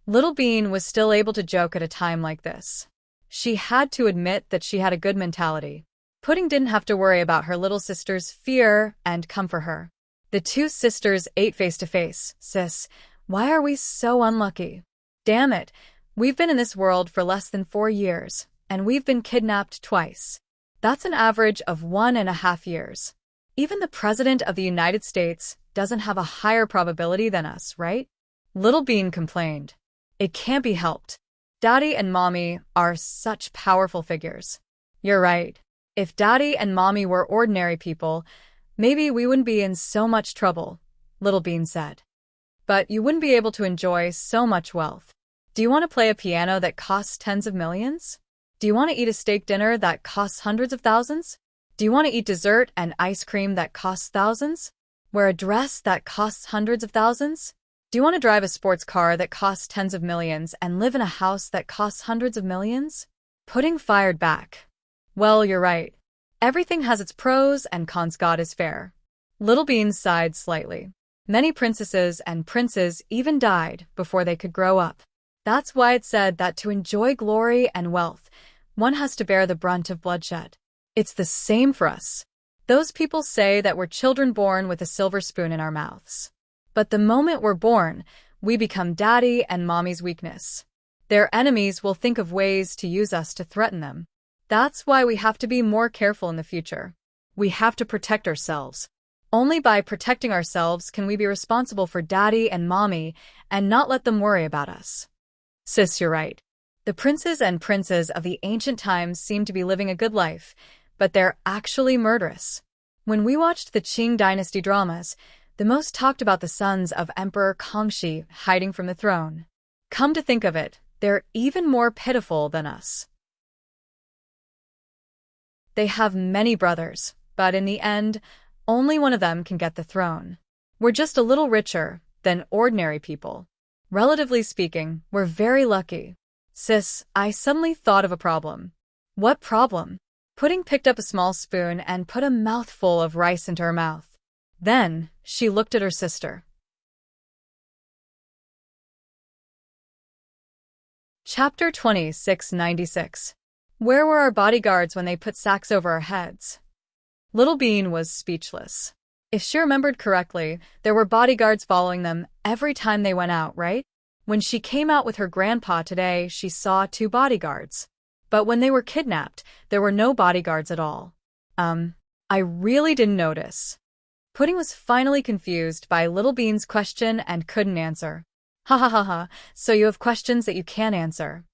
Little Bean was still able to joke at a time like this. She had to admit that she had a good mentality. Pudding didn't have to worry about her little sister's fear and come for her. The 2 sisters ate face to face. Sis, why are we so unlucky? Damn it, we've been in this world for less than 4 years, and we've been kidnapped twice. That's an average of 1.5 years. Even the President of the United States doesn't have a higher probability than us, right? Little Bean complained. It can't be helped. Daddy and Mommy are such powerful figures. You're right. If Daddy and Mommy were ordinary people, maybe we wouldn't be in so much trouble, Little Bean said. But you wouldn't be able to enjoy so much wealth. Do you want to play a piano that costs tens of millions? Do you want to eat a steak dinner that costs hundreds of thousands? Do you want to eat dessert and ice cream that costs thousands? Wear a dress that costs hundreds of thousands? Do you want to drive a sports car that costs tens of millions and live in a house that costs hundreds of millions? Pudding fired back. Well, you're right. Everything has its pros and cons. God is fair. Little Bean sighed slightly. Many princesses and princes even died before they could grow up. That's why it's said that to enjoy glory and wealth, one has to bear the brunt of bloodshed. It's the same for us. Those people say that we're children born with a silver spoon in our mouths. But the moment we're born, we become Daddy and Mommy's weakness. Their enemies will think of ways to use us to threaten them. That's why we have to be more careful in the future. We have to protect ourselves. Only by protecting ourselves can we be responsible for Daddy and Mommy and not let them worry about us. Sis, you're right. The princes and princes of the ancient times seem to be living a good life, but they're actually murderous. When we watched the Qing dynasty dramas, the most talked about the sons of Emperor Kangxi hiding from the throne. Come to think of it, they're even more pitiful than us. They have many brothers, but in the end, only one of them can get the throne. We're just a little richer than ordinary people. Relatively speaking, we're very lucky. Sis, I suddenly thought of a problem. What problem? Pudding picked up a small spoon and put a mouthful of rice into her mouth. Then, she looked at her sister. Chapter 2696. Where were our bodyguards when they put sacks over our heads? Little Bean was speechless. If she remembered correctly, there were bodyguards following them every time they went out, right? When she came out with her grandpa today, she saw 2 bodyguards. But when they were kidnapped, there were no bodyguards at all. I really didn't notice. Pudding was finally confused by Little Bean's question and couldn't answer. Ha ha ha ha, so you have questions that you can't answer.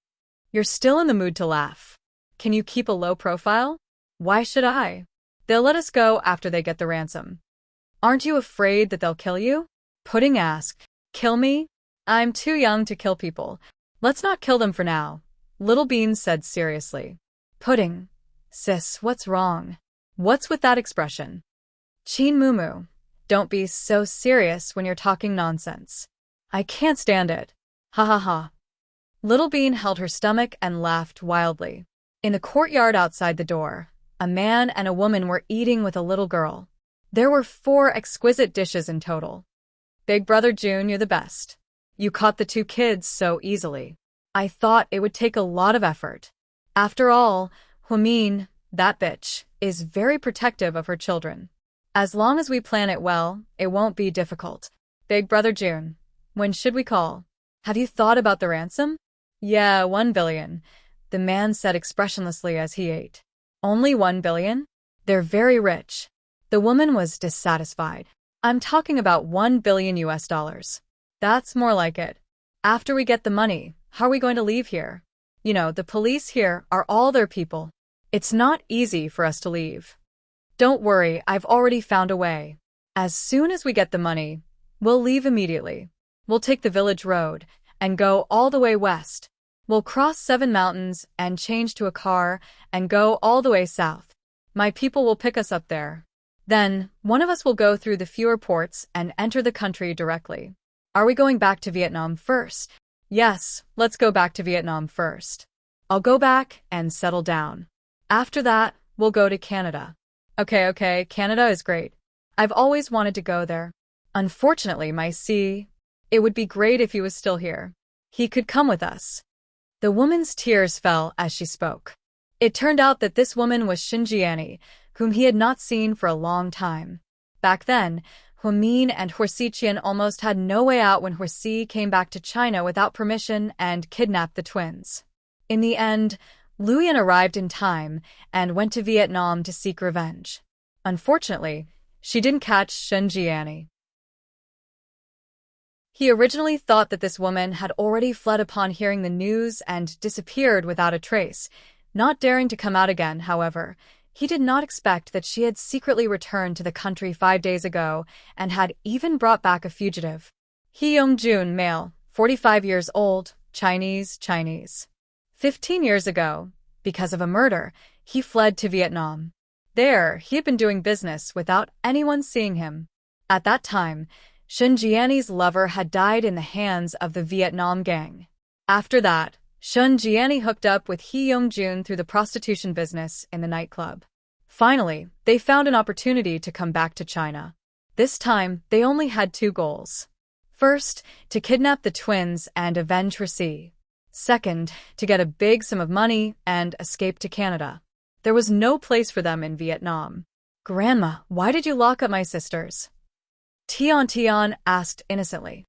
You're still in the mood to laugh. Can you keep a low profile? Why should I? They'll let us go after they get the ransom. Aren't you afraid that they'll kill you? Pudding asked. Kill me? I'm too young to kill people. Let's not kill them for now, Little Bean said seriously. Pudding. Sis, what's wrong? What's with that expression? Chin Mumu. Don't be so serious when you're talking nonsense. I can't stand it. Ha ha ha. Little Bean held her stomach and laughed wildly. In the courtyard outside the door, a man and a woman were eating with a little girl. There were 4 exquisite dishes in total. Big Brother June, you're the best. You caught the 2 kids so easily. I thought it would take a lot of effort. After all, Huimin, that bitch, is very protective of her children. As long as we plan it well, it won't be difficult. Big Brother June, when should we call? Have you thought about the ransom? Yeah, 1 billion, the man said expressionlessly as he ate. Only 1 billion? They're very rich. The woman was dissatisfied. I'm talking about $1 billion US. That's more like it. After we get the money, how are we going to leave here? You know, the police here are all their people. It's not easy for us to leave. Don't worry, I've already found a way. As soon as we get the money, we'll leave immediately. We'll take the village road and go all the way west. We'll cross 7 mountains and change to a car and go all the way south. My people will pick us up there. Then, one of us will go through the fewer ports and enter the country directly. Are we going back to Vietnam first? Yes, let's go back to Vietnam first. I'll go back and settle down. After that, we'll go to Canada. Okay, Canada is great. I've always wanted to go there. Unfortunately, it would be great if he was still here. He could come with us. The woman's tears fell as she spoke. It turned out that this woman was Xinjiani, whom he had not seen for a long time. Back then, Huimin and Huixiqian almost had no way out when Huixi came back to China without permission and kidnapped the twins. In the end, Luyan arrived in time and went to Vietnam to seek revenge. Unfortunately, she didn't catch Xinjiani. He originally thought that this woman had already fled upon hearing the news and disappeared without a trace. Not daring to come out again, however, he did not expect that she had secretly returned to the country 5 days ago and had even brought back a fugitive. He Yongjun, male, 45 years old, Chinese. 15 years ago, because of a murder, he fled to Vietnam. There, he had been doing business without anyone seeing him. At that time, Xinjiani's lover had died in the hands of the Vietnam gang. After that, Xinjiani hooked up with He Yongjun through the prostitution business in the nightclub. Finally, they found an opportunity to come back to China. This time, they only had 2 goals. First, to kidnap the twins and avenge Huixi. Second, to get a big sum of money and escape to Canada. There was no place for them in Vietnam. Grandma, why did you lock up my sisters? Tian asked innocently.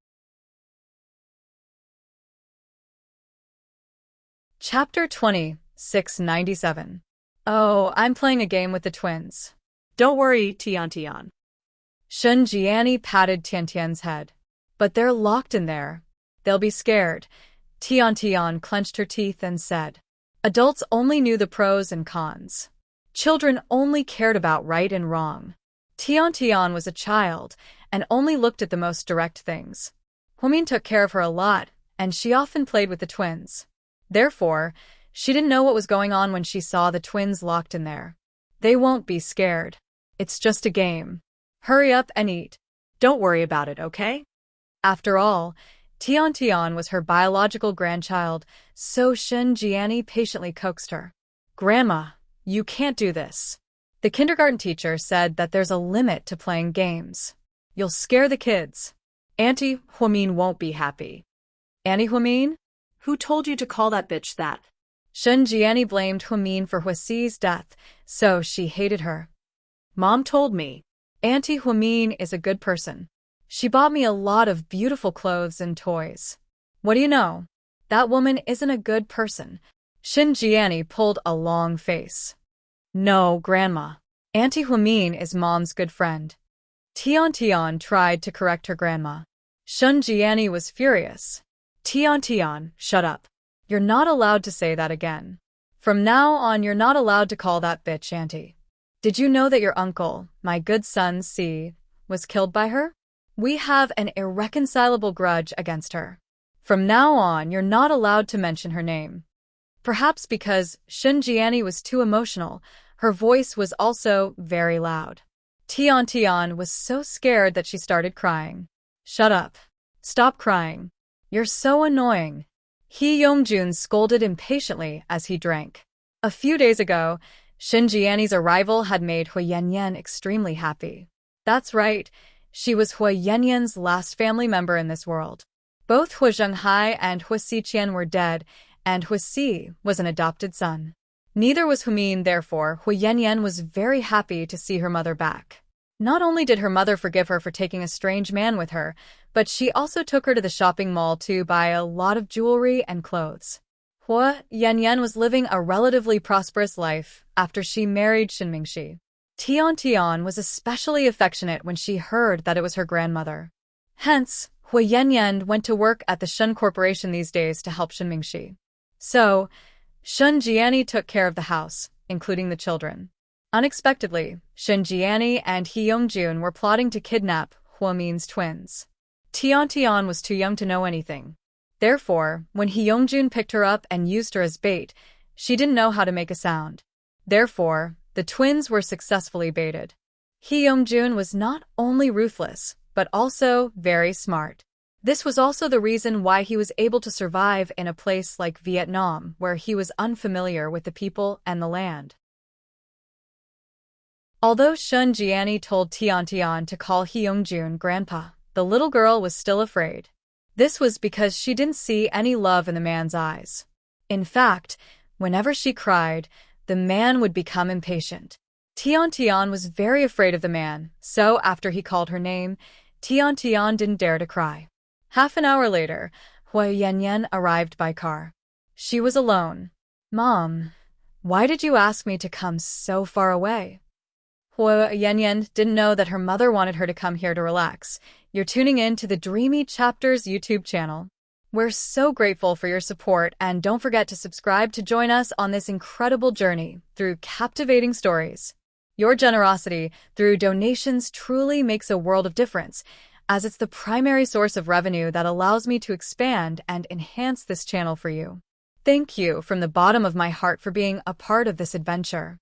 Chapter 2697. Oh, I'm playing a game with the twins. Don't worry, Tian. Xinjiani patted Tian's head. But they're locked in there. They'll be scared. Tian clenched her teeth and said. Adults only knew the pros and cons. Children only cared about right and wrong. Tian was a child and only looked at the most direct things. Huamin took care of her a lot, and she often played with the twins. Therefore, she didn't know what was going on when she saw the twins locked in there. They won't be scared. It's just a game. Hurry up and eat. Don't worry about it, okay? After all, Tian was her biological grandchild, so Shen Jiani patiently coaxed her. Grandma, you can't do this. The kindergarten teacher said that there's a limit to playing games. You'll scare the kids. Auntie Huamin won't be happy. Auntie Huamin? Who told you to call that bitch that? Shen Jiani blamed Huamin for Huasi's death, so she hated her. Mom told me. Auntie Huamin is a good person. She bought me a lot of beautiful clothes and toys. What do you know? That woman isn't a good person. Shen Jiani pulled a long face. No, Grandma. Auntie Huamin is Mom's good friend. Tian tried to correct her grandma. Shen Jiani was furious. Tian, shut up. You're not allowed to say that again. From now on, you're not allowed to call that bitch Auntie. Did you know that your uncle, my good son C, was killed by her? We have an irreconcilable grudge against her. From now on, you're not allowed to mention her name. Perhaps because Shen Jiani was too emotional, her voice was also very loud. Tian was so scared that she started crying. Shut up. Stop crying. You're so annoying. He Yongjun scolded impatiently as he drank. A few days ago, Shen Jiani's arrival had made Hui Yanyan extremely happy. That's right, she was Hui Yanyan's last family member in this world. Both Hui Zhenghai and Hui Xiqian were dead, and Hui Si was an adopted son. Neither was Humin, therefore Hui Yanyan was very happy to see her mother back. Not only did her mother forgive her for taking a strange man with her, but she also took her to the shopping mall to buy a lot of jewelry and clothes. Hui Yanyan was living a relatively prosperous life after she married Shin Mingxi. Tian was especially affectionate when she heard that it was her grandmother. Hence, Hui Yanyan went to work at the Shen Corporation these days to help Shin Mingxi. So, Shen Jiani took care of the house, including the children. Unexpectedly, Shen Jiani and He Yongjun were plotting to kidnap Huamin's twins. Tian was too young to know anything. Therefore, when He Yongjun picked her up and used her as bait, she didn't know how to make a sound. Therefore, the twins were successfully baited. He Yongjun was not only ruthless, but also very smart. This was also the reason why he was able to survive in a place like Vietnam, where he was unfamiliar with the people and the land. Although Shen Jiani told Tian to call He Yongjun Grandpa, the little girl was still afraid. This was because she didn't see any love in the man's eyes. In fact, whenever she cried, the man would become impatient. Tian was very afraid of the man, so after he called her name, Tian didn't dare to cry. Half an hour later, Hui Yanyan arrived by car. She was alone. Mom, why did you ask me to come so far away? Hui Yanyan didn't know that her mother wanted her to come here to relax. You're tuning in to the Dreamy Chapters YouTube channel. We're so grateful for your support, and don't forget to subscribe to join us on this incredible journey through captivating stories. Your generosity through donations truly makes a world of difference, as it's the primary source of revenue that allows me to expand and enhance this channel for you. Thank you from the bottom of my heart for being a part of this adventure.